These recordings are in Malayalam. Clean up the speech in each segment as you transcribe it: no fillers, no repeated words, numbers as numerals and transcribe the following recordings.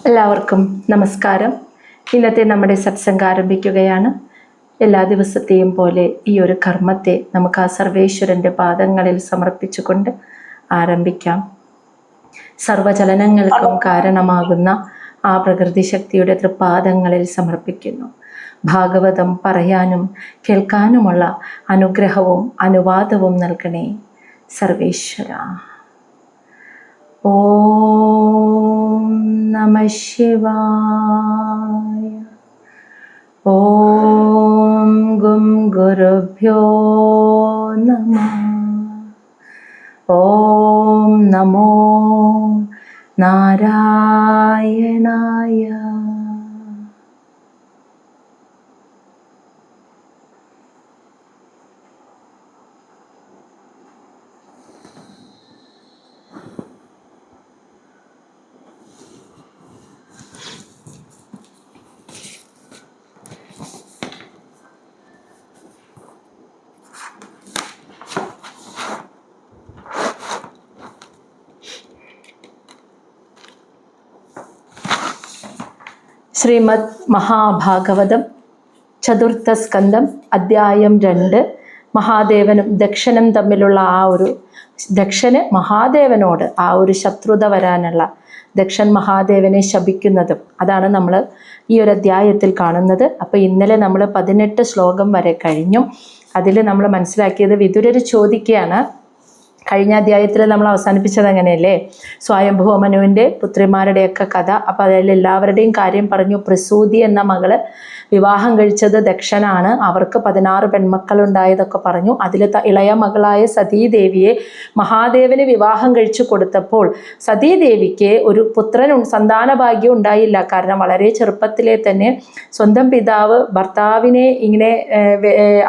എല്ലാവർക്കും നമസ്കാരം. ഇന്നത്തെ നമ്മുടെ സത്സംഗം ആരംഭിക്കുകയാണ്. എല്ലാ ദിവസത്തെയും പോലെ ഈ ഒരു കർമ്മത്തെ നമുക്ക് ആ സർവേശ്വരൻ്റെ പാദങ്ങളിൽ സമർപ്പിച്ചുകൊണ്ട് ആരംഭിക്കാം. സർവചലനങ്ങൾക്കും കാരണമാകുന്ന ആ പ്രകൃതി ശക്തിയുടെ തൃപ്പാദങ്ങളിൽ സമർപ്പിക്കുന്നു. ഭാഗവതം പറയാനും കേൾക്കാനുമുള്ള അനുഗ്രഹവും അനുവാദവും നൽകണേ സർവേശ്വര. ഓം നമഃ ശിവായ. ഓം ഗും ഗുരുഭ്യോ നമഃ. ഓം നമോ നാരായണായ. ശ്രീമദ് മഹാഭാഗവതം ചതുർത്ഥ സ്കന്ധം അധ്യായം 2. മഹാദേവനും ദക്ഷനും തമ്മിലുള്ള ദക്ഷന് മഹാദേവനോട് ആ ഒരു ശത്രുത വരാനുള്ള, ദക്ഷൻ മഹാദേവനെ ശപിക്കുന്നതും അതാണ് നമ്മൾ ഈ ഒരു അധ്യായത്തിൽ കാണുന്നത്. അപ്പോൾ ഇന്നലെ നമ്മൾ 18 ശ്ലോകം വരെ കഴിഞ്ഞു. അതിൽ നമ്മൾ മനസ്സിലാക്കിയത് വിതുരർ ചോദിക്കുകയാണ്, കഴിഞ്ഞ അധ്യായത്തിൽ നമ്മൾ അവസാനിപ്പിച്ചത് അങ്ങനെയല്ലേ, സ്വയംഭുവ മനുവിൻ്റെ പുത്രിമാരുടെയൊക്കെ കഥ. അപ്പോൾ അതിൽ എല്ലാവരുടെയും കാര്യം പറഞ്ഞു. പ്രസൂതി എന്ന മകള് വിവാഹം കഴിച്ചത് ദക്ഷനാണ്, അവർക്ക് 16 പെൺമക്കളുണ്ടായതൊക്കെ പറഞ്ഞു. അതിൽ ഇളയ മകളായ സതീദേവിയെ മഹാദേവന് വിവാഹം കഴിച്ചു കൊടുത്തപ്പോൾ സതീദേവിക്ക് ഒരു സന്താന ഭാഗ്യം ഉണ്ടായില്ല. കാരണം വളരെ ചെറുപ്പത്തിലെ തന്നെ സ്വന്തം പിതാവ് ഭർത്താവിനെ ഇങ്ങനെ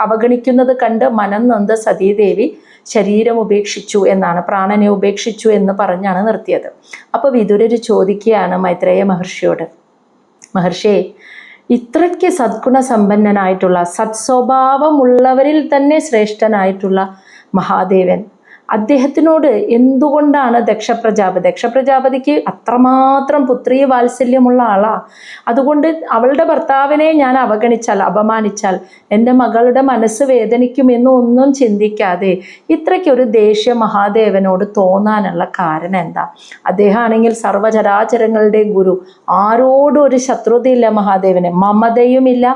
അവഗണിക്കുന്നത് കണ്ട് മനം നൊന്ത സതീദേവി ശരീരം ഉപേക്ഷിച്ചു എന്നാണ്, പ്രാണനെ ഉപേക്ഷിച്ചു എന്ന് പറഞ്ഞാണ് നിർത്തിയത്. അപ്പോൾ വിതുരർ ചോദിക്കുകയാണ് മൈത്രേയ മഹർഷിയോട്, മഹർഷിയെ, ഇത്രയ്ക്ക് സദ്ഗുണസമ്പന്നനായിട്ടുള്ള സത്സ്വഭാവമുള്ളവരിൽ തന്നെ ശ്രേഷ്ഠനായിട്ടുള്ള മഹാദേവൻ, അദ്ദേഹത്തിനോട് എന്തുകൊണ്ടാണ് ദക്ഷപ്രജാപതിക്ക് അത്രമാത്രം പുത്രീ വാത്സല്യമുള്ള ആളാ, അതുകൊണ്ട് അവളുടെ ഭർത്താവിനെ ഞാൻ അവഗണിച്ചാൽ, അപമാനിച്ചാൽ എൻ്റെ മകളുടെ മനസ്സ് വേദനിക്കുമെന്നൊന്നും ചിന്തിക്കാതെ ഇത്രയ്ക്കൊരു ദേഷ്യം മഹാദേവനോട് തോന്നാനുള്ള കാരണം എന്താ? അദ്ദേഹമാണെങ്കിൽ സർവചരാചരങ്ങളുടെ ഗുരു, ആരോടും ഒരു ശത്രുതയില്ല മഹാദേവന്, മമതയുമില്ല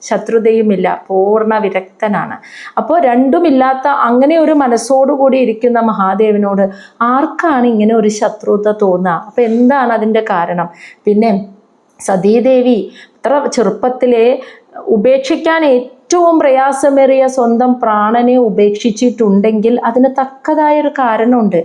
ശത്രുതയുമില്ല, പൂർണ്ണ വിരക്തനാണ്. അപ്പോൾ രണ്ടുമില്ലാത്ത അങ്ങനെ ഒരു മനസ്സോടുകൂടി ഇരിക്കുന്ന മഹാദേവനോട് ആർക്കാണ് ഇങ്ങനെ ഒരു ശത്രുത തോന്നുക? അപ്പോൾ എന്താണ് അതിൻ്റെ കാരണം? പിന്നെ സതീദേവി ഇത്ര ചെറുപ്പത്തിലെ ഉപേക്ഷിക്കാൻ ഏറ്റവും പ്രയാസമേറിയ സ്വന്തം പ്രാണനെ ഉപേക്ഷിച്ചിട്ടുണ്ടെങ്കിൽ അതിന് തക്കതായൊരു കാരണമുണ്ട്.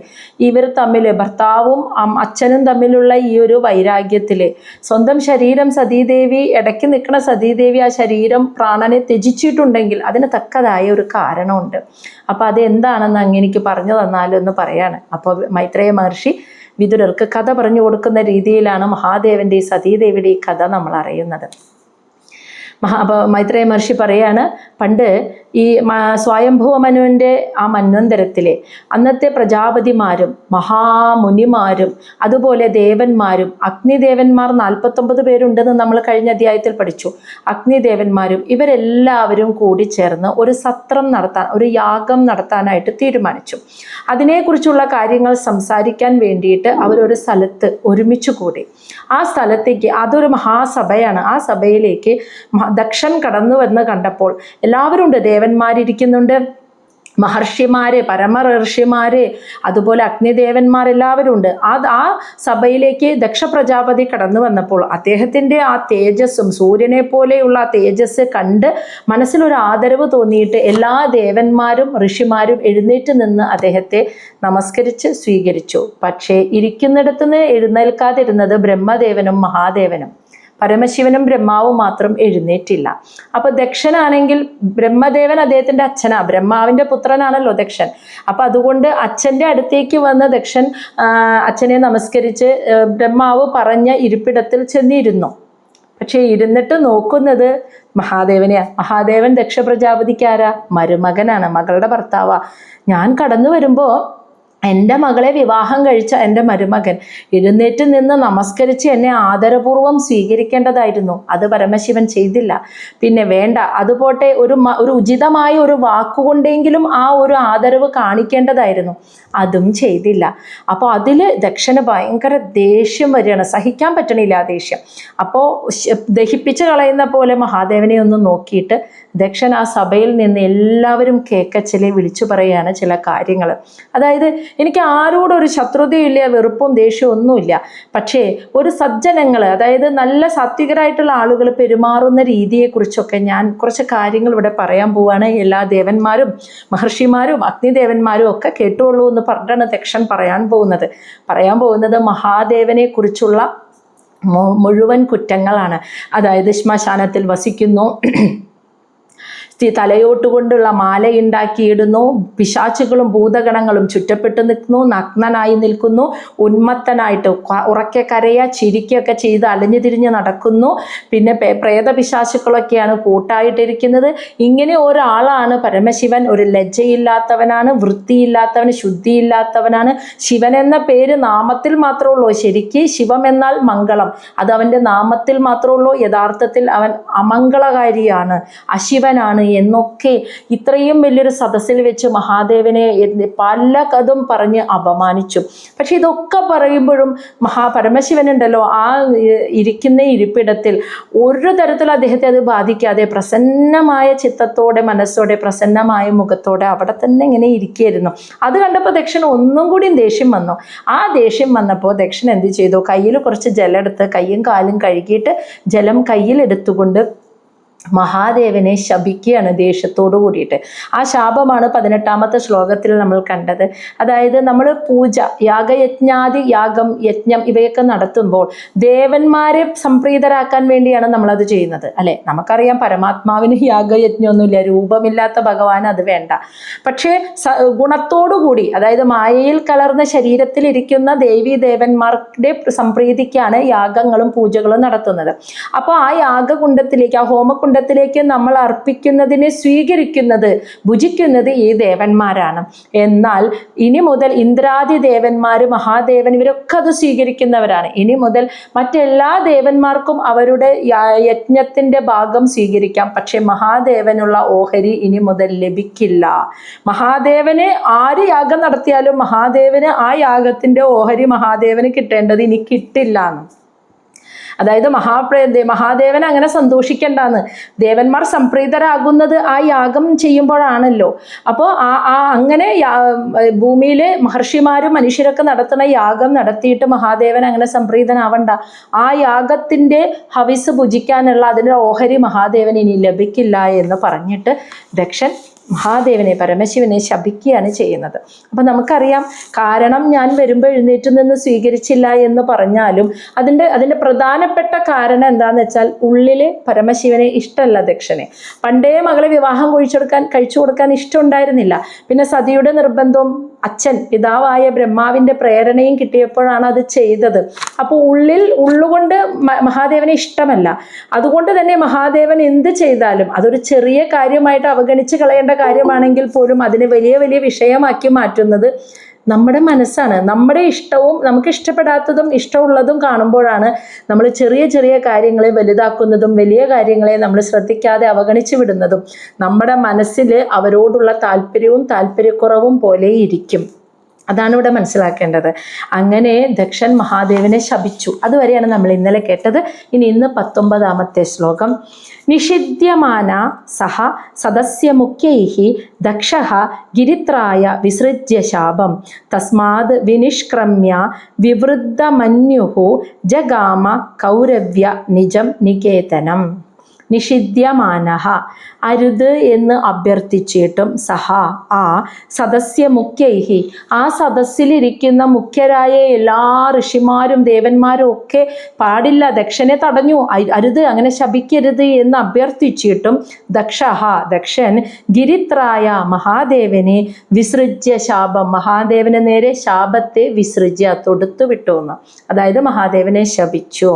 ഇവർ തമ്മിൽ, ഭർത്താവും അച്ഛനും തമ്മിലുള്ള ഈ ഒരു വൈരാഗ്യത്തിൽ സ്വന്തം ശരീരം സതീദേവി, ഇടയ്ക്ക് നിൽക്കുന്ന സതീദേവി ആ ശരീരം പ്രാണനെ ത്യജിച്ചിട്ടുണ്ടെങ്കിൽ അതിന് തക്കതായ ഒരു കാരണമുണ്ട്. അപ്പോൾ അതെന്താണെന്ന് അങ്ങനെക്ക് പറഞ്ഞു തന്നാലും എന്ന് പറയാണ്. അപ്പോൾ മൈത്രേയ മഹർഷി വിതുരർക്ക് കഥ പറഞ്ഞു കൊടുക്കുന്ന രീതിയിലാണ് മഹാദേവൻ്റെ ഈ സതീദേവിയുടെ ഈ കഥ നമ്മൾ അറിയുന്നത്. അപ്പോൾ മൈത്രേയ മഹർഷി പറയാണ്, പണ്ട് ഈ സ്വയംഭുവ മനുവിൻ്റെ ആ മന്വന്തരത്തിലെ അന്നത്തെ പ്രജാപതിമാരും മഹാമുനിമാരും അതുപോലെ ദേവന്മാരും, അഗ്നിദേവന്മാർ 49 പേരുണ്ടെന്ന് നമ്മൾ കഴിഞ്ഞ അധ്യായത്തിൽ പഠിച്ചു. അഗ്നിദേവന്മാരും ഇവരെല്ലാവരും കൂടി ചേർന്ന് ഒരു സത്രം നടത്താൻ, ഒരു യാഗം നടത്താനായിട്ട് തീരുമാനിച്ചു. അതിനെക്കുറിച്ചുള്ള കാര്യങ്ങൾ സംസാരിക്കാൻ വേണ്ടിയിട്ട് അവരൊരു സ്ഥലത്ത് ഒരുമിച്ച് കൂടി. ആ സ്ഥലത്തേക്ക്, അതൊരു മഹാസഭയാണ്, ആ സഭയിലേക്ക് ദക്ഷൻ കടന്നു വന്ന് കണ്ടപ്പോൾ എല്ലാവരും ഉണ്ട്, ദേവന്മാരിയ്ക്കുന്നുണ്ട്, മഹർഷിമാര്, പരമഋഷിമാര്, അതുപോലെ അഗ്നിദേവന്മാരെല്ലാവരും ഉണ്ട്. ആ സഭയിലേക്ക് ദക്ഷ പ്രജാപതി കടന്നു വന്നപ്പോൾ അദ്ദേഹത്തിൻ്റെ ആ തേജസ്സും, സൂര്യനെ പോലെയുള്ള ആ തേജസ് കണ്ട് മനസ്സിലൊരു ആദരവ് തോന്നിയിട്ട് എല്ലാ ദേവന്മാരും ഋഷിമാരും എഴുന്നേറ്റ് നിന്ന് അദ്ദേഹത്തെ നമസ്കരിച്ച് സ്വീകരിച്ചു. പക്ഷേ ഇരിക്കുന്നിടത്തുനിന്ന് എഴുന്നേൽക്കാതിരുന്നത് ബ്രഹ്മദേവനും മഹാദേവനും. പരമശിവനും ബ്രഹ്മാവും മാത്രം എഴുന്നേറ്റില്ല. അപ്പോൾ ദക്ഷനാണെങ്കിൽ, ബ്രഹ്മദേവൻ അദ്ദേഹത്തിൻ്റെ അച്ഛനാ, ബ്രഹ്മാവിൻ്റെ പുത്രനാണല്ലോ ദക്ഷൻ. അപ്പം അതുകൊണ്ട് അച്ഛൻ്റെ അടുത്തേക്ക് വന്ന് ദക്ഷൻ അച്ഛനെ നമസ്കരിച്ച് ബ്രഹ്മാവ് പറഞ്ഞ ഇരിപ്പിടത്തിൽ ചെന്നിരുന്നു. പക്ഷേ ഇരുന്നിട്ട് നോക്കുന്നത് മഹാദേവനെയാണ്. മഹാദേവൻ ദക്ഷ പ്രജാപതിക്കാരാ? മരുമകനാണ്, മകളുടെ ഭർത്താവാ. ഞാൻ കടന്നു വരുമ്പോൾ എൻ്റെ മകളെ വിവാഹം കഴിച്ച എൻ്റെ മരുമകൻ എഴുന്നേറ്റ് നിന്ന് നമസ്കരിച്ച് എന്നെ ആദരപൂർവ്വം സ്വീകരിക്കേണ്ടതായിരുന്നു. അത് പരമശിവൻ ചെയ്തില്ല. പിന്നെ വേണ്ട, അതുപോട്ടെ, ഒരു ഉചിതമായ ഒരു വാക്കുകൊണ്ടെങ്കിലും ആ ഒരു ആദരവ് കാണിക്കേണ്ടതായിരുന്നു. അതും ചെയ്തില്ല. അപ്പോൾ അതിൽ ദക്ഷന് ഭയങ്കര ദേഷ്യം വരികയാണ്, സഹിക്കാൻ പറ്റണില്ല ആ ദേഷ്യം. അപ്പോൾ ദഹിപ്പിച്ച് കളയുന്ന പോലെ മഹാദേവനെ ഒന്ന് നോക്കിയിട്ട് ദക്ഷൻ ആ സഭയിൽ നിന്ന് എല്ലാവരും കേക്കച്ചലെ വിളിച്ചു പറയുകയാണ് ചില കാര്യങ്ങൾ. അതായത്, എനിക്ക് ആരോടും ഒരു ശത്രുതയില്ല, വെറുപ്പും ദേഷ്യവും ഒന്നുമില്ല. പക്ഷേ ഒരു സജ്ജനങ്ങൾ, അതായത് നല്ല സാത്വികരായിട്ടുള്ള ആളുകൾ പെരുമാറുന്ന രീതിയെക്കുറിച്ചൊക്കെ ഞാൻ കുറച്ച് കാര്യങ്ങൾ ഇവിടെ പറയാൻ പോവാണ്. എല്ലാ ദേവന്മാരും മഹർഷിമാരും അഗ്നിദേവന്മാരും ഒക്കെ കേട്ടുള്ളൂ എന്ന് പറഞ്ഞാണ് ദക്ഷൻ പറയാൻ പോകുന്നത് മഹാദേവനെ കുറിച്ചുള്ള മുഴുവൻ കുറ്റങ്ങളാണ്. അതായത് ശ്മശാനത്തിൽ വസിക്കുന്നു, തലയോട്ടുകൊണ്ടുള്ള മാലയുണ്ടാക്കിയിടുന്നു, പിശാചുകളും ഭൂതഗണങ്ങളും ചുറ്റപ്പെട്ടു നിൽക്കുന്നു, നഗ്നനായി നിൽക്കുന്നു, ഉന്മത്തനായിട്ട് ഉറക്കെ കരയുക ചിരിക്കുകയൊക്കെ ചെയ്ത് അലഞ്ഞു തിരിഞ്ഞ് നടക്കുന്നു. പിന്നെ പ്രേത പിശാചുക്കളൊക്കെയാണ് കൂട്ടായിട്ടിരിക്കുന്നത്. ഇങ്ങനെ ഒരാളാണ് പരമശിവൻ. ഒരു ലജ്ജയില്ലാത്തവനാണ്, വൃത്തിയില്ലാത്തവൻ, ശുദ്ധിയില്ലാത്തവനാണ്. ശിവൻ എന്ന പേര് നാമത്തിൽ മാത്രമേ ഉള്ളൂ. ശരിക്ക് ശിവം എന്നാൽ മംഗളം, അത് അവൻ്റെ നാമത്തിൽ മാത്രമേ ഉള്ളൂ. യഥാർത്ഥത്തിൽ അവൻ അമംഗളകാരിയാണ്, അശിവനാണ് എന്നൊക്കെ ഇത്രയും വലിയൊരു സദസ്സിൽ വെച്ച് മഹാദേവനെ പല കഥം പറഞ്ഞ് അപമാനിച്ചു. പക്ഷെ ഇതൊക്കെ പറയുമ്പോഴും പരമശിവനുണ്ടല്ലോ, ആ ഇരിക്കുന്ന ഇരിപ്പിടത്തിൽ ഒരു തരത്തിൽ അദ്ദേഹത്തെ അത് ബാധിക്കാതെ പ്രസന്നമായ ചിത്തത്തോടെ, മനസ്സോടെ, പ്രസന്നമായ മുഖത്തോടെ അവിടെ തന്നെ ഇങ്ങനെ ഇരിക്കുകയായിരുന്നു. അത് കണ്ടപ്പോൾ ദക്ഷൻ ഒന്നും കൂടി ദേഷ്യം വന്നു. ആ ദേഷ്യം വന്നപ്പോൾ ദക്ഷൻ എന്ത് ചെയ്തു? കയ്യിൽ കുറച്ച് ജലം എടുത്ത് കയ്യും കാലും കഴുകിയിട്ട് ജലം കയ്യിലെടുത്തുകൊണ്ട് മഹാദേവനെ ശപിക്കുകയാണ് ദേഷ്യത്തോടു കൂടിയിട്ട്. ആ ശാപമാണ് 18ാമത്തെ ശ്ലോകത്തിൽ നമ്മൾ കണ്ടത്. അതായത് നമ്മൾ പൂജ, യജ്ഞം ഇവയൊക്കെ നടത്തുമ്പോൾ ദേവന്മാരെ സംപ്രീതരാക്കാൻ വേണ്ടിയാണ് നമ്മളത് ചെയ്യുന്നത്, അല്ലെ? നമുക്കറിയാം പരമാത്മാവിന് യാഗയജ്ഞമൊന്നുമില്ല, രൂപമില്ലാത്ത ഭഗവാൻ അത് വേണ്ട. പക്ഷേ ഗുണത്തോടുകൂടി, അതായത് മായയിൽ കലർന്ന ശരീരത്തിലിരിക്കുന്ന ദേവീ ദേവന്മാരുടെ സംപ്രീതിക്കാണ് യാഗങ്ങളും പൂജകളും നടത്തുന്നത്. അപ്പോൾ ആ യാഗകുണ്ഡത്തിലേക്ക്, ആ ഹോമകുണ്ഡത്തിലേക്ക് നമ്മൾ അർപ്പിക്കുന്നതിനെ സ്വീകരിക്കുന്നത്, ഭുജിക്കുന്നത് ഈ ദേവന്മാരാണ്. എന്നാൽ ഇനി മുതൽ ഇന്ദ്രാദി ദേവന്മാർ, മഹാദേവൻ, ഇവരൊക്കെ അത് സ്വീകരിക്കുന്നവരാണ്. ഇനി മുതൽ മറ്റെല്ലാ ദേവന്മാർക്കും അവരുടെ യജ്ഞത്തിന്റെ ഭാഗം സ്വീകരിക്കാം. പക്ഷെ മഹാദേവനുള്ള ഓഹരി ഇനി മുതൽ ലഭിക്കില്ല. മഹാദേവന് ആര് യാഗം നടത്തിയാലും മഹാദേവന് ആ യാഗത്തിന്റെ ഓഹരി മഹാദേവന് കിട്ടേണ്ടത് ഇനി കിട്ടില്ല എന്ന്. അതായത് മഹാദേവൻ അങ്ങനെ സന്തോഷിക്കേണ്ടെന്ന്. ദേവന്മാർ സംപ്രീതരാകുന്നത് ആ യാഗം ചെയ്യുമ്പോഴാണല്ലോ. അപ്പോൾ അങ്ങനെ ഭൂമിയിലെ മഹർഷിമാരും മനുഷ്യരൊക്കെ നടത്തുന്ന യാഗം നടത്തിയിട്ട് മഹാദേവൻ അങ്ങനെ സംപ്രീതനാവണ്ട. ആ യാഗത്തിൻ്റെ ഹവിസ് ഭുജിക്കാനുള്ള അതിൻ്റെ ഓഹരി മഹാദേവൻ ഇനി ലഭിക്കില്ല എന്ന് പറഞ്ഞിട്ട് ദക്ഷൻ മഹാദേവനെ, പരമശിവനെ ശപിക്കുകയാണ് ചെയ്യുന്നത്. അപ്പം നമുക്കറിയാം, കാരണം ഞാൻ വരുമ്പോൾ എഴുന്നേറ്റ് നിന്ന് സ്വീകരിച്ചില്ല എന്ന് പറഞ്ഞാലും അതിൻ്റെ പ്രധാനപ്പെട്ട കാരണം എന്താണെന്ന് വെച്ചാൽ ഉള്ളിൽ പരമശിവനെ ഇഷ്ടമല്ല ദക്ഷനെ. പണ്ടേ മകളെ വിവാഹം കഴിച്ചു കൊടുക്കാൻ ഇഷ്ടമുണ്ടായിരുന്നില്ല. പിന്നെ സതിയുടെ നിർബന്ധവും അച്ഛൻ, പിതാവായ ബ്രഹ്മാവിൻ്റെ പ്രേരണയും കിട്ടിയപ്പോഴാണ് അത് ചെയ്തത്. അപ്പോൾ ഉള്ളുകൊണ്ട് മഹാദേവനെ ഇഷ്ടമല്ല. അതുകൊണ്ട് തന്നെ മഹാദേവൻ എന്ത് ചെയ്താലും അതൊരു ചെറിയ കാര്യമായിട്ട് അവഗണിച്ച് കളയേണ്ട കാര്യമാണെങ്കിൽ പോലും അതിനെ വലിയ വലിയ വിഷയമാക്കി മാറ്റുന്നത് നമ്മുടെ മനസ്സാണ്. നമ്മുടെ ഇഷ്ടവും നമുക്ക് ഇഷ്ടപ്പെടാത്തതും ഇഷ്ടമുള്ളതും കാണുമ്പോഴാണ് നമ്മൾ ചെറിയ ചെറിയ കാര്യങ്ങളെ വലുതാക്കുന്നതും വലിയ കാര്യങ്ങളെ നമ്മൾ ശ്രദ്ധിക്കാതെ അവഗണിച്ചു വിടുന്നതും. നമ്മുടെ മനസ്സിൽ അവരോടുള്ള താല്പര്യവും താല്പര്യക്കുറവും പോലെ ഇരിക്കും. അതാണ് ഇവിടെ മനസ്സിലാക്കേണ്ടത്. അങ്ങനെ ദക്ഷൻ മഹാദേവനെ ശപിച്ചു. അതുവരെയാണ് നമ്മൾ ഇന്നലെ കേട്ടത്. ഇന്ന് 19ാമത്തെ ശ്ലോകം. നിഷിദ്യമാന സഹ സദസ്യ മുഖ്യൈഃ ദക്ഷഃ ഗിരിത്രായ വിസൃജ്യ ശാപം തസ്മാത് വിനിഷ്ക്രമ്യ വിവൃദ്ധമന്യുഃ ജഗാമ കൗരവ്യ നിജം നികേതനം. നിഷിദ്യമാനഃ, അരുത് എന്ന് അഭ്യർത്ഥിച്ചിട്ടും, സഹ, ആ, സദസ്യ മുഖ്യൈഃ, ആ സദസ്സിലിരിക്കുന്ന മുഖ്യരായ എല്ലാ ഋഷിമാരും ദേവന്മാരും ഒക്കെ പാടില്ല, ദക്ഷനെ തടഞ്ഞു, അരുത്, അങ്ങനെ ശപിക്കരുത് എന്ന് അഭ്യർത്ഥിച്ചിട്ടും ദക്ഷൻ ഗിരിത്രായ, മഹാദേവനെ വിസൃജ്യ ശാപം, മഹാദേവന് നേരെ ശാപത്തെ വിസൃജ്യ, തൊടുത്തു വിട്ടു എന്ന്. അതായത് മഹാദേവനെ ശപിച്ചു.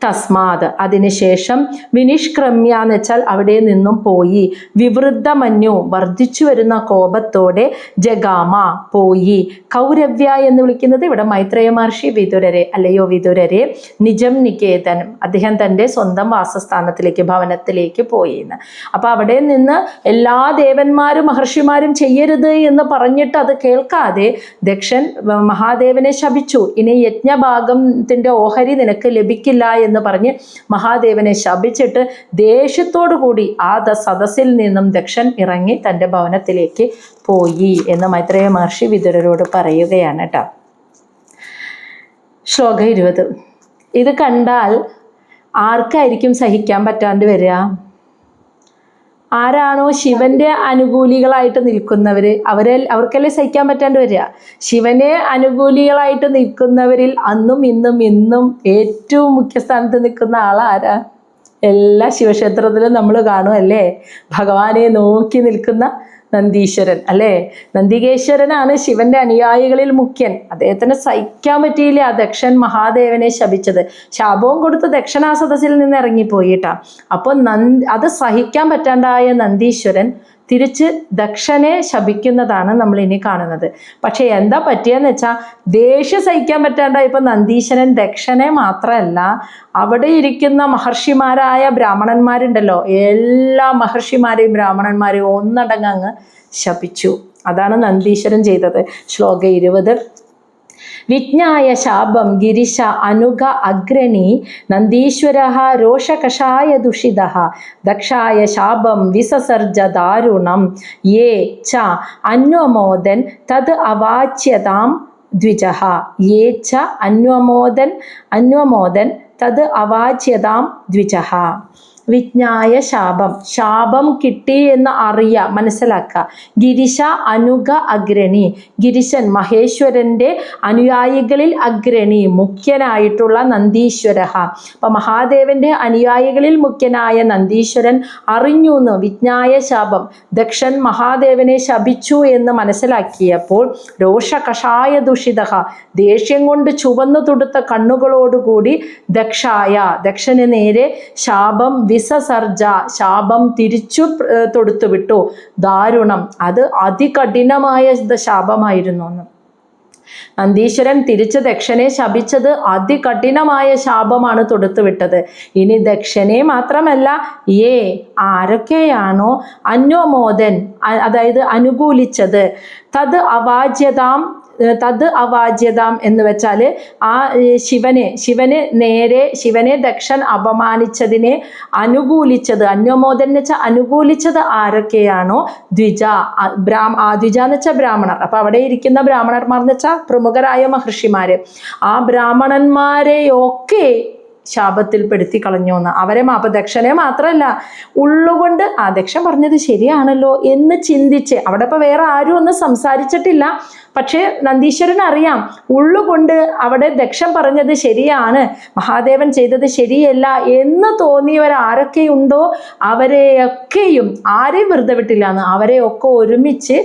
തസ്മാത് അതിനുശേഷം വിനിഷ്ക്രമ്യ എന്ന് വെച്ചാൽ അവിടെ നിന്നും പോയി, വിവൃദ്ധമന്യു വർദ്ധിച്ചു വരുന്ന കോപത്തോടെ, ജഗാമ പോയി. കൗരവ്യ എന്ന് വിളിക്കുന്നത് ഇവിടെ മൈത്രേയ മഹർഷി വിതുരരെ, അല്ലയോ വിതുരരെ, നിജം നികേതനം, അദ്ദേഹം തൻ്റെ സ്വന്തം വാസസ്ഥാനത്തിലേക്ക് ഭവനത്തിലേക്ക് പോയി എന്ന്. അപ്പൊ അവിടെ നിന്ന് എല്ലാ ദേവന്മാരും മഹർഷിമാരും ചെയ്യരുത് എന്ന് പറഞ്ഞിട്ട് അത് കേൾക്കാതെ ദക്ഷൻ മഹാദേവനെ ശപിച്ചു. ഇനി യജ്ഞഭാഗത്തിന്റെ ഓഹരി നിനക്ക് ലഭിക്കില്ല എന്ന് പറഞ്ഞ് മഹാദേവനെ ശപിച്ചിട്ട് ദേഷ്യത്തോടു കൂടി ആ സദസ്സിൽ നിന്നും ദക്ഷൻ ഇറങ്ങി തൻ്റെ ഭവനത്തിലേക്ക് പോയി എന്ന് മൈത്രേയ മഹർഷി വിതുരരോട് പറയുകയാണ് കേട്ടോ. ശ്ലോകം 20. ഇത് കണ്ടാൽ ആർക്കായിരിക്കും സഹിക്കാൻ പറ്റാണ്ട് വരിക? ആരാണോ ശിവന്റെ അനുകൂലികളായിട്ട് നിൽക്കുന്നവര് അവർക്കല്ലേ സഹിക്കാൻ പറ്റാണ്ട് വരിക. ശിവനെ അനുകൂലികളായിട്ട് നിൽക്കുന്നവരിൽ അന്നും ഇന്നും ഇന്നും ഏറ്റവും മുഖ്യസ്ഥാനത്ത് നിൽക്കുന്ന ആളാരാ? എല്ലാ ശിവക്ഷേത്രത്തിലും നമ്മൾ കാണും അല്ലേ, ഭഗവാനെ നോക്കി നിൽക്കുന്ന നന്ദീശ്വരൻ അല്ലേ. നന്ദികേശ്വരനാണ് ശിവന്റെ അനുയായികളിൽ മുഖ്യൻ. അദ്ദേഹത്തിന് സഹിക്കാൻ പറ്റിയില്ല ദക്ഷൻ മഹാദേവനെ ശപിച്ചത്. ശാപവും കൊടുത്ത് ദക്ഷൻ ആ സദസ്സിൽ നിന്ന് ഇറങ്ങിപ്പോയിട്ടാ. അപ്പോൾ അത് സഹിക്കാൻ പറ്റാണ്ടായ നന്ദീശ്വരൻ തിരിച്ച് ദക്ഷനെ ശപിക്കുന്നതാണ് നമ്മൾ ഇനി കാണുന്നത്. പക്ഷെ എന്താ പറ്റിയെന്ന് വെച്ചാൽ ദേഷ്യം സഹിക്കാൻ പറ്റാണ്ടായി. ഇപ്പൊ നന്ദീശ്വരൻ ദക്ഷനെ മാത്രമല്ല, അവിടെ ഇരിക്കുന്ന മഹർഷിമാരായ ബ്രാഹ്മണന്മാരുണ്ടല്ലോ, എല്ലാ മഹർഷിമാരെയും ബ്രാഹ്മണന്മാരെയും ഒന്നടങ്ങ് ശപിച്ചു. അതാണ് നന്ദീശ്വരൻ ചെയ്തത്. ശ്ലോകം 20. വിജ്ഞായ ശാപം ഗിരിശ അനുഗ അഗ്രണി നന്ദീശ്വര രോഷകഷായ ദുഷിത ദക്ഷായ ശാപം വിസസർജ ദാരുണം യേ ച അന്വമോദൻ തത് അവാച്യതാം ദ്വിജ. യേ ച അന്വമോദൻ തത് അവാച്യതാം ദ്വിജ. വിജ്ഞായ ശാപം, ശാപം കിട്ടി എന്ന് മനസ്സിലാക്കുക. ഗിരിശ അനുഗ അഗ്രണി, ഗിരിശൻ മഹേശ്വരന്റെ അനുയായികളിൽ അഗ്രണി മുഖ്യനായിട്ടുള്ള നന്ദീശ്വര. അപ്പൊ മഹാദേവന്റെ അനുയായികളിൽ മുഖ്യനായ നന്ദീശ്വരൻ അറിഞ്ഞു എന്ന്, വിജ്ഞായ ശാപം, ദക്ഷൻ മഹാദേവനെ ശപിച്ചു എന്ന് മനസ്സിലാക്കിയപ്പോൾ രോഷകഷായ ദുഷിത, ദേഷ്യം കൊണ്ട് ചുവന്നു തുടുത്ത കണ്ണുകളോടുകൂടി ദക്ഷന് നേരെ ശാപം വിസസർജ, ശാപം തിരിച്ചു തൊടുത്തുവിട്ടു. ദാരുണം, അത് അതികഠിനമായ ശാപമായിരുന്നു എന്ന്. നന്ദീശ്വരൻ തിരിച്ച് ദക്ഷനെ ശപിച്ചത് അതികഠിനമായ ശാപമാണ് തൊടുത്തുവിട്ടത്. ഇനി ദക്ഷനെ മാത്രമല്ല, ആരൊക്കെയാണോ അന്വമോദൻ, അതായത് അനുകൂലിച്ചത്, തത് അവാജ്യതാം എന്ന് വെച്ചാൽ ആ ശിവനെ ദക്ഷൻ അപമാനിച്ചതിനെ അനുകൂലിച്ചത്, അന്വമോദൻ എന്ന് വെച്ചാൽ അനുകൂലിച്ചത് ആരൊക്കെയാണോ, ദ്വിജ എന്ന് വെച്ചാൽ ബ്രാഹ്മണർ. അപ്പൊ അവിടെ ഇരിക്കുന്ന ബ്രാഹ്മണന്മാർ എന്ന് വെച്ചാൽ പ്രമുഖരായ മഹർഷിമാര്, ആ ബ്രാഹ്മണന്മാരെയൊക്കെ ശാപത്തിൽ പെടുത്തി കളഞ്ഞു എന്ന്. അപ്പൊ ദക്ഷനെ മാത്രമല്ല, ഉള്ളുകൊണ്ട് ആ ദക്ഷൻ പറഞ്ഞത് ശരിയാണല്ലോ എന്ന് ചിന്തിച്ച്, അവിടെ ഇപ്പൊ വേറെ ആരും ഒന്നും സംസാരിച്ചിട്ടില്ല, പക്ഷേ നന്ദീശ്വരൻ അറിയാം ഉള്ളുകൊണ്ട് അവിടെ ദക്ഷൻ പറഞ്ഞത് ശരിയാണ്, മഹാദേവൻ ചെയ്തത് ശരിയല്ല എന്ന് തോന്നിയവർ ആരൊക്കെയുണ്ടോ അവരെയൊക്കെയും, ആരെയും വെറുതെ വിട്ടില്ല എന്ന്, അവരെയൊക്കെ ഒരുമിച്ച്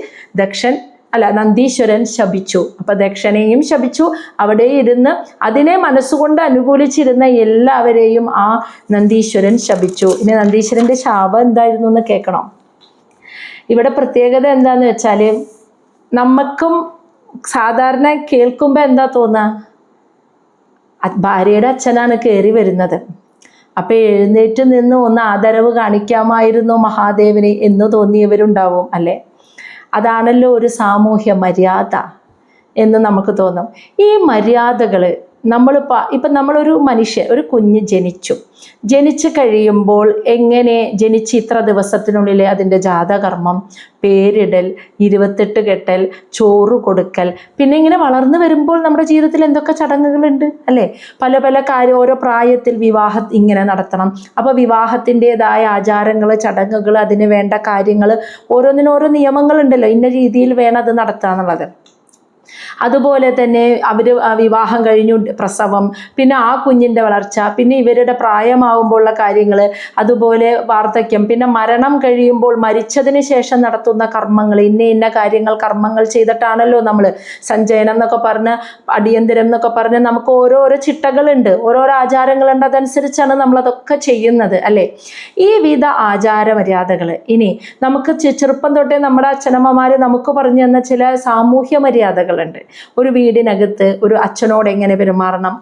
നന്ദീശ്വരൻ ശപിച്ചു. അപ്പൊ ദക്ഷനെയും ശപിച്ചു, അവിടെ ഇരുന്ന് അതിനെ മനസ്സുകൊണ്ട് അനുകൂലിച്ചിരുന്ന എല്ലാവരെയും ആ നന്ദീശ്വരൻ ശപിച്ചു. ഇനി നന്ദീശ്വരന്റെ ശാപം എന്തായിരുന്നു എന്ന് കേൾക്കണം. ഇവിടെ പ്രത്യേകത എന്താന്ന് വെച്ചാല്, നമുക്കും സാധാരണ കേൾക്കുമ്പോ എന്താ തോന്നുക, ഭാര്യയുടെ അച്ഛനാണ് കയറി വരുന്നത്, അപ്പൊ എഴുന്നേറ്റ് നിന്ന് ഒന്ന് ആദരവ് കാണിക്കാമായിരുന്നു മഹാദേവന് എന്ന് തോന്നിയവരുണ്ടാവും അല്ലെ. അതാണല്ലോ ഒരു സാമൂഹ്യ മര്യാദ എന്ന് നമുക്ക് തോന്നും. ഈ മര്യാദകൾ ഇപ്പം നമ്മളൊരു ഒരു കുഞ്ഞ് ജനിച്ചു കഴിയുമ്പോൾ ജനിച്ച് ഇത്ര ദിവസത്തിനുള്ളിൽ അതിൻ്റെ ജാതകർമ്മം, പേരിടൽ, 28 കെട്ടൽ, ചോറ് കൊടുക്കൽ, പിന്നെ ഇങ്ങനെ വളർന്നു വരുമ്പോൾ നമ്മുടെ ജീവിതത്തിൽ എന്തൊക്കെ ചടങ്ങുകളുണ്ട് അല്ലേ. പല പല കാര്യം, ഓരോ പ്രായത്തിൽ വിവാഹം ഇങ്ങനെ നടത്തണം. അപ്പോൾ വിവാഹത്തിൻ്റെതായ ആചാരങ്ങൾ, ചടങ്ങുകൾ, അതിന് വേണ്ട കാര്യങ്ങൾ, ഓരോന്നിനും ഓരോ നിയമങ്ങളുണ്ടല്ലോ, ഇന്ന രീതിയിൽ വേണം അത് നടത്തുക എന്നുള്ളത്. അതുപോലെ തന്നെ അവർ വിവാഹം കഴിഞ്ഞു പ്രസവം, പിന്നെ ആ കുഞ്ഞിൻ്റെ വളർച്ച, പിന്നെ ഇവരുടെ പ്രായമാകുമ്പോഴുള്ള കാര്യങ്ങൾ, അതുപോലെ വാർദ്ധക്യം, പിന്നെ മരണം കഴിയുമ്പോൾ മരിച്ചതിന് ശേഷം നടത്തുന്ന കർമ്മങ്ങൾ, ഇന്ന കാര്യങ്ങൾ കർമ്മങ്ങൾ ചെയ്തിട്ടാണല്ലോ നമ്മൾ സഞ്ചയനം എന്നൊക്കെ പറഞ്ഞ് അടിയന്തരം എന്നൊക്കെ പറഞ്ഞ് നമുക്ക് ഓരോരോ ചിട്ടകളുണ്ട്, ഓരോരോ ആചാരങ്ങളുണ്ട്. അതനുസരിച്ചാണ് നമ്മളതൊക്കെ ചെയ്യുന്നത് അല്ലേ. ഈ വിധ ആചാര മര്യാദകൾ ഇനി നമുക്ക് ചെറുപ്പം തൊട്ടേ നമ്മുടെ അച്ഛനമ്മമാർ നമുക്ക് പറഞ്ഞു തന്ന ചില സാമൂഹ്യ മര്യാദകളുണ്ട്. ഒരു വീടിനകത്ത് ഒരു അച്ഛനോട് എങ്ങനെ പെരുമാറണം,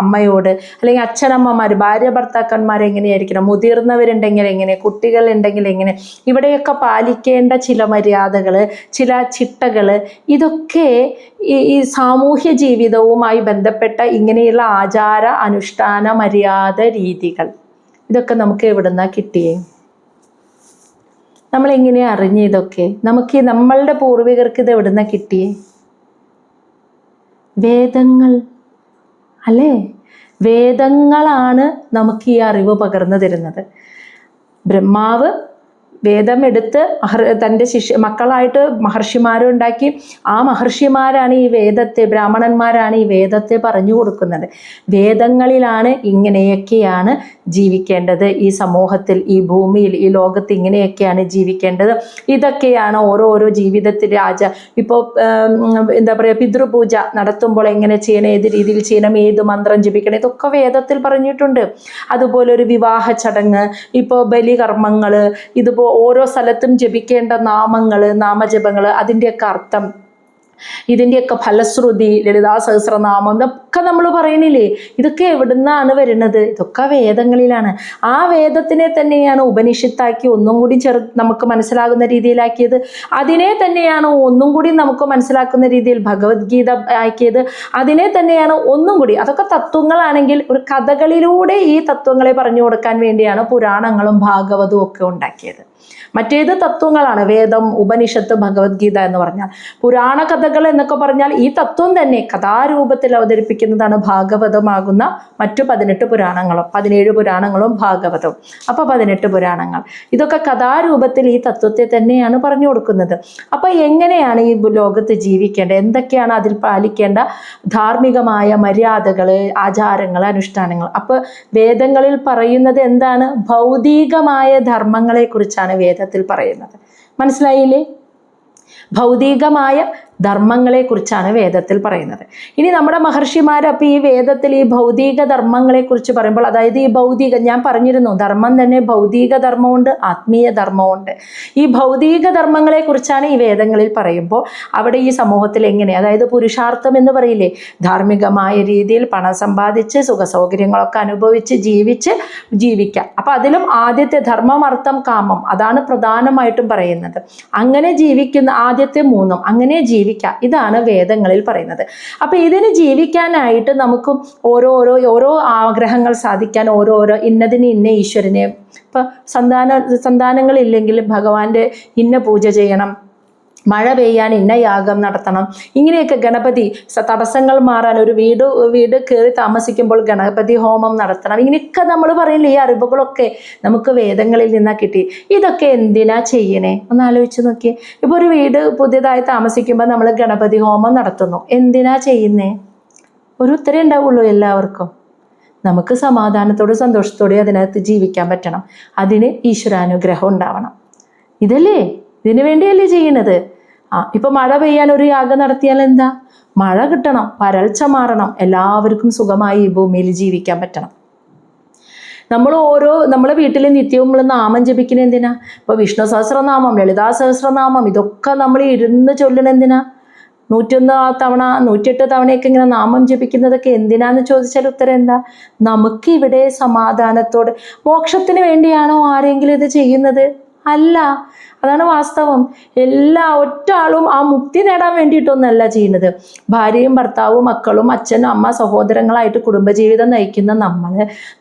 അമ്മയോട്, അല്ലെങ്കിൽ അച്ഛനമ്മമാർ ഭാര്യ ഭർത്താക്കന്മാർ എങ്ങനെയായിരിക്കണം, മുതിർന്നവരുണ്ടെങ്കിൽ എങ്ങനെ, കുട്ടികളുണ്ടെങ്കിൽ എങ്ങനെ, ഇവിടെയൊക്കെ പാലിക്കേണ്ട ചില മര്യാദകൾ, ചില ചിട്ടകൾ, ഇതൊക്കെ ഈ സാമൂഹ്യ ജീവിതവുമായി ബന്ധപ്പെട്ട ഇങ്ങനെയുള്ള ആചാര അനുഷ്ഠാന മര്യാദ രീതികൾ, ഇതൊക്കെ നമുക്ക് എവിടുന്നാ കിട്ടിയേ? നമ്മളെങ്ങനെയാ അറിഞ്ഞ ഇതൊക്കെ? നമുക്ക് നമ്മളുടെ പൂർവികർക്ക് ഇത് എവിടുന്നാ കിട്ടിയേ? വേദങ്ങൾ അല്ലേ? വേദങ്ങളാണ് നമുക്ക് ഈ അറിവ് പകർന്നു തരുന്നത്. ബ്രഹ്മാവ് വേദമെടുത്ത് തൻ്റെ മക്കളായിട്ട് മഹർഷിമാരെ ഉണ്ടാക്കി. ആ മഹർഷിമാരാണ് ഈ വേദത്തെ, ബ്രാഹ്മണന്മാരാണ് ഈ വേദത്തെ പറഞ്ഞു കൊടുക്കുന്നത്. വേദങ്ങളിലാണ് ഇങ്ങനെയൊക്കെയാണ് ജീവിക്കേണ്ടത്, ഈ സമൂഹത്തിൽ, ഈ ഭൂമിയിൽ, ഈ ലോകത്ത് ഇങ്ങനെയൊക്കെയാണ് ജീവിക്കേണ്ടത്, ഇതൊക്കെയാണ് ഓരോരോ ജീവിതത്തിൽ ഇപ്പോൾ എന്താ പറയുക, പിതൃപൂജ നടത്തുമ്പോൾ എങ്ങനെ ചെയ്യണം, ഏത് രീതിയിൽ ചെയ്യണം, ഏത് മന്ത്രം ജപിക്കണം, ഇതൊക്കെ വേദത്തിൽ പറഞ്ഞിട്ടുണ്ട്. അതുപോലെ ഒരു വിവാഹ ചടങ്ങ്, ഇപ്പോൾ ബലികർമ്മങ്ങൾ, ഇതുപോലെ ഓരോ സ്ഥലത്തും ജപിക്കേണ്ട നാമങ്ങൾ, നാമജപങ്ങൾ, അതിൻ്റെയൊക്കെ അർത്ഥം, ഇതിൻ്റെയൊക്കെ ഫലശ്രുതി, ലളിതാ സഹസ്രനാമം, ഇതൊക്കെ നമ്മൾ പറയണില്ലേ? ഇതൊക്കെ എവിടുന്നാണ് വരുന്നത്? ഇതൊക്കെ വേദങ്ങളിലാണ്. ആ വേദത്തിനെ തന്നെയാണ് ഉപനിഷത്താക്കി ഒന്നും കൂടി നമുക്ക് മനസ്സിലാകുന്ന രീതിയിലാക്കിയത്. അതിനെ തന്നെയാണ് ഒന്നും കൂടി നമുക്ക് മനസ്സിലാക്കുന്ന രീതിയിൽ ഭഗവത്ഗീത ആക്കിയത്. അതിനെ തന്നെയാണ് ഒന്നും കൂടി, അതൊക്കെ തത്വങ്ങളാണെങ്കിൽ ഒരു കഥകളിലൂടെ ഈ തത്വങ്ങളെ പറഞ്ഞു കൊടുക്കാൻ വേണ്ടിയാണ് പുരാണങ്ങളും ഭാഗവതവും ഒക്കെ ഉണ്ടാക്കിയത്. മറ്റേത് തത്വങ്ങളാണ്, വേദം, ഉപനിഷത്ത്, ഭഗവത്ഗീത എന്ന് പറഞ്ഞാൽ. പുരാണ കഥകൾ എന്നൊക്കെ പറഞ്ഞാൽ ഈ തത്വം തന്നെ കഥാരൂപത്തിൽ അവതരിപ്പിക്കുന്നതാണ് ഭാഗവതമാകുന്ന മറ്റു 18 പുരാണങ്ങളും. 17 പുരാണങ്ങളും ഭാഗവതവും, അപ്പോൾ 18 പുരാണങ്ങൾ. ഇതൊക്കെ കഥാരൂപത്തിൽ ഈ തത്വത്തെ തന്നെയാണ് പറഞ്ഞു കൊടുക്കുന്നത്. അപ്പോൾ എങ്ങനെയാണ് ഈ ലോകത്ത് ജീവിക്കേണ്ടത്, എന്തൊക്കെയാണ് അതിൽ പാലിക്കേണ്ട ധാർമ്മികമായ മര്യാദകൾ, ആചാരങ്ങൾ, അനുഷ്ഠാനങ്ങൾ. അപ്പോൾ വേദങ്ങളിൽ പറയുന്നത് എന്താണ്? ഭൗതികമായ ധർമ്മങ്ങളെ കുറിച്ചാണ് വേദത്തിൽ പറയുന്നത്. മനസ്സിലായില്ലേ? ഭൗതികമായ ധർമ്മങ്ങളെക്കുറിച്ചാണ് വേദത്തിൽ പറയുന്നത്. ഇനി നമ്മുടെ മഹർഷിമാർ അപ്പോൾ ഈ വേദത്തിൽ ഈ ഭൗതിക ധർമ്മങ്ങളെക്കുറിച്ച് പറയുമ്പോൾ, അതായത് ഈ ഭൗതിക, ഞാൻ പറഞ്ഞിരുന്നു ധർമ്മം തന്നെ ഭൗതിക ധർമ്മമുണ്ട്, ആത്മീയ ധർമ്മമുണ്ട്. ഈ ഭൗതിക ധർമ്മങ്ങളെക്കുറിച്ചാണ് ഈ വേദങ്ങളിൽ പറയുമ്പോൾ അവിടെ ഈ സമൂഹത്തിൽ എങ്ങനെ, അതായത് പുരുഷാർത്ഥം എന്ന് പറയില്ലേ, ധാർമ്മികമായ രീതിയിൽ പണം സമ്പാദിച്ച് സുഖസൗകര്യങ്ങളൊക്കെ അനുഭവിച്ച് ജീവിക്കാം. അപ്പോൾ അതിലും ആദ്യത്തെ ധർമ്മം, അർത്ഥം, കാമം, അതാണ് പ്രധാനമായിട്ടും പറയുന്നത്. അങ്ങനെ ജീവിക്കുന്ന ആദ്യത്തെ 3 അങ്ങനെ ജീവിക്കാം, ഇതാണ് വേദങ്ങളിൽ പറയുന്നത്. അപ്പൊ ഇതിന് ജീവിക്കാനായിട്ട് നമുക്ക് ഓരോ ആഗ്രഹങ്ങൾ സാധിക്കാൻ ഓരോരോ ഇന്നതിന് ഇന്ന ഈശ്വരനെ, ഇപ്പൊ സന്താനങ്ങളില്ലെങ്കിൽ ഭഗവാന്റെ ഇന്ന പൂജ ചെയ്യണം, മഴ പെയ്യാൻ ഇന്ന യാഗം നടത്തണം, ഇങ്ങനെയൊക്കെ ഗണപതി തടസ്സങ്ങൾ മാറാൻ ഒരു വീട് കയറി താമസിക്കുമ്പോൾ ഗണപതി ഹോമം നടത്തണം, ഇങ്ങനെയൊക്കെ നമ്മൾ പറയില്ലേ. ഈ അറിവുകളൊക്കെ നമുക്ക് വേദങ്ങളിൽ നിന്നാ കിട്ടി. ഇതൊക്കെ എന്തിനാ ചെയ്യണേ ഒന്ന് ആലോചിച്ച് നോക്കിയേ. ഇപ്പോൾ ഒരു വീട് പുതിയതായി താമസിക്കുമ്പോൾ നമ്മൾ ഗണപതി ഹോമം നടത്തുന്നു, എന്തിനാ ചെയ്യുന്നേ? ഒരു ഉത്തരം ഉണ്ടാവുള്ളൂ എല്ലാവർക്കും. നമുക്ക് സമാധാനത്തോടെ സന്തോഷത്തോടെ അതിനകത്ത് ജീവിക്കാൻ പറ്റണം, അതിന് ഈശ്വരാനുഗ്രഹം ഉണ്ടാവണം. ഇതല്ലേ, ഇതിനു വേണ്ടിയല്ലേ ചെയ്യണത്. ഇപ്പൊ മഴ പെയ്യാൻ ഒരു യാഗം നടത്തിയാൽ എന്താ? മഴ കിട്ടണം, വരൾച്ച മാറണം, എല്ലാവർക്കും സുഖമായി ഈ ഭൂമിയിൽ ജീവിക്കാൻ പറ്റണം. നമ്മളെ വീട്ടിൽ നിത്യവും നമ്മൾ നാമം ജപിക്കുന്ന എന്തിനാ? ഇപ്പൊ വിഷ്ണു സഹസ്രനാമം, ലളിതാ സഹസ്രനാമം, ഇതൊക്കെ നമ്മൾ ഇരുന്ന് ചൊല്ലണ എന്തിനാ? 101 തവണ 108 തവണയൊക്കെ ഇങ്ങനെ നാമം ജപിക്കുന്നതൊക്കെ എന്തിനാന്ന് ചോദിച്ചാൽ ഉത്തരം എന്താ? നമുക്ക് ഇവിടെ സമാധാനത്തോടെ, മോക്ഷത്തിന് വേണ്ടിയാണോ ആരെങ്കിലും ഇത് ചെയ്യുന്നത്? അല്ല. അതാണ് വാസ്തവം. ഒറ്റ ആളും ആ മുക്തി നേടാൻ വേണ്ടിയിട്ടൊന്നല്ല ചെയ്യുന്നത്. ഭാര്യയും ഭർത്താവും മക്കളും അച്ഛനും അമ്മ സഹോദരങ്ങളായിട്ട് കുടുംബജീവിതം നയിക്കുന്ന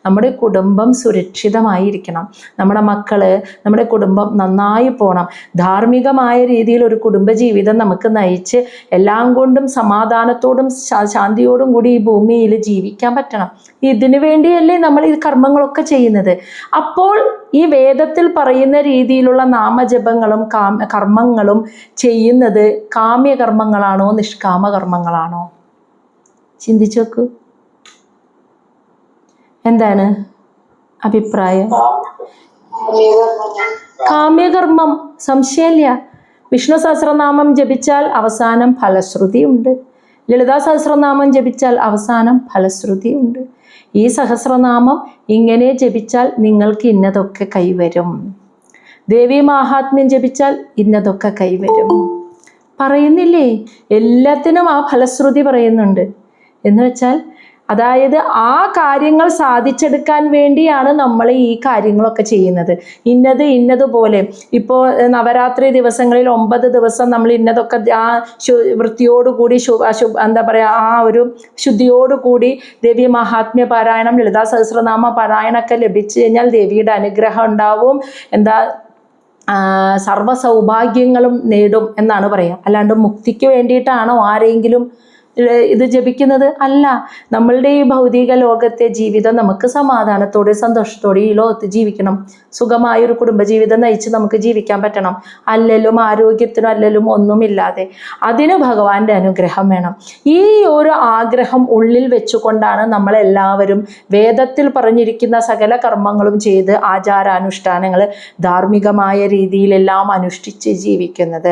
നമ്മുടെ കുടുംബം സുരക്ഷിതമായിരിക്കണം. നമ്മുടെ മക്കള്, നമ്മുടെ കുടുംബം നന്നായി പോകണം. ധാർമ്മികമായ രീതിയിൽ ഒരു കുടുംബജീവിതം നമുക്ക് നയിച്ച് എല്ലാം കൊണ്ടും സമാധാനത്തോടും ശാന്തിയോടും കൂടി ഈ ഭൂമിയിൽ ജീവിക്കാൻ പറ്റണം. ഇതിനു വേണ്ടിയല്ലേ നമ്മൾ ഈ കർമ്മങ്ങളൊക്കെ ചെയ്യുന്നത്. അപ്പോൾ ഈ വേദത്തിൽ പറയുന്ന രീതിയിലുള്ള നാമജപങ്ങൾ, യാഗങ്ങളും കർമ്മങ്ങളും ചെയ്യുന്നത് കാമ്യകർമ്മങ്ങളാണോ നിഷ്കാമ കർമ്മങ്ങളാണോ? ചിന്തിച്ചു നോക്കൂ. എന്താണ് അഭിപ്രായം? കാമ്യകർമ്മം, സംശയമില്ല. വിഷ്ണു സഹസ്രനാമം ജപിച്ചാൽ അവസാനം ഫലശ്രുതി ഉണ്ട്. ലളിതാ സഹസ്രനാമം ജപിച്ചാൽ അവസാനം ഫലശ്രുതി ഉണ്ട്. ഈ സഹസ്രനാമം ഇങ്ങനെ ജപിച്ചാൽ നിങ്ങൾക്ക് ഇന്നതൊക്കെ കൈവരും. ദേവീ മാഹാത്മ്യം ജപിച്ചാൽ ഇന്നതൊക്കെ കൈവരും പറയുന്നില്ലേ? എല്ലാത്തിനും ആ ഫലശ്രുതി പറയുന്നുണ്ട്. എന്ന് വെച്ചാൽ അതായത് ആ കാര്യങ്ങൾ സാധിച്ചെടുക്കാൻ വേണ്ടിയാണ് നമ്മൾ ഈ കാര്യങ്ങളൊക്കെ ചെയ്യുന്നത്. ഇന്നതുപോലെ ഇപ്പോൾ നവരാത്രി ദിവസങ്ങളിൽ 9 ദിവസം നമ്മൾ ഇന്നതൊക്കെ ആ വൃത്തിയോടുകൂടി എന്താ പറയുക, ആ ഒരു ശുദ്ധിയോടുകൂടി ദേവി മഹാത്മ്യ പാരായണം, ലളിതാ സഹസ്രനാമ പാരായണമൊക്കെ ലഭിച്ചു കഴിഞ്ഞാൽ ദേവിയുടെ അനുഗ്രഹം ഉണ്ടാവും. എന്താ സർവ്വ സൗഭാഗ്യങ്ങളും നേടും എന്നാണ് പറയുക. അല്ലാണ്ട് മുക്തിക്ക് വേണ്ടിയിട്ടാണോ ആരെങ്കിലും ഇത് ജപിക്കുന്നത്? അല്ല. നമ്മളുടെ ഈ ഭൗതിക ലോകത്തെ ജീവിതം നമുക്ക് സമാധാനത്തോടെ സന്തോഷത്തോടെ ഈ ലോകത്ത് ജീവിക്കണം. സുഖമായൊരു കുടുംബജീവിതം നയിച്ച് നമുക്ക് ജീവിക്കാൻ പറ്റണം. അല്ലലും ആരോഗ്യത്തിനും അല്ലലും ഒന്നുമില്ലാതെ. അതിന് ഭഗവാന്റെ അനുഗ്രഹം വേണം. ഈ ഒരു ആഗ്രഹം ഉള്ളിൽ വെച്ചുകൊണ്ടാണ് നമ്മളെല്ലാവരും വേദത്തിൽ പറഞ്ഞിരിക്കുന്ന സകല കർമ്മങ്ങളും ചെയ്ത് ആചാരാനുഷ്ഠാനങ്ങൾ ധാർമ്മികമായ രീതിയിലെല്ലാം അനുഷ്ഠിച്ച് ജീവിക്കുന്നത്.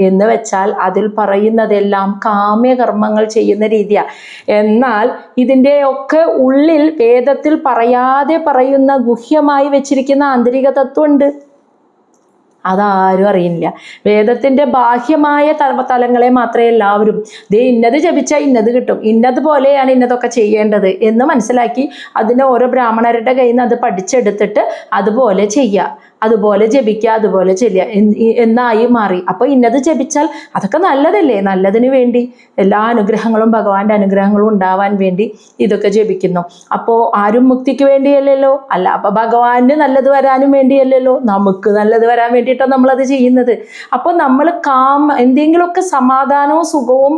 എന്ന് വെച്ചാൽ അതിൽ പറയുന്നതെല്ലാം കാമ്യകർമ്മങ്ങൾ ചെയ്യുന്ന രീതിയാണ്. എന്നാൽ ഇതിൻ്റെ ഒക്കെ ഉള്ളിൽ വേദത്തിൽ പറയാതെ പറയുന്ന ഗുഹ്യമായി വെച്ചിരിക്കുന്ന ആന്തരിക തത്വമുണ്ട്. അതാരും അറിയില്ല. വേദത്തിൻ്റെ ബാഹ്യമായ തലങ്ങളെ മാത്രമേ എല്ലാവരും ഇന്നത് ജപിച്ചാൽ ഇന്നത് കിട്ടും, ഇന്നതുപോലെയാണ് ഇന്നതൊക്കെ ചെയ്യേണ്ടത് എന്ന് മനസ്സിലാക്കി അതിനെ ഓരോ ബ്രാഹ്മണരുടെ കയ്യിൽ നിന്ന് അത് പഠിച്ചെടുത്തിട്ട് അതുപോലെ ചെയ്യുക, അതുപോലെ ജപിക്കുക, അതുപോലെ ചെല്ലുക എന്നായി മാറി. അപ്പോൾ ഇന്നത് ജപിച്ചാൽ അതൊക്കെ നല്ലതല്ലേ? നല്ലതിന് വേണ്ടി എല്ലാ അനുഗ്രഹങ്ങളും ഭഗവാന്റെ അനുഗ്രഹങ്ങളും ഉണ്ടാവാൻ വേണ്ടി ഇതൊക്കെ ജപിക്കുന്നു. അപ്പോൾ ആരും മുക്തിക്ക് വേണ്ടിയല്ലല്ലോ, അല്ല. അപ്പോൾ ഭഗവാന് നല്ലത് വരാനും വേണ്ടിയല്ലല്ലോ, നമുക്ക് നല്ലത് വരാൻ വേണ്ടിയിട്ടാണ് നമ്മളത് ചെയ്യുന്നത്. അപ്പോൾ നമ്മൾ എന്തെങ്കിലുമൊക്കെ സമാധാനവും സുഖവും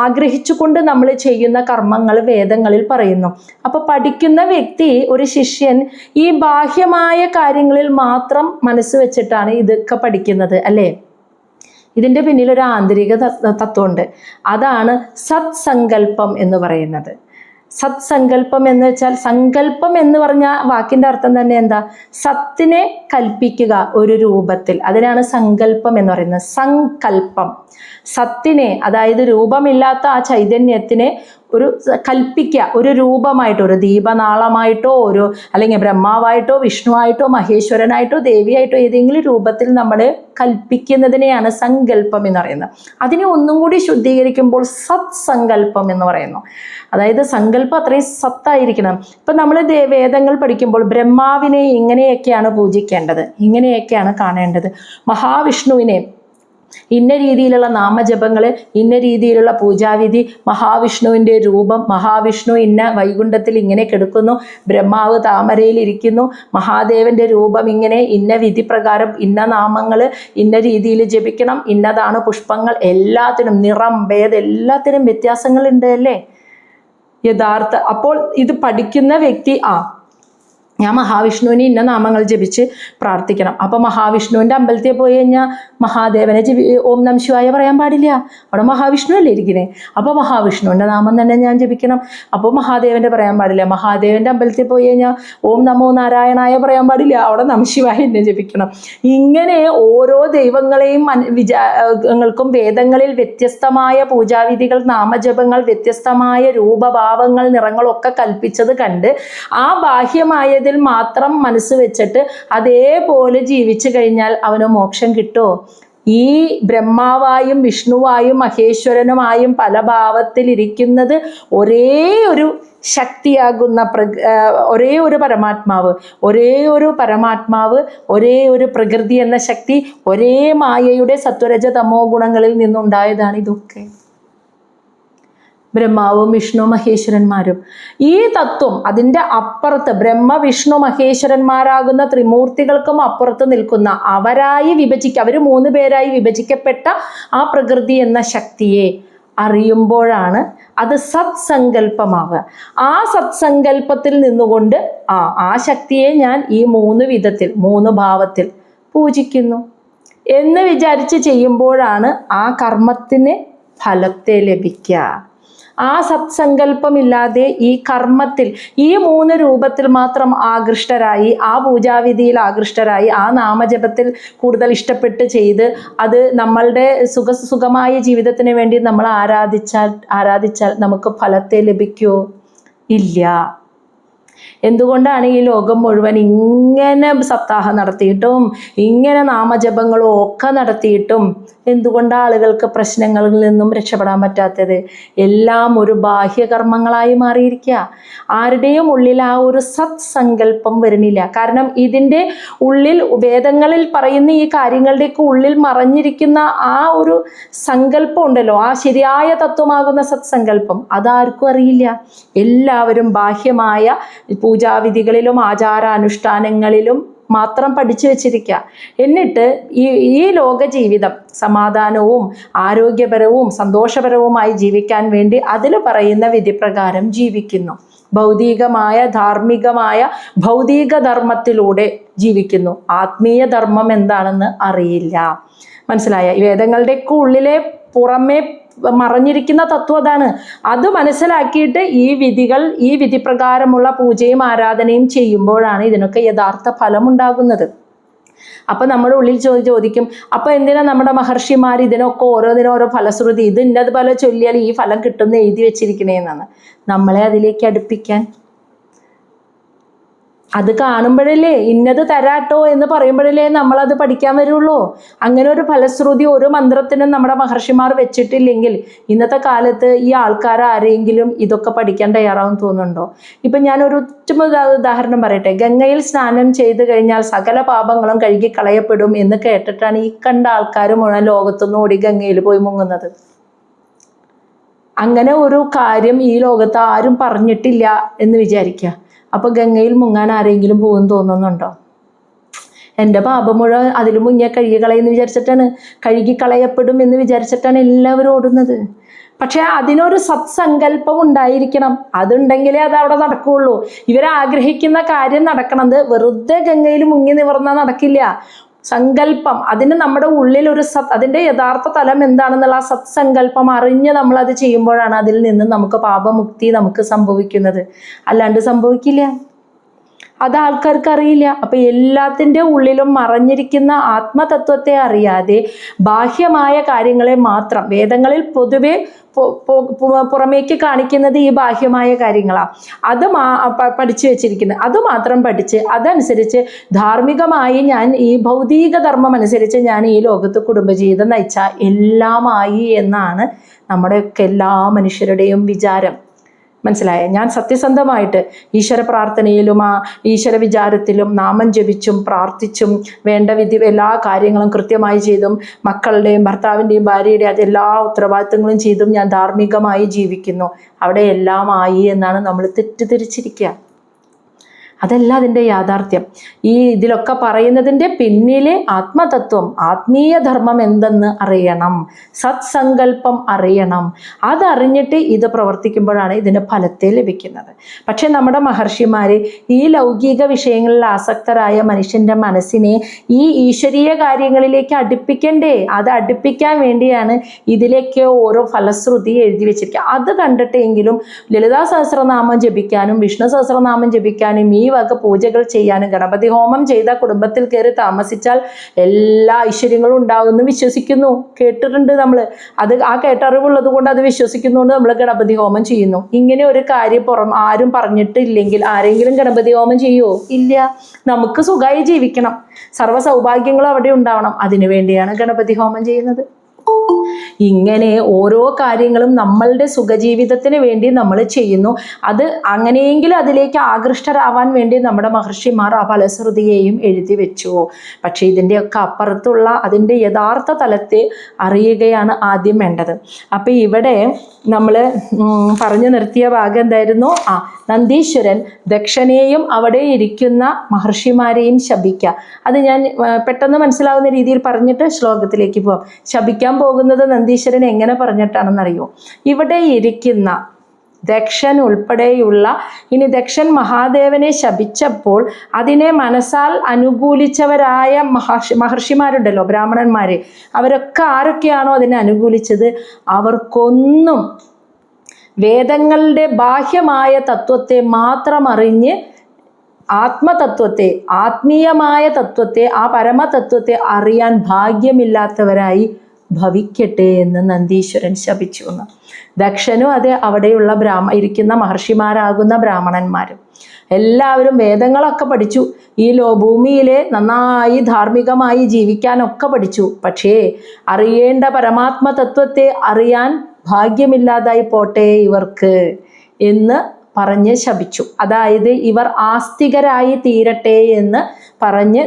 ആഗ്രഹിച്ചുകൊണ്ട് നമ്മൾ ചെയ്യുന്ന കർമ്മങ്ങൾ വേദങ്ങളിൽ പറയുന്നു. അപ്പോൾ പഠിക്കുന്ന വ്യക്തി, ഒരു ശിഷ്യൻ, ഈ ബാഹ്യമായ കാര്യങ്ങളിൽ മാത്രം മനസ്സ് വെച്ചിട്ടാണ് ഇതൊക്കെ പഠിക്കുന്നത് അല്ലേ? ഇതിൻ്റെ പിന്നിൽ ഒരു ആന്തരിക തത്വമുണ്ട്. അതാണ് സത്സങ്കല്പം എന്ന് പറയുന്നത്. സത്സങ്കല്പം എന്ന് വെച്ചാൽ, സങ്കല്പം എന്ന് പറഞ്ഞ വാക്കിൻ്റെ അർത്ഥം തന്നെ എന്താ? സത്തിനെ കൽപ്പിക്കുക ഒരു രൂപത്തിൽ. അതിനാണ് സങ്കല്പം എന്ന് പറയുന്നത്. സങ്കല്പം, സത്തിനെ, അതായത് രൂപമില്ലാത്ത ആ ചൈതന്യത്തിനെ ഒരു കൽപ്പിക്കുക, ഒരു രൂപമായിട്ടോ, ഒരു ദീപനാളമായിട്ടോ, അല്ലെങ്കിൽ ബ്രഹ്മാവായിട്ടോ വിഷ്ണുവായിട്ടോ മഹേശ്വരനായിട്ടോ ദേവിയായിട്ടോ ഏതെങ്കിലും രൂപത്തിൽ നമ്മൾ കൽപ്പിക്കുന്നതിനെയാണ് സങ്കല്പം എന്ന് പറയുന്നത്. അതിനെ ഒന്നും കൂടി ശുദ്ധീകരിക്കുമ്പോൾ സത്സങ്കല്പം എന്ന് പറയുന്നു. അതായത് സങ്കല്പം അത്രയും സത്തായിരിക്കണം. ഇപ്പം നമ്മൾ വേദങ്ങൾ പഠിക്കുമ്പോൾ ബ്രഹ്മാവിനെ ഇങ്ങനെയൊക്കെയാണ് പൂജിക്കേണ്ടത്, ഇങ്ങനെയൊക്കെയാണ് കാണേണ്ടത്. മഹാവിഷ്ണുവിനെ ഇന്ന രീതിയിലുള്ള നാമജപങ്ങൾ, ഇന്ന രീതിയിലുള്ള പൂജാവിധി, മഹാവിഷ്ണുവിൻ്റെ രൂപം, മഹാവിഷ്ണു ഇന്ന വൈകുണ്ഠത്തിൽ ഇങ്ങനെ കിടക്കുന്നു, ബ്രഹ്മാവ് താമരയിൽ ഇരിക്കുന്നു, മഹാദേവൻ്റെ രൂപം ഇങ്ങനെ, ഇന്ന വിധി പ്രകാരം ഇന്ന നാമങ്ങൾ ഇന്ന രീതിയിൽ ജപിക്കണം, ഇന്നതാണ് പുഷ്പങ്ങൾ, എല്ലാത്തിനും നിറം ഭേദം എല്ലാത്തിനും വ്യത്യാസങ്ങളുണ്ട് അല്ലേ യഥാർത്ഥ. അപ്പോൾ ഇത് പഠിക്കുന്ന വ്യക്തി ഞാൻ മഹാവിഷ്ണുവിന് ഇന്ന നാമങ്ങൾ ജപിച്ച് പ്രാർത്ഥിക്കണം. അപ്പോൾ മഹാവിഷ്ണുവിൻ്റെ അമ്പലത്തിൽ പോയി കഴിഞ്ഞാൽ മഹാദേവനെ ഓം നമഃ ശിവായ പറയാൻ പാടില്ല, അവിടെ മഹാവിഷ്ണു അല്ലേ ഇരിക്കുന്നത്. അപ്പോൾ മഹാവിഷ്ണുവിൻ്റെ നാമം തന്നെ ഞാൻ ജപിക്കണം. അപ്പോൾ മഹാദേവൻ്റെ പറയാൻ പാടില്ല. മഹാദേവൻ്റെ അമ്പലത്തിൽ പോയി കഴിഞ്ഞാൽ ഓം നമോ നാരായണായ പറയാൻ പാടില്ല, അവിടെ നമഃ ശിവായ തന്നെ ജപിക്കണം. ഇങ്ങനെ ഓരോ ദൈവങ്ങളെയും വിചാരങ്ങൾക്കും വേദങ്ങളിൽ വ്യത്യസ്തമായ പൂജാവിധികൾ, നാമജപങ്ങൾ, വ്യത്യസ്തമായ രൂപഭാവങ്ങൾ, നിറങ്ങളൊക്കെ കൽപ്പിച്ചത് കണ്ട് ആ ബാഹ്യമായ മാത്രം മനസ്സ് വെച്ചിട്ട് അതേപോലെ ജീവിച്ചു കഴിഞ്ഞാൽ അവന് മോക്ഷം കിട്ടുമോ? ഈ ബ്രഹ്മാവായും വിഷ്ണുവായും മഹേശ്വരനുമായും പല ഭാവത്തിലിരിക്കുന്നത് ഒരേ ഒരു ശക്തിയാകുന്ന ഒരേ ഒരു പരമാത്മാവ്, ഒരേ ഒരു പ്രകൃതി എന്ന ശക്തി, ഒരേ മായയുടെ സത്വരജ തമോ ഗുണങ്ങളിൽ നിന്നുണ്ടായതാണ് ഇതൊക്കെ. ബ്രഹ്മാവും വിഷ്ണു മഹേശ്വരന്മാരും. ഈ തത്വം അതിൻ്റെ അപ്പുറത്ത് ബ്രഹ്മ വിഷ്ണു മഹേശ്വരന്മാരാകുന്ന ത്രിമൂർത്തികൾക്കും അപ്പുറത്ത് നിൽക്കുന്ന അവരായി അവർ 3 പേരായി വിഭജിക്കപ്പെട്ട ആ പ്രകൃതി എന്ന ശക്തിയെ അറിയുമ്പോഴാണ് അത് സത്സങ്കല്പമാവുക. ആ സത്സങ്കല്പത്തിൽ നിന്നുകൊണ്ട് ആ ശക്തിയെ ഞാൻ ഈ 3 വിധത്തിൽ 3 ഭാവത്തിൽ പൂജിക്കുന്നു. എന്ന് വിചാരിച്ച് ചെയ്യുമ്പോഴാണ് ആ കർമ്മത്തിന് ഫലത്തെ ലഭിക്കുക. ആ സത്സങ്കല്പമില്ലാതെ ഈ കർമ്മത്തിൽ ഈ 3 രൂപത്തിൽ മാത്രം ആകൃഷ്ടരായി, ആ പൂജാവിധിയിൽ ആകൃഷ്ടരായി, ആ നാമജപത്തിൽ കൂടുതൽ ഇഷ്ടപ്പെട്ട് ചെയ്ത് അത് നമ്മളുടെ സുഖമായ ജീവിതത്തിന് വേണ്ടി നമ്മൾ ആരാധിച്ചാൽ നമുക്ക് ഫലത്തെ ലഭിക്കുമോ? ഇല്ല. എന്തുകൊണ്ടാണ് ഈ ലോകം മുഴുവൻ ഇങ്ങനെ സപ്താഹം നടത്തിയിട്ടും ഇങ്ങനെ നാമജപങ്ങളും ഒക്കെ നടത്തിയിട്ടും എന്തുകൊണ്ടാണ് ആളുകൾക്ക് പ്രശ്നങ്ങളിൽ നിന്നും രക്ഷപ്പെടാൻ പറ്റാത്തത്? എല്ലാം ഒരു ബാഹ്യകർമ്മങ്ങളായി മാറിയിരിക്കുക. ആരുടെയും ഉള്ളിൽ ആ ഒരു സത്സങ്കല്പം വരുന്നില്ല. കാരണം ഇതിൻ്റെ ഉള്ളിൽ, വേദങ്ങളിൽ പറയുന്ന ഈ കാര്യങ്ങളുടെയൊക്കെ ഉള്ളിൽ മറഞ്ഞിരിക്കുന്ന ആ ഒരു സങ്കല്പം ഉണ്ടല്ലോ, ആ ശരിയായ തത്വമാകുന്ന സത്സങ്കല്പം, അതാർക്കും അറിയില്ല. എല്ലാവരും ബാഹ്യമായ പൂജാവിധികളിലും ആചാരാനുഷ്ഠാനങ്ങളിലും മാത്രം പഠിച്ചു വെച്ചിരിക്കുക. എന്നിട്ട് ഈ ലോക ജീവിതം സമാധാനവും ആരോഗ്യപരവും സന്തോഷപരവുമായി ജീവിക്കാൻ വേണ്ടി അതിൽ പറയുന്ന വിധിപ്രകാരം ജീവിക്കുന്നു. ഭൗതികമായ ധാർമ്മികമായ ഭൗതിക ധർമ്മത്തിലൂടെ ജീവിക്കുന്നു. ആത്മീയ ധർമ്മം എന്താണെന്ന് അറിയില്ല. മനസ്സിലായ? ഈ വേദങ്ങളുടെയൊക്കെ ഉള്ളിലെ പുറമേ മറഞ്ഞിരിക്കുന്ന തത്വം അതാണ്. അത് മനസ്സിലാക്കിയിട്ട് ഈ വിധികൾ, ഈ വിധിപ്രകാരമുള്ള പൂജയും ആരാധനയും ചെയ്യുമ്പോഴാണ് ഇതിനൊക്കെ യഥാർത്ഥ ഫലം ഉണ്ടാകുന്നത്. അപ്പൊ നമ്മുടെ ഉള്ളിൽ ചോദിക്കും, അപ്പൊ എന്തിനാ നമ്മുടെ മഹർഷിമാർ ഇതിനൊക്കെ ഓരോന്നിനും ഓരോ ഫലശ്രുതി, ഇത് ഇന്നത് പോലെ ചൊല്ലിയാൽ ഈ ഫലം കിട്ടുമെന്ന് എഴുതി വെച്ചിരിക്കണേന്നാണ്. നമ്മളെ അതിലേക്ക് അടുപ്പിക്കാൻ. അത് കാണുമ്പോഴല്ലേ, ഇന്നത് തരാട്ടോ എന്ന് പറയുമ്പോഴല്ലേ നമ്മളത് പഠിക്കാൻ വരുള്ളൂ. അങ്ങനെ ഒരു ഫലശ്രുതി ഒരു മന്ത്രത്തിനും നമ്മുടെ മഹർഷിമാർ വെച്ചിട്ടില്ലെങ്കിൽ ഇന്നത്തെ കാലത്ത് ഈ ആൾക്കാർ ആരെങ്കിലും ഇതൊക്കെ പഠിക്കാൻ തയ്യാറാവും തോന്നുന്നുണ്ടോ? ഇപ്പം ഞാനൊരു ഉദാഹരണം പറയട്ടെ. ഗംഗയിൽ സ്നാനം ചെയ്ത് കഴിഞ്ഞാൽ സകല പാപങ്ങളും കഴുകി കളയപ്പെടും എന്ന് കേട്ടിട്ടാണ് ഈ കണ്ട ആൾക്കാർ മുഴുവൻ ലോകത്തുനിന്ന് ഓടി ഗംഗയിൽ പോയി മുങ്ങുന്നത്. അങ്ങനെ ഒരു കാര്യം ഈ ലോകത്ത് ആരും പറഞ്ഞിട്ടില്ല എന്ന് വിചാരിക്കുക. അപ്പോൾ ഗംഗയിൽ മുങ്ങാൻ ആരെങ്കിലും പോകുമെന്ന് തോന്നുന്നുണ്ടോ? എൻ്റെ പാപം മുഴുവൻ അതിൽ മുങ്ങിയ കഴുകിക്കളയെന്ന് വിചാരിച്ചിട്ടാണ്, കഴുകിക്കളയപ്പെടും എന്ന് വിചാരിച്ചിട്ടാണ് എല്ലാവരും ഓടുന്നത്. പക്ഷെ അതിനൊരു സത്സങ്കല്പം ഉണ്ടായിരിക്കണം. അതുണ്ടെങ്കിലേ അത് അവിടെ നടക്കുകയുള്ളൂ. ഇവരാഗ്രഹിക്കുന്ന കാര്യം നടക്കണത് വെറുതെ ഗംഗയിൽ മുങ്ങി നിവർന്നാൽ നടക്കില്ല. സങ്കല്പം, അതിന് നമ്മുടെ ഉള്ളിൽ ഒരു അതിൻ്റെ യഥാർത്ഥ തലം എന്താണെന്നുള്ള ആ സത്സങ്കല്പം അറിഞ്ഞ് നമ്മളത് ചെയ്യുമ്പോഴാണ് അതിൽ നിന്ന് നമുക്ക് പാപമുക്തി നമുക്ക് സംഭവിക്കുന്നത്. അല്ലാണ്ട് സംഭവിക്കില്ല. അത് ആൾക്കാർക്ക് അറിയില്ല. അപ്പൊ എല്ലാത്തിൻ്റെ ഉള്ളിലും മറഞ്ഞിരിക്കുന്ന ആത്മതത്വത്തെ അറിയാതെ ബാഹ്യമായ കാര്യങ്ങളെ മാത്രം, വേദങ്ങളിൽ പൊതുവെ പുറമേക്ക് കാണിക്കുന്നത് ഈ ബാഹ്യമായ കാര്യങ്ങളാണ്. അത് പഠിച്ചു വെച്ചിരിക്കുന്നത്, അത് മാത്രം പഠിച്ച് അതനുസരിച്ച് ധാർമ്മികമായി ഞാൻ ഈ ഭൗതിക ധർമ്മം അനുസരിച്ച് ഞാൻ ഈ ലോകത്ത് കുടുംബജീവിതം നയിച്ചാൽ എല്ലാമായി എന്നാണ് നമ്മുടെയൊക്കെ എല്ലാ മനുഷ്യരുടെയും വിചാരം. മനസ്സിലായ? ഞാൻ സത്യസന്ധമായിട്ട് ഈശ്വര പ്രാർത്ഥനയിലും ആ ഈശ്വര വിചാരത്തിലും നാമം ജപിച്ചും പ്രാർത്ഥിച്ചും വേണ്ട എല്ലാ കാര്യങ്ങളും കൃത്യമായി ചെയ്തും മക്കളുടെയും ഭർത്താവിൻ്റെയും ഭാര്യയുടെയും അതെല്ലാ ഉത്തരവാദിത്തങ്ങളും ചെയ്തും ഞാൻ ധാർമ്മികമായി ജീവിക്കുന്നു. അവിടെ എല്ലാം ആയി എന്നാണ് നമ്മൾ തെറ്റിദ്ധരിച്ചിരിക്കുക. അതല്ല അതിൻ്റെ യാഥാർത്ഥ്യം. ഈ ഇതിലൊക്കെ പറയുന്നതിൻ്റെ പിന്നിലെ ആത്മതത്വം, ആത്മീയ ധർമ്മം എന്തെന്ന് അറിയണം, സത്സങ്കല്പം അറിയണം. അതറിഞ്ഞിട്ട് ഇത് പ്രവർത്തിക്കുമ്പോഴാണ് ഇതിന് ഫലത്തെ ലഭിക്കുന്നത്. പക്ഷെ നമ്മുടെ മഹർഷിമാർ ഈ ലൗകിക വിഷയങ്ങളിൽ ആസക്തരായ മനുഷ്യൻ്റെ മനസ്സിനെ ഈ ഈശ്വരീയ കാര്യങ്ങളിലേക്ക് അടുപ്പിക്കണ്ടേ? അത് അടുപ്പിക്കാൻ വേണ്ടിയാണ് ഇതിലേക്ക് ഓരോ ഫലശ്രുതി എഴുതി വെച്ചിരിക്കുക. അത് കണ്ടിട്ടെങ്കിലും ലളിതാ സഹസ്രനാമം ജപിക്കാനും വിഷ്ണു സഹസ്രനാമം ജപിക്കാനും ഈ വക പൂജകൾ ചെയ്യാനും ഗണപതി ഹോമം ചെയ്ത കുടുംബത്തിൽ കയറി താമസിച്ചാൽ എല്ലാ ഐശ്വര്യങ്ങളും ഉണ്ടാകുമെന്ന് വിശ്വസിക്കുന്നു. കേട്ടിട്ടുണ്ട് നമ്മൾ. അത് ആ കേട്ടറിവുള്ളത് കൊണ്ട് അത് വിശ്വസിക്കുന്നതുകൊണ്ട് നമ്മൾ ഗണപതി ഹോമം ചെയ്യുന്നു. ഇങ്ങനെ ഒരു കാര്യം ആരും പറഞ്ഞിട്ടില്ലെങ്കിൽ ആരെങ്കിലും ഗണപതി ഹോമം ചെയ്യുമോ? ഇല്ല. നമുക്ക് സുഖമായി ജീവിക്കണം, സർവ്വ സൗഭാഗ്യങ്ങളും അവിടെ ഉണ്ടാവണം. അതിനുവേണ്ടിയാണ് ഗണപതി ഹോമം ചെയ്യുന്നത്. ഇങ്ങനെ ഓരോ കാര്യങ്ങളും നമ്മളുടെ സുഖജീവിതത്തിന് വേണ്ടി നമ്മൾ ചെയ്യുന്നു. അത് അങ്ങനെയെങ്കിലും അതിലേക്ക് ആകൃഷ്ടരാവാൻ വേണ്ടി നമ്മുടെ മഹർഷിമാർ ആ ഫലശ്രുതിയെയും എഴുതി വെച്ചു. പക്ഷേ ഇതിൻ്റെയൊക്കെ അപ്പുറത്തുള്ള അതിൻ്റെ യഥാർത്ഥ തലത്തെ അറിയുകയാണ് ആദ്യം വേണ്ടത്. അപ്പം ഇവിടെ നമ്മൾ പറഞ്ഞു നിർത്തിയ ഭാഗം എന്തായിരുന്നു? നന്ദീശ്വരൻ ദക്ഷനെയും അവിടെ ഇരിക്കുന്ന മഹർഷിമാരെയും ശപിക്കുക. അത് ഞാൻ പെട്ടെന്ന് മനസ്സിലാവുന്ന രീതിയിൽ പറഞ്ഞിട്ട് ശ്ലോകത്തിലേക്ക് പോവാം. ശപിക്കാൻ പോകുന്നത് നന്ദീശ്വരൻ എങ്ങനെ പറഞ്ഞിട്ടാണെന്നറിയോ? ഇവിടെ ഇരിക്കുന്ന ദക്ഷൻ ഉൾപ്പെടെയുള്ള, ഇനി ദക്ഷൻ മഹാദേവനെ ശപിച്ചപ്പോൾ അതിനെ മനസ്സാൽ അനുകൂലിച്ചവരായ മഹർഷിമാരുണ്ടല്ലോ, ബ്രാഹ്മണന്മാര്, അവരൊക്കെ ആരൊക്കെയാണോ അതിനെ അനുകൂലിച്ചത്, അവർക്കൊന്നും വേദങ്ങളുടെ ബാഹ്യമായ തത്വത്തെ മാത്രം അറിഞ്ഞ് ആത്മതത്വത്തെ, ആത്മീയമായ തത്വത്തെ, ആ പരമതത്വത്തെ അറിയാൻ ഭാഗ്യമില്ലാത്തവരായി ഭവിക്കട്ടെ എന്ന് നന്ദീശ്വരൻ ശപിച്ചു എന്ന്. ദക്ഷനും അതെ, അവിടെയുള്ള ഇരിക്കുന്ന മഹർഷിമാരാകുന്ന ബ്രാഹ്മണന്മാരും എല്ലാവരും വേദങ്ങളൊക്കെ പഠിച്ചു, ഈ ഭൂമിയിലെ നന്നായി ധാർമ്മികമായി ജീവിക്കാനൊക്കെ പഠിച്ചു. പക്ഷേ അറിയേണ്ട പരമാത്മ തത്വത്തെ അറിയാൻ ഭാഗ്യമില്ലാതായി പോട്ടെ ഇവർക്ക് എന്ന് പറഞ്ഞ് ശപിച്ചു. അതായത് ഇവർ ആസ്തികരായി തീരട്ടെ എന്ന് പറഞ്ഞ്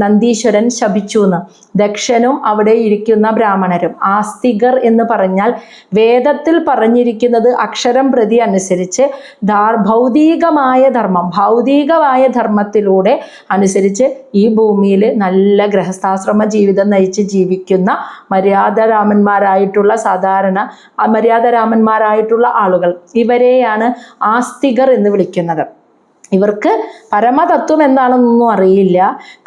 നന്ദീശ്വരൻ ശപിച്ചു എന്ന്. ദക്ഷനും അവിടെ ഇരിക്കുന്ന ബ്രാഹ്മണരും. ആസ്തികർ എന്ന് പറഞ്ഞാൽ വേദത്തിൽ പറഞ്ഞിരിക്കുന്നത് അക്ഷരം പ്രതി അനുസരിച്ച് ഭൗതികമായ ധർമ്മത്തിലൂടെ അനുസരിച്ച് ഈ ഭൂമിയിൽ നല്ല ഗൃഹസ്ഥാശ്രമ ജീവിതം നയിച്ച് ജീവിക്കുന്ന മര്യാദരാമന്മാരായിട്ടുള്ള ആളുകൾ, ഇവരെയാണ് ആസ്തികർ എന്ന് വിളിക്കുന്നത്. ഇവർക്ക് പരമതത്വം എന്താണെന്നൊന്നും അറിയില്ല.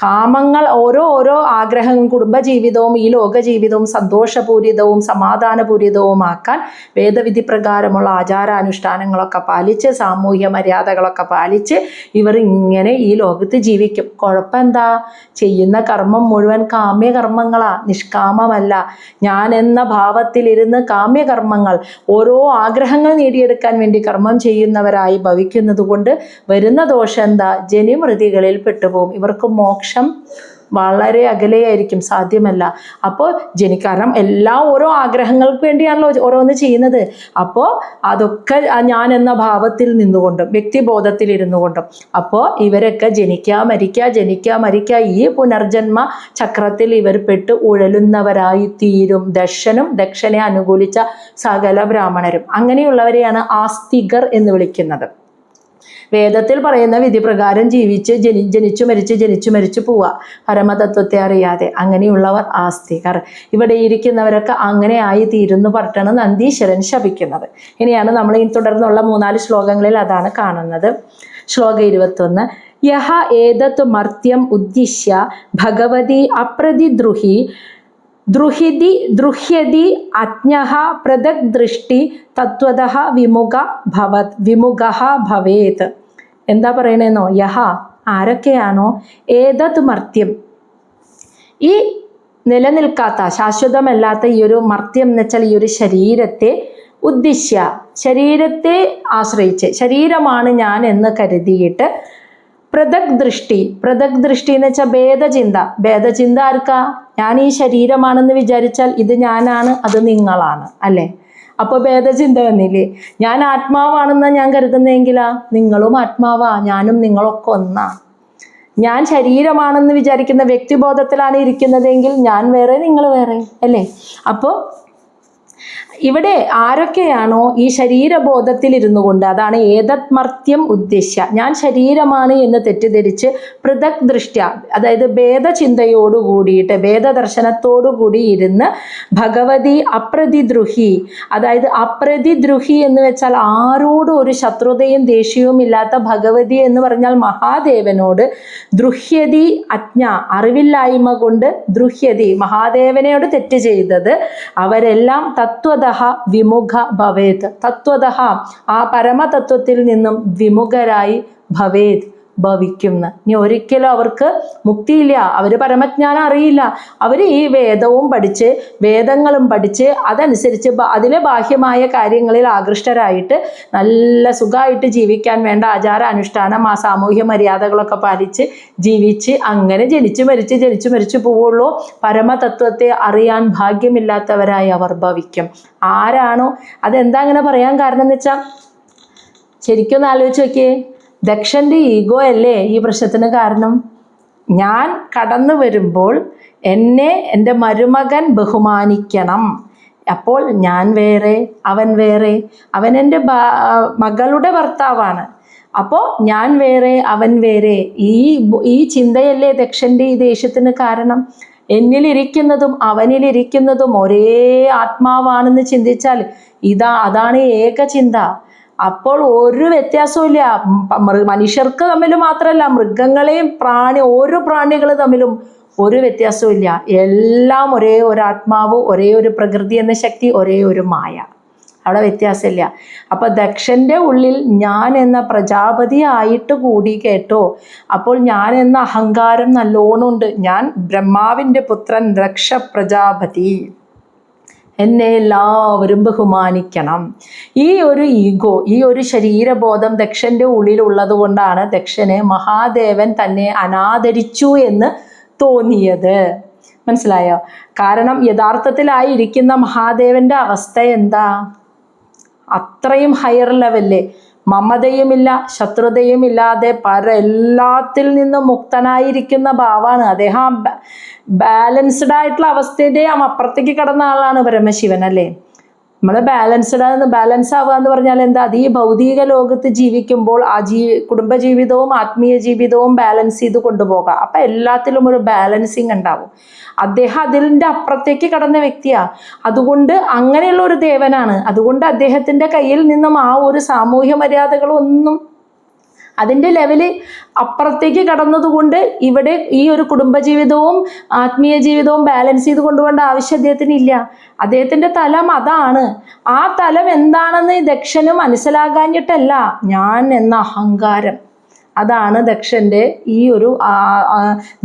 കാമങ്ങൾ, ഓരോ ആഗ്രഹവും കുടുംബജീവിതവും ഈ ലോകജീവിതവും സന്തോഷപൂരിതവും സമാധാനപൂരിതവുമാക്കാൻ വേദവിധി പ്രകാരമുള്ള ആചാരാനുഷ്ഠാനങ്ങളൊക്കെ പാലിച്ച് സാമൂഹ്യ മര്യാദകളൊക്കെ പാലിച്ച് ഇവർ ഇങ്ങനെ ഈ ലോകത്ത് ജീവിക്കും. കുഴപ്പമെന്താ? ചെയ്യുന്ന കർമ്മം മുഴുവൻ കാമ്യകർമ്മങ്ങളാ, നിഷ്കാമമല്ല. ഞാൻ എന്ന ഭാവത്തിലിരുന്ന് കാമ്യകർമ്മങ്ങൾ, ഓരോ ആഗ്രഹങ്ങൾ നേടിയെടുക്കാൻ വേണ്ടി കർമ്മം ചെയ്യുന്നവരായി ഭവിക്കുന്നത് കൊണ്ട് വരുന്ന ദോഷം എന്താ? ജനിമൃതികളിൽ പെട്ടുപോകും. ഇവർക്ക് മോക്ഷം വളരെ അകലെയായിരിക്കും, സാധ്യമല്ല. അപ്പോൾ കാരണം എല്ലാം ഓരോ ആഗ്രഹങ്ങൾക്ക് വേണ്ടിയാണല്ലോ ഓരോന്ന് ചെയ്യുന്നത്. അപ്പോൾ അതൊക്കെ ഞാൻ എന്ന ഭാവത്തിൽ നിന്നുകൊണ്ടും വ്യക്തിബോധത്തിൽ ഇരുന്നു കൊണ്ടും അപ്പോൾ ഇവരൊക്കെ ജനിക്കുക മരിക്കുക ഈ പുനർജന്മ ചക്രത്തിൽ ഇവർ പെട്ട് ഉഴലുന്നവരായി തീരും. ദക്ഷനെ അനുകൂലിച്ച സകല ബ്രാഹ്മണരും. അങ്ങനെയുള്ളവരെയാണ് ആസ്തികർ എന്ന് വിളിക്കുന്നത്. വേദത്തിൽ പറയുന്ന വിധിപ്രകാരം ജീവിച്ച് ജനിച്ചു മരിച്ചു പോവുക, പരമതത്വത്തെ അറിയാതെ. അങ്ങനെയുള്ളവർ ആസ്തികർ. ഇവിടെ ഇരിക്കുന്നവരൊക്കെ അങ്ങനെ ആയി തീരുന്നു പറഞ്ഞിട്ടാണ് നന്ദീശ്വരൻ ശപിക്കുന്നത്. ഇനിയാണ് നമ്മൾ ഈ തുടർന്നുള്ള 3-4 ശ്ലോകങ്ങളിൽ അതാണ് കാണുന്നത്. ശ്ലോകം 21. യഹ ഏതത് മർത്യം ഉദ്ദിശ്യ ഭഗവതി അപ്രതിദ്രുഹി ദ്രുഹ്യതി അജ്ഞഃ പൃഥഗ്ദൃഷ്ടി തത്വതഃ വിമുഖഃ ഭവേത്. എന്താ പറയണേന്നോ? യഹ, ആരൊക്കെയാണോ, ഏതത് മർത്യം, ഈ നിലനിൽക്കാത്ത ശാശ്വതമല്ലാത്ത ഈ ഒരു മർത്യം എന്ന് വെച്ചാൽ ഈ ഒരു ശരീരത്തെ ഉദ്ദിശ്യ, ശരീരത്തെ ആശ്രയിച്ച്, ശരീരമാണ് ഞാൻ എന്ന് കരുതിയിട്ട് പൃഥഗ്ദൃഷ്ടി എന്ന് വെച്ചാൽ ഭേദചിന്ത ആർക്കാ? ഞാൻ ഈ ശരീരമാണെന്ന് വിചാരിച്ചാൽ ഇത് ഞാനാണ്, അത് നിങ്ങളാണ്, അല്ലേ? അപ്പോൾ ഭേദചിന്ത വന്നില്ലേ? ഞാൻ ആത്മാവാണെന്നാ ഞാൻ കരുതുന്നതെങ്കിലാ, നിങ്ങളും ആത്മാവാ, ഞാനും നിങ്ങളൊക്കെ ഒന്നാ. ഞാൻ ശരീരമാണെന്ന് വിചാരിക്കുന്ന വ്യക്തിബോധത്തിലാണ് ഇരിക്കുന്നതെങ്കിൽ ഞാൻ വേറെ, നിങ്ങൾ വേറെ, അല്ലേ? അപ്പോൾ ഇവിടെ ആരൊക്കെയാണോ ഈ ശരീരബോധത്തിൽ ഇരുന്നു കൊണ്ട്, അതാണ് ഏതത്മർത്യം ഉദ്ദേശിച്ച, ഞാൻ ശരീരമാണ് എന്ന് തെറ്റിദ്ധരിച്ച് പൃഥക് ദൃഷ്ട്യ, അതായത് ഭേദചിന്തയോടു കൂടിയിട്ട് ഭേദദർശനത്തോടു കൂടി ഇരുന്ന് ഭഗവതി അപ്രതിദ്രുഹി, അതായത് അപ്രതിദ്രുഹി എന്ന് വെച്ചാൽ ആരോടും ഒരു ശത്രുതയും ദേഷ്യവും ഇല്ലാത്ത ഭഗവതി എന്ന് പറഞ്ഞാൽ മഹാദേവനോട്, ദ്രുഹ്യതി അജ്ഞ, അറിവില്ലായ്മ കൊണ്ട് ദ്രുഹ്യതി, മഹാദേവനോട് തെറ്റ് ചെയ്തത് അവരെല്ലാം തത്വതഃ വിമുഖ ഭവേത്, തത്വതഃ ആ പരമതത്വത്തിൽ നിന്നും വിമുഖരായി ഭവേത്, ഭവിക്കുന്ന. ഇനി ഒരിക്കലും അവർക്ക് മുക്തിയില്ല, അവർ പരമജ്ഞാനം അറിയില്ല. അവർ ഈ വേദങ്ങളും പഠിച്ച് അതനുസരിച്ച് അതിലെ ബാഹ്യമായ കാര്യങ്ങളിൽ ആകൃഷ്ടരായിട്ട് നല്ല സുഖമായിട്ട് ജീവിക്കാൻ വേണ്ട ആചാര അനുഷ്ഠാനം, ആ സാമൂഹ്യ മര്യാദകളൊക്കെ പാലിച്ച് ജീവിച്ച് അങ്ങനെ ജനിച്ചു മരിച്ചു പോവുള്ളൂ. പരമതത്വത്തെ അറിയാൻ ഭാഗ്യമില്ലാത്തവരായി അവർ ഭവിക്കും. ആരാണോ, അതെന്താ അങ്ങനെ പറയാൻ കാരണം എന്ന് വെച്ചാൽ ശരിക്കും ആലോചിച്ച് നോക്കിയേ, ദക്ഷൻ്റെ ഈഗോ അല്ലേ ഈ പ്രശ്നത്തിന് കാരണം. ഞാൻ കടന്നു വരുമ്പോൾ എന്നെ എൻ്റെ മരുമകൻ ബഹുമാനിക്കണം, അപ്പോൾ ഞാൻ വേറെ അവൻ വേറെ, അവൻ എൻ്റെ മകളുടെ ഭർത്താവാണ്, അപ്പോൾ ഞാൻ വേറെ അവൻ വേറെ, ഈ ചിന്തയല്ലേ ദക്ഷൻ്റെ ഈ ദേഷ്യത്തിന് കാരണം. എന്നിലിരിക്കുന്നതും അവനിലിരിക്കുന്നതും ഒരേ ആത്മാവാണെന്ന് ചിന്തിച്ചാൽ അതാണ് ഏക ചിന്ത. അപ്പോൾ ഒരു വ്യത്യാസവും ഇല്ല. മനുഷ്യർക്ക് തമ്മിൽ മാത്രമല്ല, മൃഗങ്ങളെയും ഓരോ പ്രാണികൾ തമ്മിലും ഒരു വ്യത്യാസവും ഇല്ല. എല്ലാം ഒരേ ഒരു ആത്മാവ്, ഒരേ ഒരു പ്രകൃതി എന്ന ശക്തി, ഒരേ ഒരു മായ. അവിടെ വ്യത്യാസമില്ല. അപ്പൊ ദക്ഷന്റെ ഉള്ളിൽ ഞാൻ എന്ന പ്രജാപതി ആയിട്ട് കൂടി കേട്ടോ. അപ്പോൾ ഞാൻ എന്ന അഹങ്കാരം നല്ലോണമുണ്ട്. ഞാൻ ബ്രഹ്മാവിൻ്റെ പുത്രൻ ദക്ഷ പ്രജാപതി, എന്നെ എല്ലാവരും ബഹുമാനിക്കണം. ഈ ഒരു ഈഗോ, ഈ ഒരു ശരീരബോധം ദക്ഷന്റെ ഉള്ളിലുള്ളത് കൊണ്ടാണ് ദക്ഷന് മഹാദേവൻ തന്നെ അനാദരിച്ചു എന്ന് തോന്നിയത്. മനസ്സിലായോ? കാരണം യഥാർത്ഥത്തിലായിരിക്കുന്ന മഹാദേവന്റെ അവസ്ഥ എന്താ? അത്രയും ഹയർ ലെവലില് മമതയുമില്ല, ശത്രുതയും ഇല്ലാതെ എല്ലാത്തിൽ നിന്നും മുക്തനായിരിക്കുന്ന ഭാവമാണ് അദ്ദേഹം. ബാലൻസ്ഡ് ആയിട്ടുള്ള അവസ്ഥയുടെ അപ്പുറത്തേക്ക് കടന്ന ആളാണ് പരമശിവൻ, അല്ലേ? നമ്മൾ ബാലൻസ് ആവുക എന്ന് പറഞ്ഞാൽ എന്താ? അത് ഈ ഭൗതിക ലോകത്ത് ജീവിക്കുമ്പോൾ ആ കുടുംബജീവിതവും ആത്മീയ ജീവിതവും ബാലൻസ് ചെയ്ത് കൊണ്ടുപോകാം. അപ്പം എല്ലാത്തിലും ഒരു ബാലൻസിങ് ഉണ്ടാവും. അദ്ദേഹം അതിൻ്റെ അപ്പുറത്തേക്ക് കടന്ന വ്യക്തിയാണ്. അതുകൊണ്ട് അങ്ങനെയുള്ള ഒരു ദേവനാണ്. അതുകൊണ്ട് അദ്ദേഹത്തിൻ്റെ കയ്യിൽ നിന്നും ആ ഒരു സാമൂഹ്യ മര്യാദകളൊന്നും അതിൻ്റെ ലെവല് അപ്പുറത്തേക്ക് കടന്നതുകൊണ്ട് ഇവിടെ ഈ ഒരു കുടുംബജീവിതവും ആത്മീയ ജീവിതവും ബാലൻസ് ചെയ്ത് കൊണ്ടുപോകേണ്ട ആവശ്യം അദ്ദേഹത്തിന് ഇല്ല. അദ്ദേഹത്തിൻ്റെ തലം അതാണ്. ആ തലം എന്താണെന്ന് ദക്ഷന് മനസ്സിലാകാഞ്ഞിട്ടല്ല, ഞാൻ എന്ന അഹങ്കാരം. അതാണ് ദക്ഷന്റെ ഈ ഒരു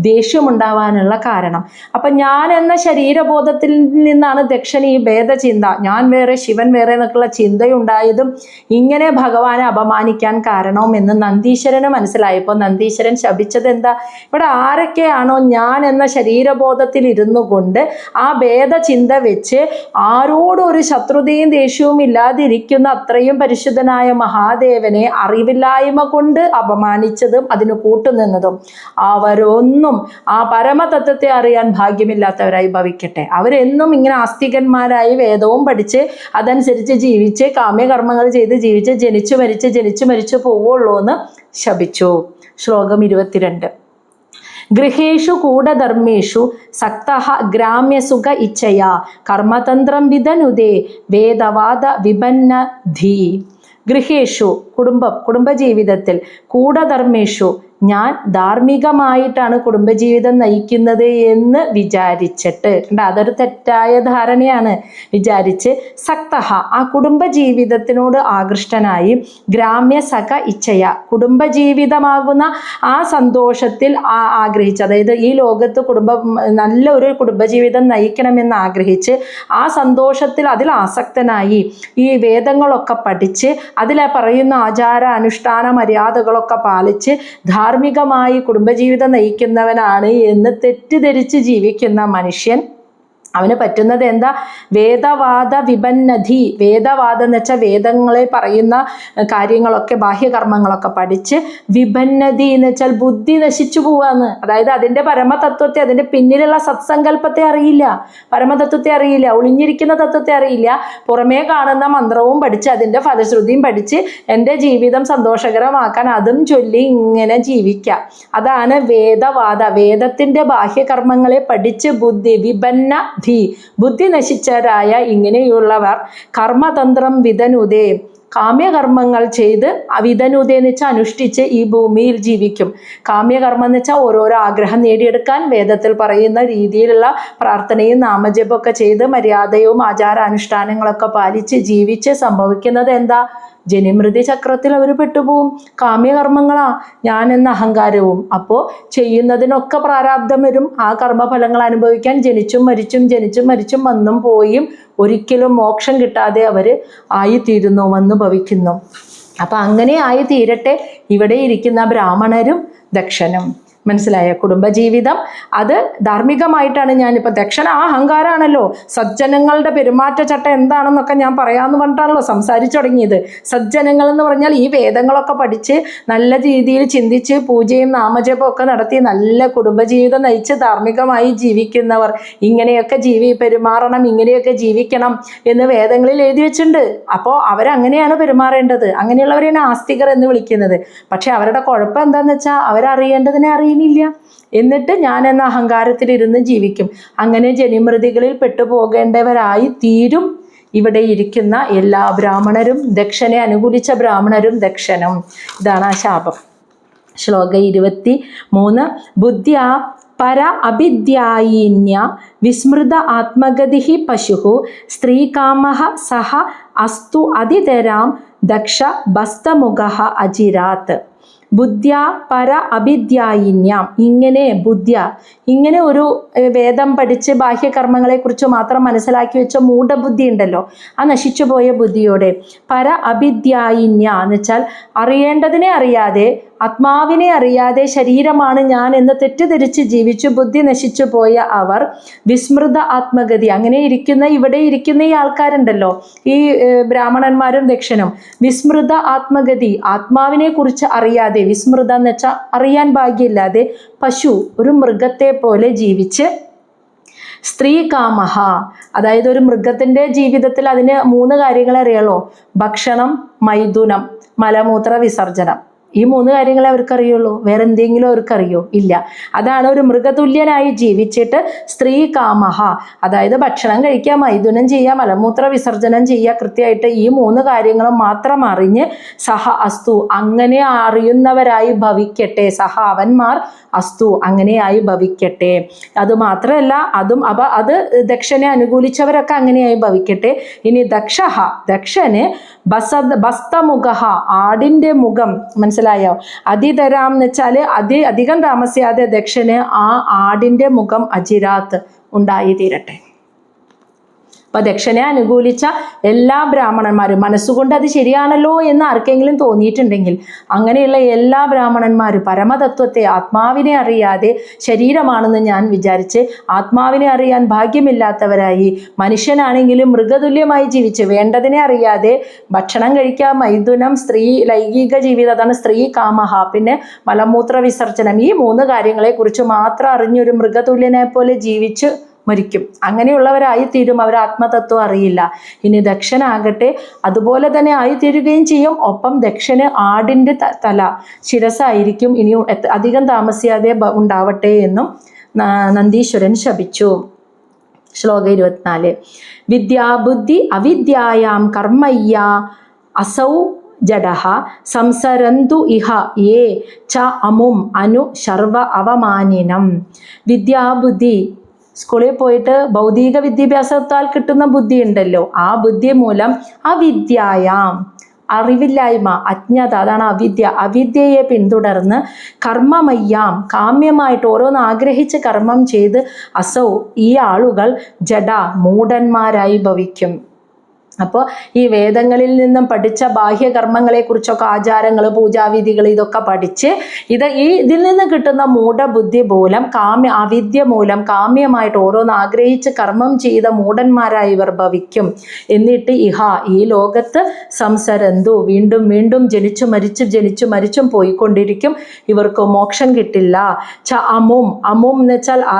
ദേഷ്യമുണ്ടാവാനുള്ള കാരണം. അപ്പം ഞാൻ എന്ന ശരീരബോധത്തിൽ നിന്നാണ് ദക്ഷൻ ഈ ഭേദചിന്ത, ഞാൻ വേറെ ശിവൻ വേറെ എന്നൊക്കെയുള്ള ചിന്തയുണ്ടായതും ഇങ്ങനെ ഭഗവാനെ അപമാനിക്കാൻ കാരണവും എന്ന് നന്ദീശ്വരന് മനസ്സിലായപ്പോൾ നന്ദീശ്വരൻ ശപിച്ചത് എന്താ? ഇവിടെ ആരൊക്കെയാണോ ഞാൻ എന്ന ശരീരബോധത്തിൽ ഇരുന്നു കൊണ്ട് ആ ഭേദചിന്ത വെച്ച് ആരോടും ഒരു ശത്രുതയും ദേഷ്യവും ഇല്ലാതിരിക്കുന്ന അത്രയും പരിശുദ്ധനായ മഹാദേവനെ അറിവില്ലായ്മ കൊണ്ട് അപമാനിച്ചതും അതിന് കൂട്ടുനിന്നതും അവരൊന്നും ആ പരമതത്വത്തെ അറിയാൻ ഭാഗ്യമില്ലാത്തവരായി ഭവിക്കട്ടെ. അവരെന്നും ഇങ്ങനെ ആസ്തികന്മാരായി വേദവും പഠിച്ച് അതനുസരിച്ച് ജീവിച്ച് കാമ്യകർമ്മങ്ങൾ ചെയ്ത് ജീവിച്ച് ജനിച്ചു മരിച്ചു പോവുള്ളൂ എന്ന് ശപിച്ചു. ശ്ലോകം 22. ഗൃഹേഷു കൂടധർമ്മേഷു സക്തഃ ഗ്രാമ്യസുഖ ഇച്ഛയാ കർമ്മതന്ത്രം വിദനുദേ വേദവാദ വിപന്നധീ. ഗൃഹേഷു കുടുംബജീവിതത്തിൽ, കൂടധർമ്മേഷു ഞാൻ ധാർമ്മികമായിട്ടാണ് കുടുംബജീവിതം നയിക്കുന്നത് എന്ന് വിചാരിച്ചിട്ട്, അതൊരു തെറ്റായ ധാരണയാണ്, വിചാരിച്ച് സക്തഹ ആ കുടുംബജീവിതത്തിനോട് ആകൃഷ്ടനായി ഗ്രാമ്യ സഖ ഇച്ഛയ കുടുംബജീവിതമാകുന്ന ആ സന്തോഷത്തിൽ ആഗ്രഹിച്ച്, അതായത് ഈ ലോകത്ത് നല്ല ഒരു കുടുംബജീവിതം നയിക്കണമെന്ന് ആഗ്രഹിച്ച് ആ സന്തോഷത്തിൽ അതിൽ ആസക്തനായി ഈ വേദങ്ങളൊക്കെ പഠിച്ച് അതിൽ പറയുന്ന ആചാര അനുഷ്ഠാന മര്യാദകളൊക്കെ പാലിച്ച് ധാർമ്മികമായി കുടുംബജീവിതം നയിക്കുന്നവനാണ് എന്ന് തെറ്റിദ്ധരിച്ച് ജീവിക്കുന്ന മനുഷ്യൻ, അവന് പറ്റുന്നത് എന്താ? വേദവാദ വിപന്നധി. വേദവാദം എന്ന് വെച്ചാൽ വേദങ്ങളെ പറയുന്ന കാര്യങ്ങളൊക്കെ ബാഹ്യകർമ്മങ്ങളൊക്കെ പഠിച്ച്, വിപന്നതി എന്ന് വെച്ചാൽ ബുദ്ധി നശിച്ചു പോവാന്ന്. അതായത് അതിൻ്റെ പരമതത്വത്തെ, അതിൻ്റെ പിന്നിലുള്ള സത്സങ്കല്പത്തെ അറിയില്ല, പരമതത്വത്തെ അറിയില്ല, ഒളിഞ്ഞിരിക്കുന്ന തത്വത്തെ അറിയില്ല. പുറമേ കാണുന്ന മന്ത്രവും പഠിച്ച് അതിൻ്റെ ഫലശ്രുതിയും പഠിച്ച് എൻ്റെ ജീവിതം സന്തോഷകരമാക്കാൻ അതും ചൊല്ലി ഇങ്ങനെ ജീവിക്കുക. അതാണ് വേദവാദ. വേദത്തിൻ്റെ ബാഹ്യകർമ്മങ്ങളെ പഠിച്ച് ബുദ്ധി ബുദ്ധി നശിച്ചവരായ ഇങ്ങനെയുള്ളവർ കർമ്മതന്ത്രം വിദനുദേ കാമ്യകർമ്മങ്ങൾ ചെയ്ത് വിദനുദേ എന്ന് വെച്ചാൽ അനുഷ്ഠിച്ച് ഈ ഭൂമിയിൽ ജീവിക്കും. കാമ്യകർമ്മം എന്ന് വെച്ചാൽ ഓരോരോ ആഗ്രഹം നേടിയെടുക്കാൻ വേദത്തിൽ പറയുന്ന രീതിയിലുള്ള പ്രാർത്ഥനയും നാമജപമൊക്കെ ചെയ്ത് മര്യാദയും ആചാരാനുഷ്ഠാനങ്ങളൊക്കെ പാലിച്ച് ജീവിച്ച് സംഭവിക്കുന്നത് എന്താ? ജനിമൃതി ചക്രത്തിൽ അവർ പെട്ടുപോകും. കാമ്യകർമ്മങ്ങളാ ഞാൻ എന്ന അഹങ്കാരവും. അപ്പോൾ ചെയ്യുന്നതിനൊക്കെ പ്രാരാബ്ധം വരും. ആ കർമ്മഫലങ്ങൾ അനുഭവിക്കാൻ ജനിച്ചും മരിച്ചും വന്നും പോയും ഒരിക്കലും മോക്ഷം കിട്ടാതെ അവർ ആയിത്തീരുന്നു, വന്നു ഭവിക്കുന്നു. അപ്പം അങ്ങനെ ആയി തീരട്ടെ ഇവിടെ ഇരിക്കുന്ന ബ്രാഹ്മണരും ദക്ഷനും. മനസ്സിലായ? കുടുംബജീവിതം അത് ധാർമ്മികമായിട്ടാണ്. ഞാനിപ്പോൾ ദക്ഷൻ ആ അഹങ്കാരമാണല്ലോ. സജ്ജനങ്ങളുടെ പെരുമാറ്റച്ചട്ടം എന്താണെന്നൊക്കെ ഞാൻ പറയാമെന്ന് പറഞ്ഞിട്ടാണല്ലോ സംസാരിച്ചു തുടങ്ങിയത്. സജ്ജനങ്ങൾ എന്ന് പറഞ്ഞാൽ ഈ വേദങ്ങളൊക്കെ പഠിച്ച് നല്ല രീതിയിൽ ചിന്തിച്ച് പൂജയും നാമജപവും ഒക്കെ നടത്തി നല്ല കുടുംബജീവിതം നയിച്ച് ധാർമ്മികമായി ജീവിക്കുന്നവർ ഇങ്ങനെയൊക്കെ പെരുമാറണം, ഇങ്ങനെയൊക്കെ ജീവിക്കണം എന്ന് വേദങ്ങളിൽ എഴുതി വെച്ചിട്ടുണ്ട്. അപ്പോൾ അവരങ്ങനെയാണ് പെരുമാറേണ്ടത്. അങ്ങനെയുള്ളവരെയാണ് ആസ്തികർ എന്ന് വിളിക്കുന്നത്. പക്ഷെ അവരുടെ കുഴപ്പം എന്താണെന്ന് വെച്ചാൽ അവരറിയേണ്ടതിനെ അറിയില്ല. എന്നിട്ട് ഞാൻ എന്ന അഹങ്കാരത്തിലിരുന്ന് ജീവിക്കും. അങ്ങനെ ജനിമൃതികളിൽ പെട്ടുപോകേണ്ടവരായി തീരും ഇവിടെ ഇരിക്കുന്ന എല്ലാ ബ്രാഹ്മണരും ദക്ഷനെ അനുകൂലിച്ച ബ്രാഹ്മണരും ദക്ഷനും. ഇതാണ് ആ ശാപം. ശ്ലോകം 23. ബുദ്ധ്യ പര അഭിദ്യായിന്യ വിസ്മൃത ആത്മഗതി പശു സ്ത്രീകാമഃ സഹ അസ്തു അതിതരാം ദക്ഷ ബസ്തമുഖഃ അജിരാത്. ബുദ്ധ്യ പര അഭിദ്യായിന്യാം, ഇങ്ങനെ ഒരു വേദം പഠിച്ച് ബാഹ്യകർമ്മങ്ങളെക്കുറിച്ച് മാത്രം മനസ്സിലാക്കി വെച്ച മൂഢബുദ്ധി ഉണ്ടല്ലോ, ആ നശിച്ചുപോയ ബുദ്ധിയോടെ പര അഭിദ്യായിന്യ എന്ന് വെച്ചാൽ അറിയേണ്ടതിനെ അറിയാതെ, ആത്മാവിനെ അറിയാതെ ശരീരമാണ് ഞാൻ എന്ന് തെറ്റിദ്ധരിച്ച് ജീവിച്ചു ബുദ്ധി നശിച്ചു പോയ അവർ വിസ്മൃത ആത്മഗതി, അങ്ങനെ ഇവിടെ ഇരിക്കുന്ന ഈ ആൾക്കാരുണ്ടല്ലോ, ഈ ബ്രാഹ്മണന്മാരും ദക്ഷനും, വിസ്മൃത ആത്മഗതി, ആത്മാവിനെ കുറിച്ച് അറിയാതെ, വിസ്മൃത എന്ന് വെച്ചാൽ അറിയാൻ ഭാഗ്യമില്ലാതെ, പശു ഒരു മൃഗത്തെ പോലെ ജീവിച്ച്, സ്ത്രീകാമഹ അതായത് ഒരു മൃഗത്തിൻ്റെ ജീവിതത്തിൽ അതിന് 3 കാര്യങ്ങൾ അറിയാലോ: ഭക്ഷണം, മൈഥുനം, മലമൂത്ര വിസർജനം. ഈ 3 കാര്യങ്ങളെ അവർക്കറിയുള്ളൂ. വേറെ എന്തെങ്കിലും അവർക്കറിയോ? ഇല്ല. അതാണ് ഒരു മൃഗതുല്യനായി ജീവിച്ചിട്ട് സ്ത്രീകാമഹ, അതായത് ഭക്ഷണം കഴിക്കുക, മൈഥുനം ചെയ്യുക, മലമൂത്ര വിസർജനം ചെയ്യുക, കൃത്യമായിട്ട് ഈ 3 കാര്യങ്ങളും മാത്രം അറിഞ്ഞ് സഹ അസ്തു അങ്ങനെ അറിയുന്നവരായി ഭവിക്കട്ടെ. സഹ അവന്മാർ അസ്തു അങ്ങനെയായി ഭവിക്കട്ടെ. അതുമാത്രമല്ല, അത് ദക്ഷനെ അനുകൂലിച്ചവരൊക്കെ അങ്ങനെയായി ഭവിക്കട്ടെ. ഇനി ദക്ഷന് ബസ്തമുഖ ആടിൻ്റെ മുഖം, മനസ്സിലായോ? അതിതരാം എന്ന് വെച്ചാൽ അധികം താമസിയാതെ ദക്ഷന് ആ ആടിൻ്റെ മുഖം അജിരാത്ത് ഉണ്ടായി തീരട്ടെ. അപ്പൊ ദക്ഷനെ അനുകൂലിച്ച എല്ലാ ബ്രാഹ്മണന്മാരും മനസ്സുകൊണ്ട് അത് ശരിയാണല്ലോ എന്ന് ആർക്കെങ്കിലും തോന്നിയിട്ടുണ്ടെങ്കിൽ, അങ്ങനെയുള്ള എല്ലാ ബ്രാഹ്മണന്മാരും പരമതത്വത്തെ, ആത്മാവിനെ അറിയാതെ ശരീരമാണെന്ന് ഞാൻ വിചാരിച്ച് ആത്മാവിനെ അറിയാൻ ഭാഗ്യമില്ലാത്തവരായി, മനുഷ്യനാണെങ്കിലും മൃഗതുല്യമായി ജീവിച്ച് വേണ്ടതിനെ അറിയാതെ ഭക്ഷണം കഴിക്കുക, മൈഥുനം, ലൈംഗിക ജീവിതം, അതാണ് സ്ത്രീ കാമഹ, പിന്നെ മലമൂത്ര വിസർജനം, ഈ 3 കാര്യങ്ങളെക്കുറിച്ച് മാത്രം അറിഞ്ഞൊരു മൃഗതുല്യനെ പോലെ ജീവിച്ച് മരിക്കും. അങ്ങനെയുള്ളവരായി തീരും. അവർ ആത്മതത്വം അറിയില്ല. ഇനി ദക്ഷനാകട്ടെ അതുപോലെ തന്നെ ആയിത്തീരുകയും ചെയ്യും. ഒപ്പം ദക്ഷന് ആടിൻ്റെ തല, ശിരസായിരിക്കും. ഇനി അധികം താമസിയാതെ ഉണ്ടാവട്ടെ എന്നും നന്ദീശ്വരൻ ശപിച്ചു. ശ്ലോകം 24. വിദ്യാബുദ്ധി അവിദ്യായാം കർമ്മയ്യ അസൗ ജഡഃ സംസരന്തു ഇഹ യേ ച അമും അനു ശർവ അവമാനിനം. വിദ്യാബുദ്ധി, സ്കൂളിൽ പോയിട്ട് ഭൗതിക വിദ്യാഭ്യാസത്താൽ കിട്ടുന്ന ബുദ്ധി ഉണ്ടല്ലോ, ആ ബുദ്ധി മൂലം അവിദ്യായാം അറിവില്ലായ്മ, അജ്ഞത, അതാണ് അവിദ്യ. അവിദ്യയെ പിന്തുടർന്ന് കർമ്മമയ്യാം കാമ്യമായിട്ട് ഓരോന്ന് ആഗ്രഹിച്ച് കർമ്മം ചെയ്ത് അസൗ ഈ ആളുകൾ ജഡ മൂഢന്മാരായി ഭവിക്കും. അപ്പോൾ ഈ വേദങ്ങളിൽ നിന്നും പഠിച്ച ബാഹ്യകർമ്മങ്ങളെക്കുറിച്ചൊക്കെ, ആചാരങ്ങൾ, പൂജാവിധികൾ, ഇതൊക്കെ പഠിച്ച് ഇതിൽ നിന്ന് കിട്ടുന്ന മൂഢബുദ്ധി മൂലം, അവിദ്യ മൂലം കാമ്യമായിട്ട് ഓരോന്ന് ആഗ്രഹിച്ച് കർമ്മം ചെയ്ത മൂഢന്മാരായി ഇവർ ഭവിക്കും. എന്നിട്ട് ഈ ലോകത്ത് സംസരന്തു വീണ്ടും വീണ്ടും ജനിച്ചു മരിച്ചും പോയിക്കൊണ്ടിരിക്കും. ഇവർക്ക് മോക്ഷം കിട്ടില്ല. അമും എന്ന് വെച്ചാൽ ആ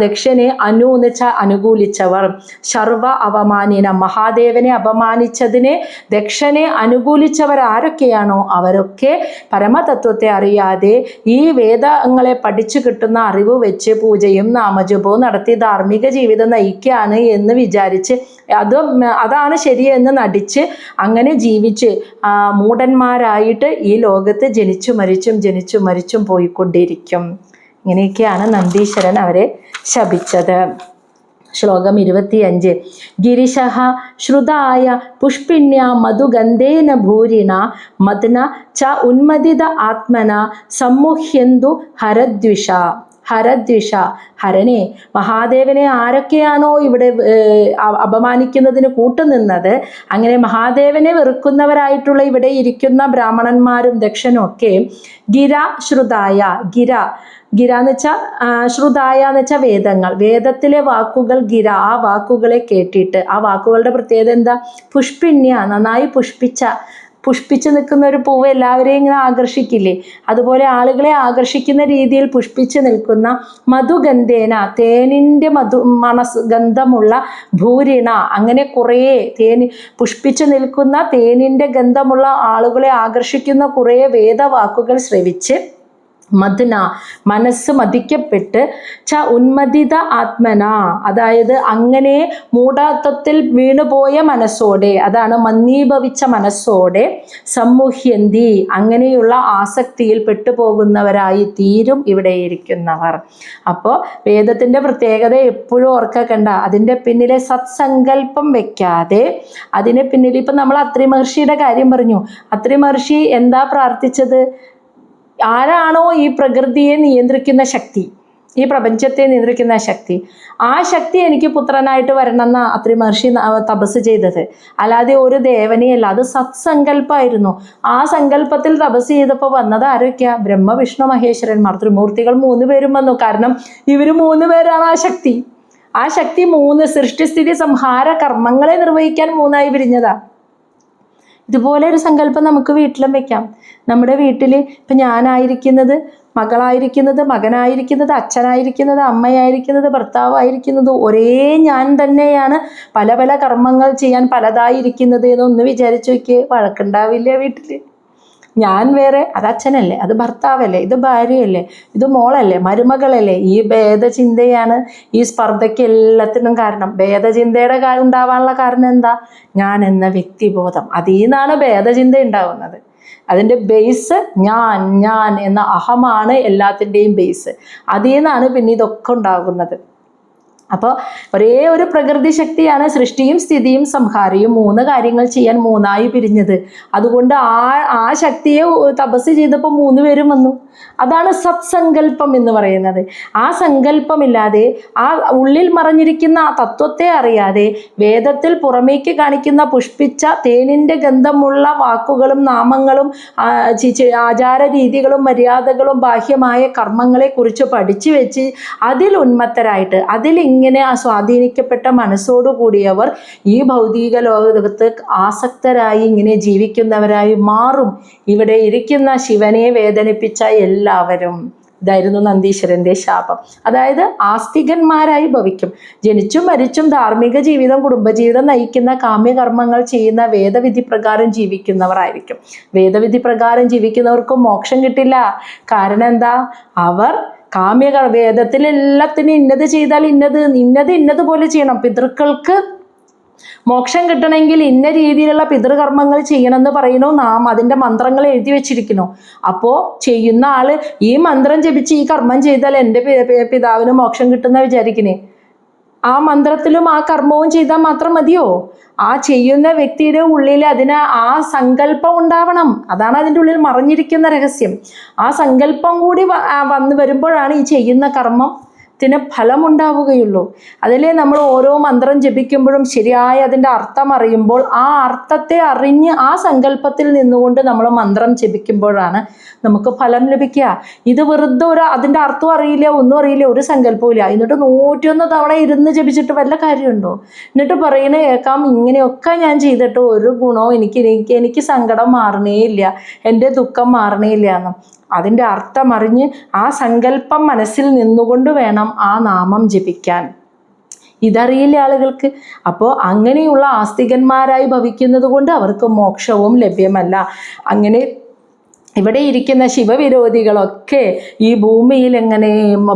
ദക്ഷനെ അനു എന്ന് വെച്ചാൽ അനുകൂലിച്ചവർ, ശർവ അവമാനിന മഹാദേവനെ അപമാനിച്ചതിനെ ദക്ഷനെ അനുകൂലിച്ചവർ ആരൊക്കെയാണോ അവരൊക്കെ പരമതത്വത്തെ അറിയാതെ ഈ വേദങ്ങളെ പഠിച്ചു കിട്ടുന്ന അറിവ് വെച്ച് പൂജയും നാമജപവും നടത്തി ധാർമ്മിക ജീവിതം നയിക്കുകയാണ് എന്ന് വിചാരിച്ച് അതാണ് ശരിയെന്ന് നടിച്ച് അങ്ങനെ ജീവിച്ച് മൂഢന്മാരായിട്ട് ഈ ലോകത്ത് ജനിച്ചു മരിച്ചും പോയിക്കൊണ്ടിരിക്കും. ഇങ്ങനെയൊക്കെയാണ് നന്ദീശ്വരൻ അവരെ ശപിച്ചത്. ശ്ലോകം 25. ഗിരിശഃ ശ്രുതായ പുഷ്പിണ്യ മധുഗന്ധേന ഭൂരിണ മദ്ന ച ഉന്മദിത ആത്മന സമ്മുഹ്യന്തു ഹരദ്വിഷ. ഹരനെ, മഹാദേവനെ ആരൊക്കെയാണോ ഇവിടെ അപമാനിക്കുന്നതിന് കൂട്ടുനിന്നത്, അങ്ങനെ മഹാദേവനെ വെറുക്കുന്നവരായിട്ടുള്ള ഇവിടെ ഇരിക്കുന്ന ബ്രാഹ്മണന്മാരും ദക്ഷനും ഒക്കെ ഗിര എന്ന് വെച്ചാൽ ശ്രുതായ എന്ന് വെച്ചാൽ വേദത്തിലെ വാക്കുകൾ ആ വാക്കുകളെ കേട്ടിട്ട്, ആ വാക്കുകളുടെ പ്രത്യേകത എന്താ? പുഷ്പിണ്യ, നന്നായി പുഷ്പിച്ച് നിൽക്കുന്ന ഒരു പൂവ് എല്ലാവരെയും ഇങ്ങനെ ആകർഷിക്കില്ലേ, അതുപോലെ ആളുകളെ ആകർഷിക്കുന്ന രീതിയിൽ പുഷ്പിച്ച് നിൽക്കുന്ന മധുഗന്ധേന, തേനിൻ്റെ ഗന്ധമുള്ള ഭൂരിണ, അങ്ങനെ കുറേ പുഷ്പിച്ച് നിൽക്കുന്ന തേനിൻ്റെ ഗന്ധമുള്ള ആളുകളെ ആകർഷിക്കുന്ന കുറേ വേദവാക്കുകൾ ശ്രവിച്ച് മദ്ന മനസ്സ് മതിക്കപ്പെട്ട് ഉന്മദിത ആത്മന, അതായത് അങ്ങനെ മൂഢത്വത്തിൽ വീണുപോയ മനസ്സോടെ, അതാണ് മന്ദീഭവിച്ച മനസ്സോടെ, സമ്മുഹ്യന്തി അങ്ങനെയുള്ള ആസക്തിയിൽ പെട്ടുപോകുന്നവരായി തീരും ഇവിടെ ഇരിക്കുന്നവർ. അപ്പോൾ വേദത്തിൻ്റെ പ്രത്യേകത എപ്പോഴും ഓർക്കണ്ട. അതിൻ്റെ പിന്നിലെ സത്സങ്കല്പം വെക്കാതെ, അതിന് പിന്നിൽ ഇപ്പം നമ്മൾ അത്രി മഹർഷിയുടെ കാര്യം പറഞ്ഞു. അത്രി മഹർഷി എന്താ പ്രാർത്ഥിച്ചത്? ആരാണോ ഈ പ്രകൃതിയെ നിയന്ത്രിക്കുന്ന ശക്തി, ഈ പ്രപഞ്ചത്തെ നിയന്ത്രിക്കുന്ന ശക്തി, ആ ശക്തി എനിക്ക് പുത്രനായിട്ട് വരണമെന്ന അത്രി മഹർഷി തപസ് ചെയ്തത്. അല്ലാതെ ഒരു ദേവനെയല്ല, അത് സത്സങ്കല്പമായിരുന്നു. ആ സങ്കല്പത്തിൽ തപസ് ചെയ്തപ്പോൾ വന്നത് ആരൊക്കെയാ? ബ്രഹ്മ വിഷ്ണു മഹേശ്വരന്മാർ, ത്രിമൂർത്തികൾ 3 പേരും വന്നു. കാരണം ഇവർ 3 പേരാണ് ആ ശക്തി. ആ ശക്തി 3 സൃഷ്ടിസ്ഥിതി സംഹാര കർമ്മങ്ങളെ നിർവഹിക്കാൻ 3ആയി പിരിഞ്ഞതാ. ഇതുപോലെ ഒരു സങ്കല്പം നമുക്ക് വീട്ടിലും വെക്കാം. നമ്മുടെ വീട്ടിൽ ഇപ്പം ഞാനായിരിക്കുന്നത്, മകളായിരിക്കുന്നത്, മകനായിരിക്കുന്നത്, അച്ഛനായിരിക്കുന്നത്, അമ്മയായിരിക്കുന്നത്, ഭർത്താവായിരിക്കുന്നത് ഒരേ ഞാൻ തന്നെയാണ്. പല പല കർമ്മങ്ങൾ ചെയ്യാൻ പലതായിരിക്കുന്നത് എന്നൊന്ന് വിചാരിച്ചു നോക്കിയേ, വഴക്കുണ്ടാവില്ലേ വീട്ടിൽ? ഞാൻ വേറെ, അത് അച്ഛനല്ലേ, അത് ഭർത്താവല്ലേ, ഇത് ഭാര്യയല്ലേ, ഇത് മോളല്ലേ, മരുമകളല്ലേ. ഈ ഭേദചിന്തയാണ് ഈ സ്പർദ്ധയ്ക്ക് എല്ലാത്തിനും കാരണം. ഭേദചിന്തയുടെ ഉണ്ടാവാനുള്ള കാരണം എന്താ? ഞാൻ എന്ന വ്യക്തിബോധം. അതിൽ നിന്നാണ് ഭേദചിന്ത ഉണ്ടാവുന്നത്. അതിൻ്റെ ബേസ് ഞാൻ എന്ന അഹമാണ് എല്ലാത്തിൻ്റെയും ബേസ്. അതിൽ നിന്നാണ് പിന്നെ ഇതൊക്കെ ഉണ്ടാകുന്നത്. അപ്പോൾ ഒരേ ഒരു പ്രകൃതി ശക്തിയാണ് സൃഷ്ടിയും സ്ഥിതിയും സംഹാരവും 3 കാര്യങ്ങൾ ചെയ്യാൻ 3ആയി പിരിഞ്ഞത്. അതുകൊണ്ട് ആ ശക്തിയെ തപസ് ചെയ്തപ്പോൾ 3 പേരും വന്നു. അതാണ് സത്സങ്കല്പം എന്ന് പറയുന്നത്. ആ സങ്കല്പമില്ലാതെ, ആ ഉള്ളിൽ മറഞ്ഞിരിക്കുന്ന ആ തത്വത്തെ അറിയാതെ, വേദത്തിൽ പുറമേക്ക് കാണിക്കുന്ന പുഷ്പിച്ച തേനിൻ്റെ ഗന്ധമുള്ള വാക്കുകളും നാമങ്ങളും ആചാര രീതികളും മര്യാദകളും ബാഹ്യമായ കർമ്മങ്ങളെക്കുറിച്ച് പഠിച്ചു വെച്ച് അതിൽ ഉന്മത്തരായിട്ട്, ഇങ്ങനെ സ്വാധീനിക്കപ്പെട്ട മനസ്സോടുകൂടിയവർ ഈ ഭൗതിക ലോകത്ത് ആസക്തരായി ഇങ്ങനെ ജീവിക്കുന്നവരായി മാറും. ഇവിടെ ഇരിക്കുന്ന ശിവനെ വേദനിപ്പിച്ച എല്ലാവരും. ഇതായിരുന്നു നന്ദീശ്വരൻ്റെ ശാപം. അതായത് ആസ്തികന്മാരായി ഭവിക്കും. ജനിച്ചും മരിച്ചും ധാർമ്മിക ജീവിതം, കുടുംബജീവിതം നയിക്കുന്ന കാമ്യകർമ്മങ്ങൾ ചെയ്യുന്ന വേദവിധി പ്രകാരം ജീവിക്കുന്നവരായിരിക്കും. വേദവിധി പ്രകാരം ജീവിക്കുന്നവർക്ക് മോക്ഷം കിട്ടില്ല. കാരണം എന്താ? അവർ വേദത്തിൽ എല്ലാത്തിനും ഇന്നത് ചെയ്താൽ ഇന്നതുപോലെ ചെയ്യണം. പിതൃക്കൾക്ക് മോക്ഷം കിട്ടണമെങ്കിൽ ഇന്ന രീതിയിലുള്ള പിതൃകർമ്മങ്ങൾ ചെയ്യണമെന്ന് പറയുന്നു. നാം അതിൻ്റെ മന്ത്രങ്ങൾ എഴുതി വെച്ചിരിക്കുന്നു. അപ്പോൾ ചെയ്യുന്ന ആള് ഈ മന്ത്രം ജപിച്ച് ഈ കർമ്മം ചെയ്താൽ എൻ്റെ പിതാവിന് മോക്ഷം കിട്ടുന്ന വിചാരിക്കണേ. ആ മന്ത്രത്തിലും ആ കർമ്മവും ചെയ്താൽ മാത്രം മതിയോ? ആ ചെയ്യുന്ന വ്യക്തിയുടെ ഉള്ളിൽ ആ സങ്കല്പം ഉണ്ടാവണം. അതാണ് അതിൻ്റെ ഉള്ളിൽ മറഞ്ഞിരിക്കുന്ന രഹസ്യം. ആ സങ്കല്പം കൂടി വന്നു വരുമ്പോഴാണ് ഈ ചെയ്യുന്ന കർമ്മത്തിന് ഫലമുണ്ടാവുകയുള്ളൂ. അതിലെ നമ്മൾ ഓരോ മന്ത്രം ജപിക്കുമ്പോഴും ശരിയായ അതിൻ്റെ അർത്ഥം അറിയുമ്പോൾ, ആ അർത്ഥത്തെ അറിഞ്ഞ് ആ സങ്കല്പത്തിൽ നിന്നുകൊണ്ട് നമ്മൾ മന്ത്രം ജപിക്കുമ്പോഴാണ് നമുക്ക് ഫലം ലഭിക്കുക. ഇത് വെറുതെ അതിൻ്റെ അർത്ഥം അറിയില്ല, ഒന്നും അറിയില്ല, ഒരു സങ്കല്പവും ഇല്ല, എന്നിട്ട് 101 തവണ ഇരുന്ന് ജപിച്ചിട്ട് വല്ല കാര്യമുണ്ടോ? എന്നിട്ട് പറയുന്നത് കേൾക്കാം, ഇങ്ങനെയൊക്കെ ഞാൻ ചെയ്തിട്ട് ഒരു ഗുണവും എനിക്ക് സങ്കടം മാറണേ ഇല്ല, എൻ്റെ ദുഃഖം മാറണേ ഇല്ല എന്ന്. അതിൻ്റെ അർത്ഥം അറിഞ്ഞ് ആ സങ്കല്പം മനസ്സിൽ നിന്നുകൊണ്ട് വേണം ആ നാമം ജപിക്കാൻ. ഇതറിയില്ല ആളുകൾക്ക്. അപ്പോൾ അങ്ങനെയുള്ള ആസ്തികന്മാരായി ഭവിക്കുന്നത് കൊണ്ട് അവർക്ക് മോക്ഷവും ലഭ്യമല്ല. അങ്ങനെ ഇവിടെ ഇരിക്കുന്ന ശിവവിരോധികളൊക്കെ ഈ ഭൂമിയിൽ എങ്ങനെ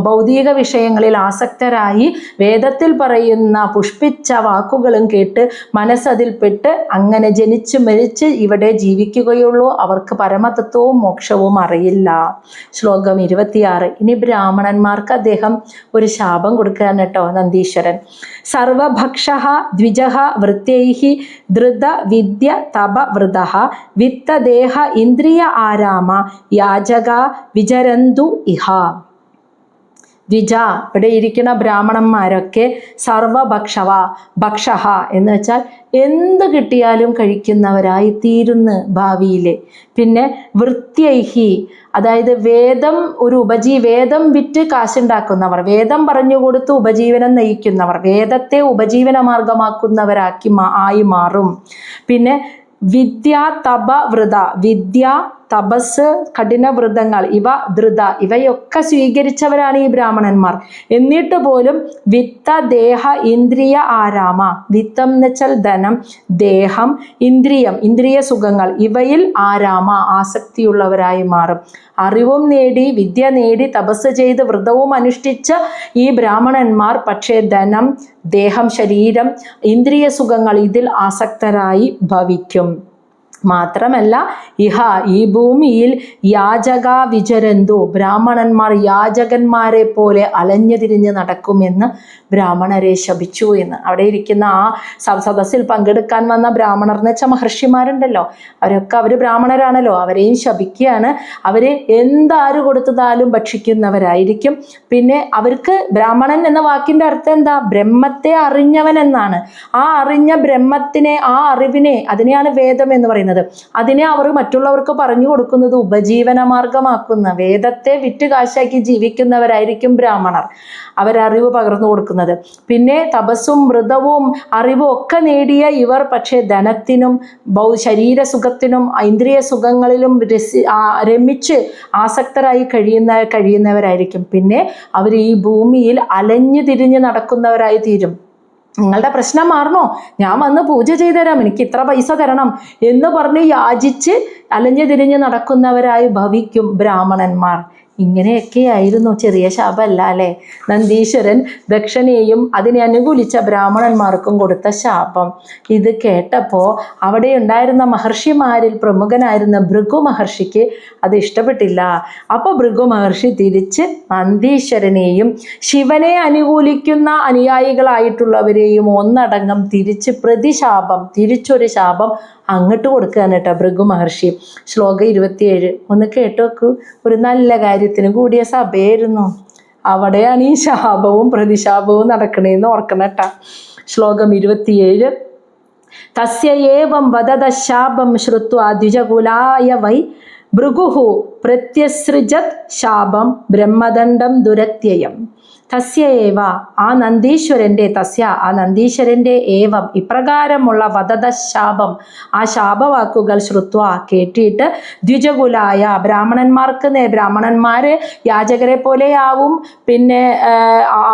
ഭൗതിക വിഷയങ്ങളിൽ ആസക്തരായി വേദത്തിൽ പറയുന്ന പുഷ്പിച്ച വാക്കുകളും കേട്ട് മനസ്സതിൽപ്പെട്ട് അങ്ങനെ ജനിച്ച് മരിച്ച് ഇവിടെ ജീവിക്കുകയുള്ളൂ. അവർക്ക് പരമതത്വവും മോക്ഷവും അറിയില്ല. ശ്ലോകം 26. ഇനി ബ്രാഹ്മണന്മാർക്ക് അദ്ദേഹം ഒരു ശാപം കൊടുക്കുകയാണ് കേട്ടോ നന്ദീശ്വരൻ. സർവഭക്ഷഃ ദ്വിജഃ വൃത്യൈഃ ധൃത വിദ്യ തപ വൃതഃ വിത്തദേഹ ഇന്ദ്രിയ ആരാമ യാചക വിചരന്തു ഇഹ. ദ്വിജ, ഇവിടെ ഇരിക്കുന്ന ബ്രാഹ്മണന്മാരൊക്കെ ഭക്ഷഹ എന്ന് വെച്ചാൽ എന്ത് കിട്ടിയാലും കഴിക്കുന്നവരായി തീരുന്ന് ഭാവിയിൽ. പിന്നെ വൃത്യൈഹി, അതായത് വേദം വേദം വിറ്റ് കാശുണ്ടാക്കുന്നവർ, വേദം പറഞ്ഞു കൊടുത്ത് ഉപജീവനം നയിക്കുന്നവർ, വേദത്തെ ഉപജീവന മാർഗമാക്കുന്നവരായി മാറും. പിന്നെ വിദ്യ തപ വൃത, വിദ്യ തപസ്, കഠിനവ്രതങ്ങൾ, ഇവയൊക്കെ സ്വീകരിച്ചവരാണ് ഈ ബ്രാഹ്മണന്മാർ. എന്നിട്ട് പോലും വിത്ത, ദേഹ, ഇന്ദ്രിയ, ആരാമ. വിത്തം എന്ന് വെച്ചാൽ ധനം, ദേഹം, ഇന്ദ്രിയ സുഖങ്ങൾ, ഇവയിൽ ആരാമ ആസക്തിയുള്ളവരായി മാറും. അറിവും നേടി, വിദ്യ നേടി, തപസ് ചെയ്ത് വ്രതവും അനുഷ്ഠിച്ച ഈ ബ്രാഹ്മണന്മാർ പക്ഷേ ധനം, ദേഹം, ശരീരം, ഇന്ദ്രിയ സുഖങ്ങൾ ഇതിൽ ആസക്തരായി ഭവിക്കും. മാത്രമല്ല ഈ ഭൂമിയിൽ യാചക വിചരന്തു, ബ്രാഹ്മണന്മാർ യാചകന്മാരെ പോലെ അലഞ്ഞു തിരിഞ്ഞ് നടക്കുമെന്ന് ബ്രാഹ്മണരെ ശപിച്ചു എന്ന്. അവിടെ ഇരിക്കുന്ന ആ സദസ്സിൽ പങ്കെടുക്കാൻ വന്ന ബ്രാഹ്മണർ എന്ന് വെച്ചാൽ മഹർഷിമാരുണ്ടല്ലോ, അവർ ബ്രാഹ്മണരാണല്ലോ, അവരെയും ശപിക്കുകയാണ്. അവർ എന്താര് കൊടുത്തതാലും ഭക്ഷിക്കുന്നവരായിരിക്കും. പിന്നെ അവർക്ക് ബ്രാഹ്മണൻ എന്ന വാക്കിൻ്റെ അർത്ഥം എന്താ? ബ്രഹ്മത്തെ അറിഞ്ഞവൻ എന്നാണ്. ആ അറിഞ്ഞ ബ്രഹ്മത്തിനെ, ആ അറിവിനെ, അതിനെയാണ് വേദം എന്ന് പറയുന്നത്. അതിനെ അവർ മറ്റുള്ളവർക്ക് പറഞ്ഞു കൊടുക്കുന്നത്, ഉപജീവന മാർഗമാക്കുന്ന, വേദത്തെ വിറ്റ് കാശാക്കി ജീവിക്കുന്നവരായിരിക്കും ബ്രാഹ്മണർ. അവരറിവ് പകർന്നു കൊടുക്കുന്നത്. പിന്നെ തപസ്സും വ്രതവും അറിവും ഒക്കെ നേടിയ ഇവർ പക്ഷേ ധനത്തിനും ശരീരസുഖത്തിനും ഇന്ദ്രിയ സുഖങ്ങളിലും രമിച്ച് ആസക്തരായി കഴിയുന്നവരായിരിക്കും. പിന്നെ അവർ ഈ ഭൂമിയിൽ അലഞ്ഞു തിരിഞ്ഞ് നടക്കുന്നവരായി തീരും. നിങ്ങളുടെ പ്രശ്നം മാറണോ? ഞാൻ വന്ന് പൂജ ചെയ്തു തരാം, എനിക്ക് ഇത്ര പൈസ തരണം എന്ന് പറഞ്ഞ് യാചിച്ച് അലഞ്ഞു തിരിഞ്ഞ് നടക്കുന്നവരായി ഭവിക്കും ബ്രാഹ്മണന്മാർ. ഇങ്ങനെയൊക്കെയായിരുന്നു. ചെറിയ ശാപമല്ല അല്ലേ? നന്ദീശ്വരൻ ദക്ഷനെയും അതിനെ അനുകൂലിച്ച ബ്രാഹ്മണന്മാർക്കും കൊടുത്ത ശാപം. ഇത് കേട്ടപ്പോൾ അവിടെ ഉണ്ടായിരുന്ന മഹർഷിമാരിൽ പ്രമുഖനായിരുന്ന ഭൃഗു മഹർഷിക്ക് അത് ഇഷ്ടപ്പെട്ടില്ല. അപ്പോൾ ഭൃഗു മഹർഷി തിരിച്ച് നന്ദീശ്വരനെയും ശിവനെ അനുകൂലിക്കുന്ന അനുയായികളായിട്ടുള്ളവരെയും ഒന്നടങ്കം തിരിച്ച് തിരിച്ചൊരു ശാപം അങ്ങോട്ട് കൊടുക്കുകയാണ് കേട്ടോ ഭൃഗു മഹർഷി. ശ്ലോകം 27 ഒന്ന് കേട്ടു നോക്കൂ. ഒരു നല്ല കാര്യത്തിന് കൂടിയ സഭയായിരുന്നു. അവിടെയാണ് ഈ ശാപവും പ്രതിശാപവും നടക്കണേന്ന് ഓർക്കണം കേട്ടോ. ശ്ലോകം 27 തസ്യ ഏവം വദത ശാപം ശ്രുത്വാ ദ്വിജകുലായ വൈ ഭൃഗുഹു പ്രത്യസൃജത് ശാപം ബ്രഹ്മദണ്ഡം ദുരത്യയം. തസ്യ ഏവ ആ നന്ദീശ്വരൻ്റെ ഏവം ഇപ്രകാരമുള്ള വദത ശാപം, ആ ശാപവാക്കുകൾ ശ്രുത്വ കേട്ടിട്ട് ദ്വിജകുലായ ബ്രാഹ്മണന്മാര് യാചകരെ പോലെയാവും, പിന്നെ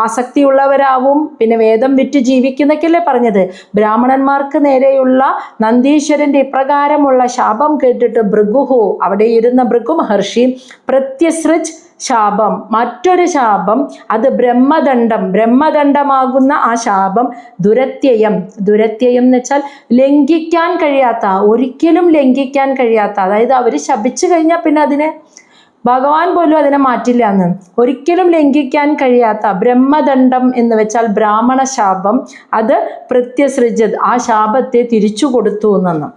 ആസക്തിയുള്ളവരാവും, പിന്നെ വേദം വിറ്റ് ജീവിക്കുന്നൊക്കെയല്ലേ പറഞ്ഞത്. ബ്രാഹ്മണന്മാർക്ക് നേരെയുള്ള നന്ദീശ്വരൻ്റെ ഇപ്രകാരമുള്ള ശാപം കേട്ടിട്ട് ഭൃഗുഹു, അവിടെ ഇരുന്ന ഭൃഗു മഹർഷി പ്രത്യസൃജ് ശാപം, മറ്റൊരു ശാപം, അത് ബ്രഹ്മദണ്ഡമാകുന്ന ആ ശാപം ദുരത്യയം എന്ന് വെച്ചാൽ ലംഘിക്കാൻ കഴിയാത്ത, ഒരിക്കലും ലംഘിക്കാൻ കഴിയാത്ത, അതായത് അവർ ശപിച്ചു കഴിഞ്ഞാൽ പിന്നെ അതിനെ ഭഗവാൻ പോലും അതിനെ മാറ്റില്ല എന്ന്, ഒരിക്കലും ലംഘിക്കാൻ കഴിയാത്ത ബ്രഹ്മദണ്ഡം എന്ന് വെച്ചാൽ ബ്രാഹ്മണ ശാപം, അത് പ്രത്യസൃജത് ആ ശാപത്തെ തിരിച്ചു കൊടുത്തു എന്നു.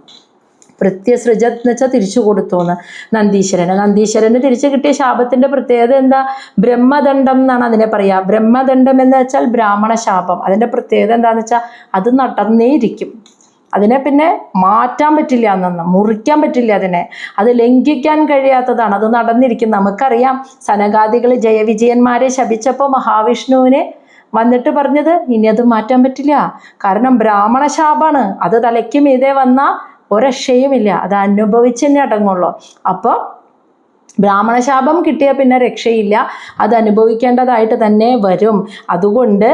പ്രത്യസൃജത് എന്ന് വെച്ചാൽ തിരിച്ചു കൊടുത്തു എന്ന് നന്ദീശ്വരന് തിരിച്ചു കിട്ടിയ ശാപത്തിന്റെ പ്രത്യേകത എന്താ? ബ്രഹ്മദണ്ഡം എന്നാണ് അതിനെ പറയാ. ബ്രഹ്മദണ്ഡം എന്ന് വെച്ചാൽ ബ്രാഹ്മണ ശാപം. അതിന്റെ പ്രത്യേകത എന്താന്ന് വെച്ചാൽ അത് നടന്നേയിരിക്കും, അതിനെ പിന്നെ മാറ്റാൻ പറ്റില്ല എന്നൊന്നും, മുറിക്കാൻ പറ്റില്ല അതിനെ, അത് ലംഘിക്കാൻ കഴിയാത്തതാണ്, അത് നടന്നിരിക്കും. നമുക്കറിയാം സനകാദികൾ ജയവിജയന്മാരെ ശപിച്ചപ്പോൾ മഹാവിഷ്ണുവിനെ വന്നിട്ട് പറഞ്ഞത് ഇനി അത് മാറ്റാൻ പറ്റില്ല, കാരണം ബ്രാഹ്മണ ശാപാണ്, അത് തലയ്ക്ക് മീതെ വന്ന ഒരക്ഷയുമില്ല, അത് അനുഭവിച്ച് തന്നെ അടങ്ങുള്ളൂ. അപ്പോൾ ബ്രാഹ്മണശാപം കിട്ടിയ പിന്നെ രക്ഷയില്ല, അത് അനുഭവിക്കേണ്ടതായിട്ട് തന്നെ വരും. അതുകൊണ്ട്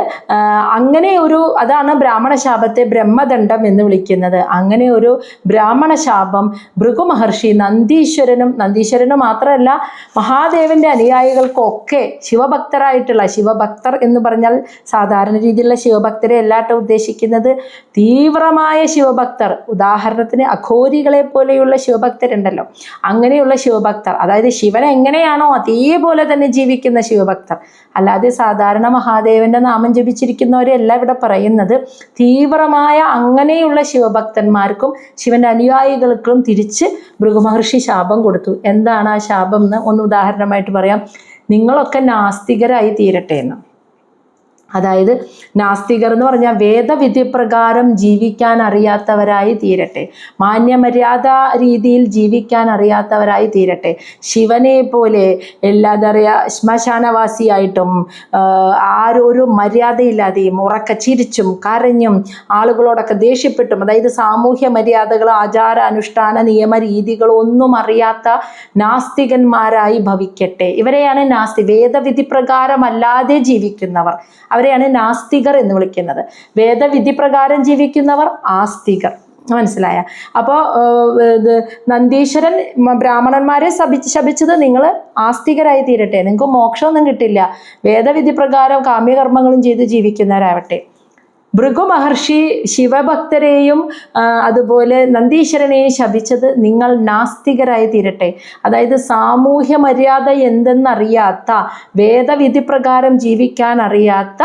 അതാണ് ബ്രാഹ്മണശാപത്തെ ബ്രഹ്മദണ്ഡം എന്ന് വിളിക്കുന്നത്. അങ്ങനെ ഒരു ബ്രാഹ്മണശാപം ഭൃഗു മഹർഷി നന്ദീശ്വരനും മാത്രമല്ല മഹാദേവന്റെ അനുയായികൾക്കൊക്കെ, ശിവഭക്തർ എന്ന് പറഞ്ഞാൽ സാധാരണ രീതിയിലുള്ള ശിവഭക്തരെ എല്ലാട്ടും ഉദ്ദേശിക്കുന്നത് തീവ്രമായ ശിവഭക്തർ, ഉദാഹരണത്തിന് അഘോരികളെ പോലെയുള്ള ശിവഭക്തരുണ്ടല്ലോ, അങ്ങനെയുള്ള ശിവഭക്തർ, അതായത് ശിവൻ എങ്ങനെയാണോ അതേപോലെ തന്നെ ജീവിക്കുന്ന ശിവഭക്തർ. അല്ലാതെ സാധാരണ മഹാദേവന്റെ നാമം ജപിച്ചിരിക്കുന്നവരെല്ലാം ഇവിടെ പറയുന്നത്. തീവ്രമായ അങ്ങനെയുള്ള ശിവഭക്തന്മാർക്കും ശിവന്റെ അനുയായികൾക്കും തിരിച്ച് ഭൃഗുമഹർഷി ശാപം കൊടുത്തു. എന്താണ് ആ ശാപം എന്ന് ഒന്ന് ഉദാഹരണമായിട്ട് പറയാം. നിങ്ങളൊക്കെ നാസ്തികരായി തീരട്ടെ എന്ന്. അതായത് നാസ്തികർ എന്ന് പറഞ്ഞാൽ വേദവിധി പ്രകാരം ജീവിക്കാൻ അറിയാത്തവരായി തീരട്ടെ, മാന്യമര്യാദ രീതിയിൽ ജീവിക്കാൻ അറിയാത്തവരായി തീരട്ടെ. ശിവനെ പോലെ എന്താ പറയുക, ശ്മശാനവാസിയായിട്ടും ആരൊരു മര്യാദയില്ലാതെയും ഉറക്ക ചിരിച്ചും കരഞ്ഞും ആളുകളോടൊക്കെ ദേഷ്യപ്പെട്ടും, അതായത് സാമൂഹ്യ മര്യാദകൾ, ആചാര അനുഷ്ഠാന നിയമ രീതികളൊന്നും അറിയാത്ത നാസ്തികന്മാരായി ഭവിക്കട്ടെ. ഇവരെയാണ് വേദവിധി പ്രകാരമല്ലാതെ ജീവിക്കുന്നവർ, അവരെയാണ് നാസ്തികർ എന്ന് വിളിക്കുന്നത്. വേദവിധി പ്രകാരം ജീവിക്കുന്നവർ ആസ്തികർ. മനസ്സിലായ? അപ്പോൾ നന്ദീശ്വരൻ ബ്രാഹ്മണന്മാരെ ശപിച്ചത് നിങ്ങൾ ആസ്തികരായി തീരട്ടെ, നിങ്ങൾക്ക് മോക്ഷമൊന്നും കിട്ടില്ല, വേദവിധി പ്രകാരം കാമ്യകർമ്മങ്ങളും ചെയ്ത് ജീവിക്കുന്നവരാവട്ടെ. ഭൃഗു മഹർഷി ശിവഭക്തരെയും അതുപോലെ നന്ദീശ്വരനെയും ശപിച്ചത് നിങ്ങൾ നാസ്തികരായി തീരട്ടെ. അതായത് സാമൂഹ്യ മര്യാദ എന്തെന്നറിയാത്ത, വേദവിധി പ്രകാരം ജീവിക്കാൻ അറിയാത്ത,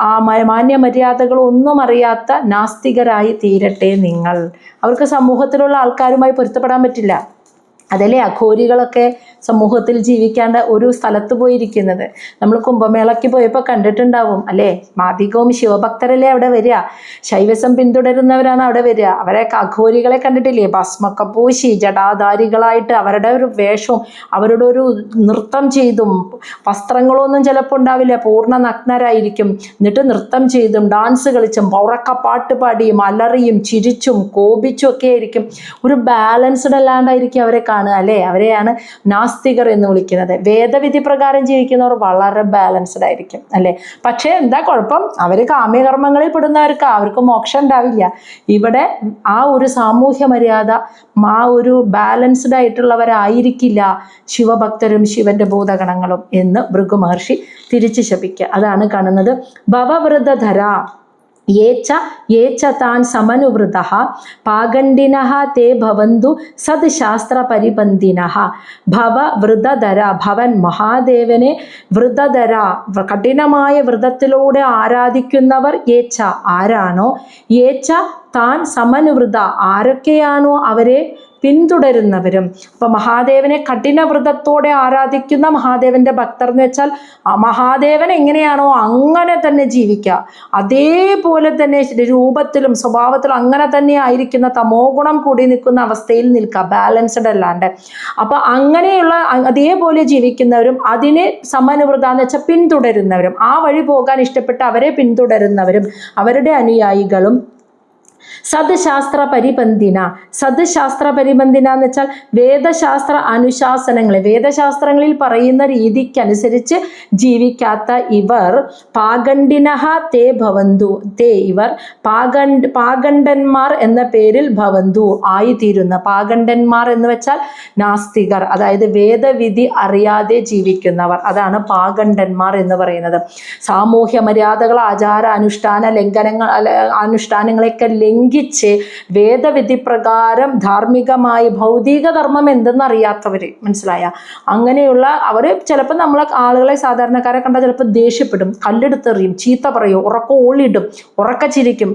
ആ മാന്യമര്യാദകളൊന്നും അറിയാത്ത നാസ്തികരായി തീരട്ടെ നിങ്ങൾ. അവർക്ക് സമൂഹത്തിലുള്ള ആൾക്കാരുമായി പൊരുത്തപ്പെടാൻ പറ്റില്ല. അതല്ലേ അഘോരികളൊക്കെ സമൂഹത്തിൽ ജീവിക്കേണ്ട ഒരു സ്ഥലത്ത് പോയിരിക്കുന്നത്. നമ്മൾ കുംഭമേളയ്ക്ക് പോയപ്പോൾ കണ്ടിട്ടുണ്ടാവും അല്ലേ, അധികവും ശിവഭക്തരല്ലേ അവിടെ വരിക, ശൈവസം പിന്തുടരുന്നവരാണ് അവിടെ വരിക. അവരെ അഘോരികളെ കണ്ടിട്ടില്ലേ, ഭസ്മൊക്കെ പൂശി ജടാധാരികളായിട്ട് അവരുടെ ഒരു വേഷവും അവരുടെ ഒരു നൃത്തം ചെയ്തും, വസ്ത്രങ്ങളൊന്നും ചിലപ്പോൾ ഉണ്ടാവില്ല, പൂർണ്ണ നഗ്നരായിരിക്കും, എന്നിട്ട് നൃത്തം ചെയ്തും ഡാൻസ് കളിച്ചും ഉറക്ക പാട്ട് പാടിയും അലറിയും ചിരിച്ചും കോപിച്ചും ഒക്കെ ആയിരിക്കും. ഒരു ബാലൻസ്ഡ് അല്ലാണ്ടായിരിക്കും അവരെ കാണുക അല്ലേ. അവരെയാണ് നാസ്തികർ എന്ന് വിളിക്കുന്നത്. വേദവിധി പ്രകാരം ജീവിക്കുന്നവർ വളരെ ബാലൻസ്ഡ് ആയിരിക്കും അല്ലേ. പക്ഷേ എന്താ കുഴപ്പം, അവർ കാമ്യകർമ്മങ്ങളിൽ പെടുന്നവർക്ക് അവർക്ക് മോക്ഷം ഉണ്ടാവില്ല. ഇവിടെ ആ ഒരു സാമൂഹ്യ മര്യാദ, ആ ഒരു ബാലൻസ്ഡ് ആയിട്ടുള്ളവരായിരിക്കില്ല ശിവഭക്തരും ശിവന്റെ ഭൂതഗണങ്ങളും എന്ന് ഭൃഗു മഹർഷി തിരിച്ചു ശപിക്കുക. അതാണ് കാണുന്നത്. ഭവവൃതധര യേച്ച താൻ സമനുവൃതഃ പാഗണ്ഡിനഃ തേ ഭവന്തു സദ്ശാസ്ത്ര പരിപന്തിനഃ. ഭവവൃതധര, ഭവൻ മഹാദേവനെ, വൃതധര കഠിനമായ വ്രതത്തിലൂടെ ആരാധിക്കുന്നവർ, യേച്ച ആരാണോ, യേച്ച താൻ സമനുവൃത ആരൊക്കെയാണോ അവരെ പിന്തുടരുന്നവരും. അപ്പൊ മഹാദേവനെ കഠിനവ്രതത്തോടെ ആരാധിക്കുന്ന മഹാദേവന്റെ ഭക്തർ എന്ന് വെച്ചാൽ മഹാദേവൻ എങ്ങനെയാണോ അങ്ങനെ തന്നെ ജീവിക്കുക, അതേപോലെ തന്നെ രൂപത്തിലും സ്വഭാവത്തിലും അങ്ങനെ തന്നെ ആയിരിക്കുന്ന, തമോ ഗുണം കൂടി നിൽക്കുന്ന അവസ്ഥയിൽ നിൽക്കുക, ബാലൻസ്ഡ് അല്ലാണ്ട്. അപ്പൊ അങ്ങനെയുള്ള അതേപോലെ ജീവിക്കുന്നവരും അതിനെ സമനുവൃത എന്ന് വെച്ചാൽ പിന്തുടരുന്നവരും, ആ വഴി പോകാൻ ഇഷ്ടപ്പെട്ട് അവരെ പിന്തുടരുന്നവരും അവരുടെ അനുയായികളും. സദ്ശാസ്ത്ര പരിപന്തിന, സദ്ശാസ്ത്ര പരിപന്തിന എന്ന് വെച്ചാൽ വേദശാസ്ത്ര അനുശാസനങ്ങളെ, വേദശാസ്ത്രങ്ങളിൽ പറയുന്ന രീതിക്കനുസരിച്ച് ജീവിക്കാത്ത ഇവർ, പാഗണ്ഡിനഃ തേ ഭവന്തു, തേ ഇവർ പാഗണ്ഡന്മാർ എന്ന പേരിൽ ഭവന്തു ആയിത്തീരുന്ന. പാഗണ്ഡന്മാർ എന്ന് വെച്ചാൽ നാസ്തികർ, അതായത് വേദവിധി അറിയാതെ ജീവിക്കുന്നവർ, അതാണ് പാഗണ്ഡന്മാർ എന്ന് പറയുന്നത്. സാമൂഹ്യ മര്യാദകൾ, ആചാര അനുഷ്ഠാനങ്ങളെയൊക്കെ ലംഘിച്ച് വേദവിധി പ്രകാരം ധാർമ്മികമായി ഭൗതിക ധർമ്മം എന്തെന്നറിയാത്തവർ, മനസ്സിലായ? അങ്ങനെയുള്ള അവർ ചിലപ്പോൾ നമ്മളെ ആളുകളെ, സാധാരണക്കാരെ കണ്ടാൽ ചിലപ്പോൾ ദേഷ്യപ്പെടും, കല്ലെടുത്തെറിയും, ചീത്ത പറയും, ഉറക്കം ഓളിടും, ഉറക്ക ചിരിക്കും,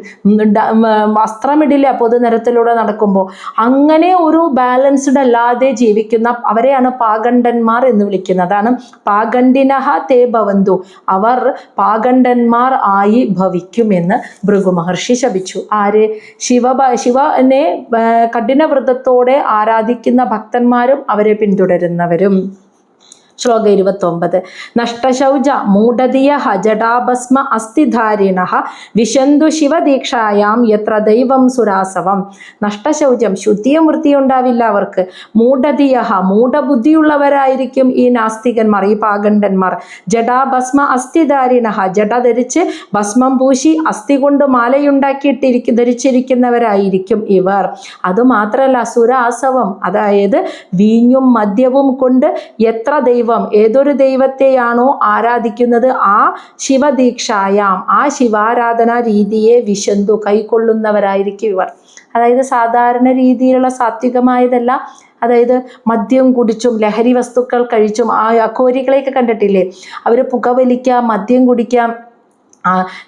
വസ്ത്രമിടില്ല പൊതുനിരത്തിലൂടെ നടക്കുമ്പോൾ. അങ്ങനെ ഒരു ബാലൻസ്ഡ് അല്ലാതെ ജീവിക്കുന്ന അവരെയാണ് പാഗണ്ഡന്മാർ എന്ന് വിളിക്കുന്നത്. അതാണ് പാഗണ്ഡിനഃ തേ ഭവന്തു, അവർ പാഗണ്ഡന്മാർ ആയി ഭവിക്കുമെന്ന് ഭൃഗു മഹർഷി ശപിച്ചു. ആര്? ശിവനെ കഠിനവ്രതത്തോടെ ആരാധിക്കുന്ന ഭക്തന്മാരും അവരെ പിന്തുടരുന്നവരും. ശ്ലോകം 29. നഷ്ടശൗച മൂഢധിയ ജടാഭസ്മ അസ്ഥിധാരിണ വിശന്തു ശിവദീക്ഷായാം യത്ര ദൈവം സുരാസവം. നഷ്ടശൗചം, ശുദ്ധിയും വൃത്തിയും ഉണ്ടാവില്ല അവർക്ക്. മൂഢധിയ, മൂഢബുദ്ധിയുള്ളവരായിരിക്കും ഈ നാസ്തികന്മാർ, ഈ പാഗണ്ഡന്മാർ. ജടാഭസ്മ അസ്ഥിധാരിണ, ജട ധരിച്ച് ഭസ്മം പൂശി അസ്ഥി കൊണ്ട് മാലയുണ്ടാക്കിയിട്ട് ധരിച്ചിരിക്കുന്നവരായിരിക്കും ഇവർ. അതുമാത്രമല്ല സുരാസവം, അതായത് വീഞ്ഞും മദ്യവും കൊണ്ട് എത്ര ദൈവം, ഏതൊരു ദൈവത്തെയാണോ ആരാധിക്കുന്നത് ആ ശിവദീക്ഷായാം, ആ ശിവാരാധനാ രീതിയെ വിശന്തു കൈക്കൊള്ളുന്നവരായിരിക്കും ഇവർ. അതായത് സാധാരണ രീതിയിലുള്ള സാത്വികമായതല്ല, അതായത് മദ്യം കുടിച്ചും ലഹരി വസ്തുക്കൾ കഴിച്ചും. ആ അഘോരികളെയൊക്കെ കണ്ടിട്ടില്ലേ, അവർ പുകവലിക്കാം, മദ്യം കുടിക്കാം,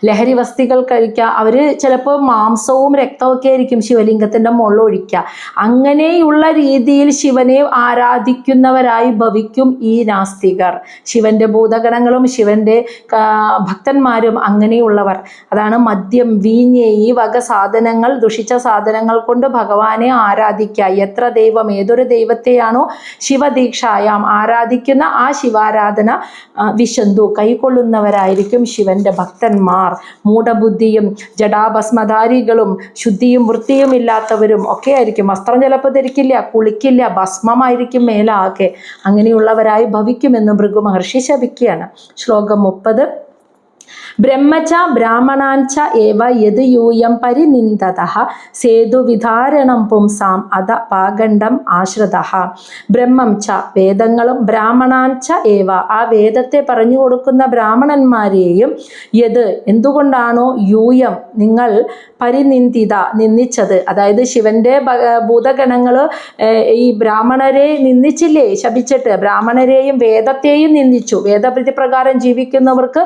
ലഹരി വസ്തുക്കൾ കഴിക്കുക, അവർ ചിലപ്പോൾ മാംസവും രക്തമൊക്കെ ആയിരിക്കും ശിവലിംഗത്തിൻ്റെ മുകളിൽ ഒഴിക്കുക. അങ്ങനെയുള്ള രീതിയിൽ ശിവനെ ആരാധിക്കുന്നവരായി ഭവിക്കും ഈ നാസ്തികർ. ശിവൻ്റെ ഭൂതഗണങ്ങളും ശിവൻ്റെ ഭക്തന്മാരും അങ്ങനെയുള്ളവർ. അതാണ് മദ്യം, വീഞ്ഞ്, ഈ വക സാധനങ്ങൾ, ദുഷിച്ച സാധനങ്ങൾ കൊണ്ട് ഭഗവാനെ ആരാധിക്കുക. എത്ര ദൈവം, ഏതൊരു ദൈവത്തെയാണോ ശിവദീക്ഷായാം ആരാധിക്കുന്ന ആ ശിവാരാധന വിശന്തു കൈക്കൊള്ളുന്നവരായിരിക്കും ശിവൻ്റെ ഭക്തന്മാർ. മൂഢബുദ്ധിയും ജടാഭസ്മധാരികളും ശുദ്ധിയും വൃത്തിയും ഇല്ലാത്തവരും ഒക്കെ ആയിരിക്കും. വസ്ത്രം ചിലപ്പോൾ ധരിക്കില്ല, കുളിക്കില്ല, ഭസ്മമായിരിക്കും മേലാകെ. അങ്ങനെയുള്ളവരായി ഭവിക്കുമെന്ന് ഭൃഗു മഹർഷി ശപിക്കുകയാണ്. ശ്ലോകം 30. ബ്രഹ്മച ബ്രാഹ്മണാഞ്ച ഏവ യത് യൂയം പരിനിന്ദതഃ സേതുവിധാരണം പുംസാം അത പാഗണ്ഡം ആശ്രിതഃ. ബ്രഹ്മം ച വേദങ്ങളും, ബ്രാഹ്മണാഞ്ച ഏവ ആ വേദത്തെ പറഞ്ഞു കൊടുക്കുന്ന ബ്രാഹ്മണന്മാരെയും, യത് എന്തുകൊണ്ടാണോ, യൂയം നിങ്ങൾ പരിനിന്ദിത നിന്ദിച്ചത്, അതായത് ശിവന്റെ ഭൂതഗണങ്ങൾ ഈ ബ്രാഹ്മണരെ നിന്ദിച്ചില്ലേ ശപിച്ചിട്ട്, ബ്രാഹ്മണരെയും വേദത്തെയും നിന്ദിച്ചു. വേദപ്രതി പ്രകാരം ജീവിക്കുന്നവർക്ക്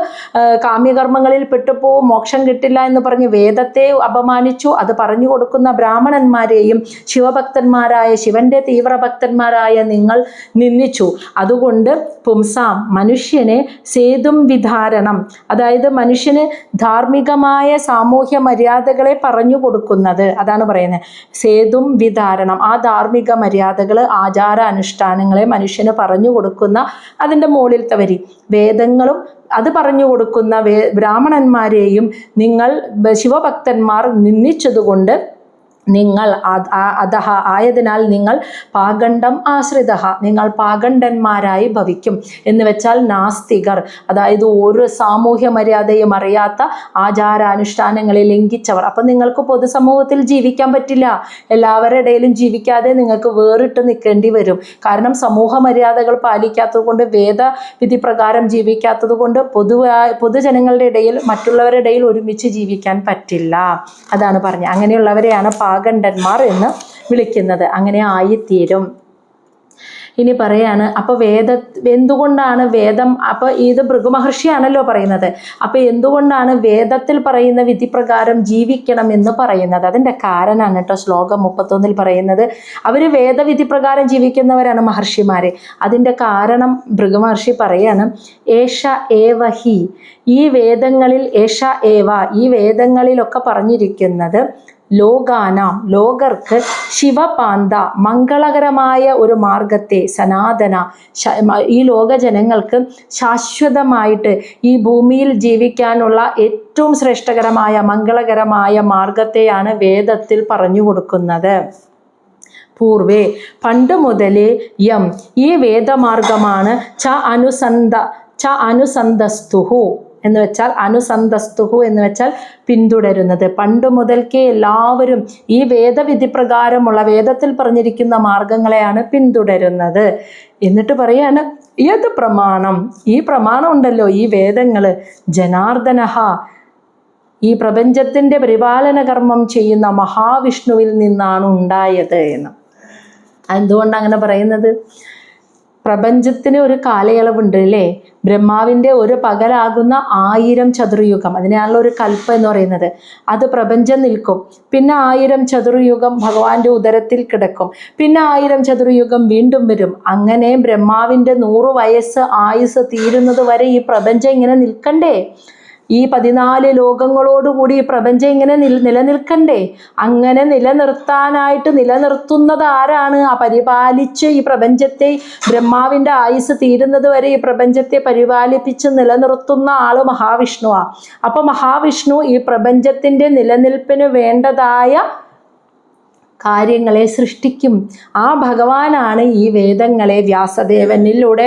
കാമ്യകർമ്മങ്ങളിൽ പെട്ടുപോകും, മോക്ഷം കിട്ടില്ല എന്ന് പറഞ്ഞ് വേദത്തെ അപമാനിച്ചു. അത് പറഞ്ഞു കൊടുക്കുന്ന ബ്രാഹ്മണന്മാരെയും ശിവഭക്തന്മാരായ ശിവന്റെ തീവ്രഭക്തന്മാരായ നിങ്ങൾ നിന്ദിച്ചു. അതുകൊണ്ട് പുംസാം മനുഷ്യനെ സേതും വിധാരണം, അതായത് മനുഷ്യന് ധാർമ്മികമായ സാമൂഹ്യ മര്യാദകളെ പറഞ്ഞു കൊടുക്കുന്നത്, അതാണ് പറയുന്നത് സേതും വിധാരണം. ആ ധാർമ്മിക മര്യാദകൾ, ആചാര അനുഷ്ഠാനങ്ങളെ മനുഷ്യന് പറഞ്ഞു കൊടുക്കുന്ന അതിൻ്റെ മുകളിലത്തെ വരി, വേദങ്ങളും അത് പറഞ്ഞു കൊടുക്കുന്ന ബ്രാഹ്മണന്മാരെയും നിങ്ങൾ ശിവഭക്തന്മാർ നിന്ദിച്ചതുകൊണ്ട് നിങ്ങൾ അധഃ ആയതിനാൽ നിങ്ങൾ പാഗണ്ഡം ആശ്രിത, നിങ്ങൾ പാഗണ്ഡന്മാരായി ഭവിക്കും. എന്ന് വെച്ചാൽ നാസ്തികർ, അതായത് ഒരു സാമൂഹ്യ മര്യാദയും അറിയാത്ത ആചാരാനുഷ്ഠാനങ്ങളെ ലംഘിച്ചവർ. അപ്പം നിങ്ങൾക്ക് പൊതുസമൂഹത്തിൽ ജീവിക്കാൻ പറ്റില്ല. എല്ലാവരുടെ ഇടയിലും ജീവിക്കാതെ നിങ്ങൾക്ക് വേറിട്ട് നിൽക്കേണ്ടി വരും. കാരണം സമൂഹ മര്യാദകൾ പാലിക്കാത്തത് കൊണ്ട്, വേദവിധി പ്രകാരം ജീവിക്കാത്തത് കൊണ്ട് പൊതുജനങ്ങളുടെ ഇടയിൽ, മറ്റുള്ളവരുടെ ഇടയിൽ ഒരുമിച്ച് ജീവിക്കാൻ പറ്റില്ല. അതാണ് പറഞ്ഞത്. അങ്ങനെയുള്ളവരെയാണ് പാഗണ്ഡന്മാർ എന്ന് വിളിക്കുന്നത്. അങ്ങനെ ആയിത്തീരും. ഇനി പറയാണ്, അപ്പോൾ എന്തുകൊണ്ടാണ് വേദം, അപ്പോൾ ഇത് ഭൃഗുമഹർഷിയാണല്ലോ പറയുന്നത്, അപ്പോൾ എന്തുകൊണ്ടാണ് വേദത്തിൽ പറയുന്ന വിധിപ്രകാരം ജീവിക്കണം എന്ന് പറയുന്നത്? അതിൻ്റെ കാരണമാണ് കേട്ടോ ശ്ലോകം 31 പറയുന്നത്. അവർ വേദവിധി പ്രകാരം ജീവിക്കുന്നവരാണ് മഹർഷിമാർ. അതിൻ്റെ കാരണം ഭൃഗുമഹർഷി പറയാണ്, ഏഷ ഏവ ഹി, ഈ വേദങ്ങളിൽ ഏഷ ഏവ, ഈ വേദങ്ങളിലൊക്കെ പറഞ്ഞിരിക്കുന്നത് ലോകാനാം, ലോകർക്ക് ശിവപാന്ത, മംഗളകരമായ ഒരു മാർഗത്തെ, സനാതന, ഈ ലോകജനങ്ങൾക്ക് ശാശ്വതമായിട്ട് ഈ ഭൂമിയിൽ ജീവിക്കാനുള്ള ഏറ്റവും ശ്രേഷ്ഠകരമായ മംഗളകരമായ മാർഗത്തെയാണ് വേദത്തിൽ പറഞ്ഞു കൊടുക്കുന്നത്. പൂർവേ, പണ്ട് മുതലേ, യം, ഈ വേദമാർഗമാണ് അനുസന്ധസ്തുഹു എന്ന് വെച്ചാൽ, അനുസന്ധസ്തുഹു എന്ന് വെച്ചാൽ പിന്തുടരുന്നത്. പണ്ട് മുതൽക്കേ എല്ലാവരും ഈ വേദവിധി പ്രകാരമുള്ള, വേദത്തിൽ പറഞ്ഞിരിക്കുന്ന മാർഗങ്ങളെയാണ് പിന്തുടരുന്നത്. എന്നിട്ട് പറയാണ്, ഏത് പ്രമാണം, ഈ പ്രമാണം ഉണ്ടല്ലോ, ഈ വേദങ്ങൾ, ജനാർദ്ദനഃ, ഈ പ്രപഞ്ചത്തിൻ്റെ പരിപാലന കർമ്മം ചെയ്യുന്ന മഹാവിഷ്ണുവിൽ നിന്നാണ് ഉണ്ടായത് എന്ന്. എന്തുകൊണ്ടാണ് അങ്ങനെ പറയുന്നത്? പ്രപഞ്ചത്തിന് ഒരു കാലയളവുണ്ട് അല്ലേ? ബ്രഹ്മാവിൻ്റെ ഒരു പകലാകുന്ന 1000 ചതുർയുഗം, അതിനെയാണല്ലോ ഒരു കൽപ്പം എന്ന് പറയുന്നത്. അത് പ്രപഞ്ചം നിൽക്കും. പിന്നെ 1000 ചതുർയുഗം ഭഗവാന്റെ ഉദരത്തിൽ കിടക്കും. പിന്നെ 1000 ചതുർയുഗം വീണ്ടും വരും. അങ്ങനെ ബ്രഹ്മാവിൻ്റെ 100 വയസ്സ് ആയുസ് തീരുന്നത് വരെ ഈ പ്രപഞ്ചം ഇങ്ങനെ നിൽക്കണ്ടേ? ഈ 14 ലോകങ്ങളോടുകൂടി ഈ പ്രപഞ്ചം ഇങ്ങനെ നിലനിൽക്കണ്ടേ? അങ്ങനെ നിലനിർത്തുന്നത് ആരാണ്? ആ പരിപാലിച്ച് ഈ പ്രപഞ്ചത്തെ, ബ്രഹ്മാവിൻ്റെ ആയുസ് തീരുന്നത് വരെ ഈ പ്രപഞ്ചത്തെ പരിപാലിപ്പിച്ച് നിലനിർത്തുന്ന ആള് മഹാവിഷ്ണുവാ. അപ്പൊ മഹാവിഷ്ണു ഈ പ്രപഞ്ചത്തിൻ്റെ നിലനിൽപ്പിന് വേണ്ടതായ കാര്യങ്ങളെ സൃഷ്ടിക്കും. ആ ഭഗവാനാണ് ഈ വേദങ്ങളെ വ്യാസദേവനിലൂടെ,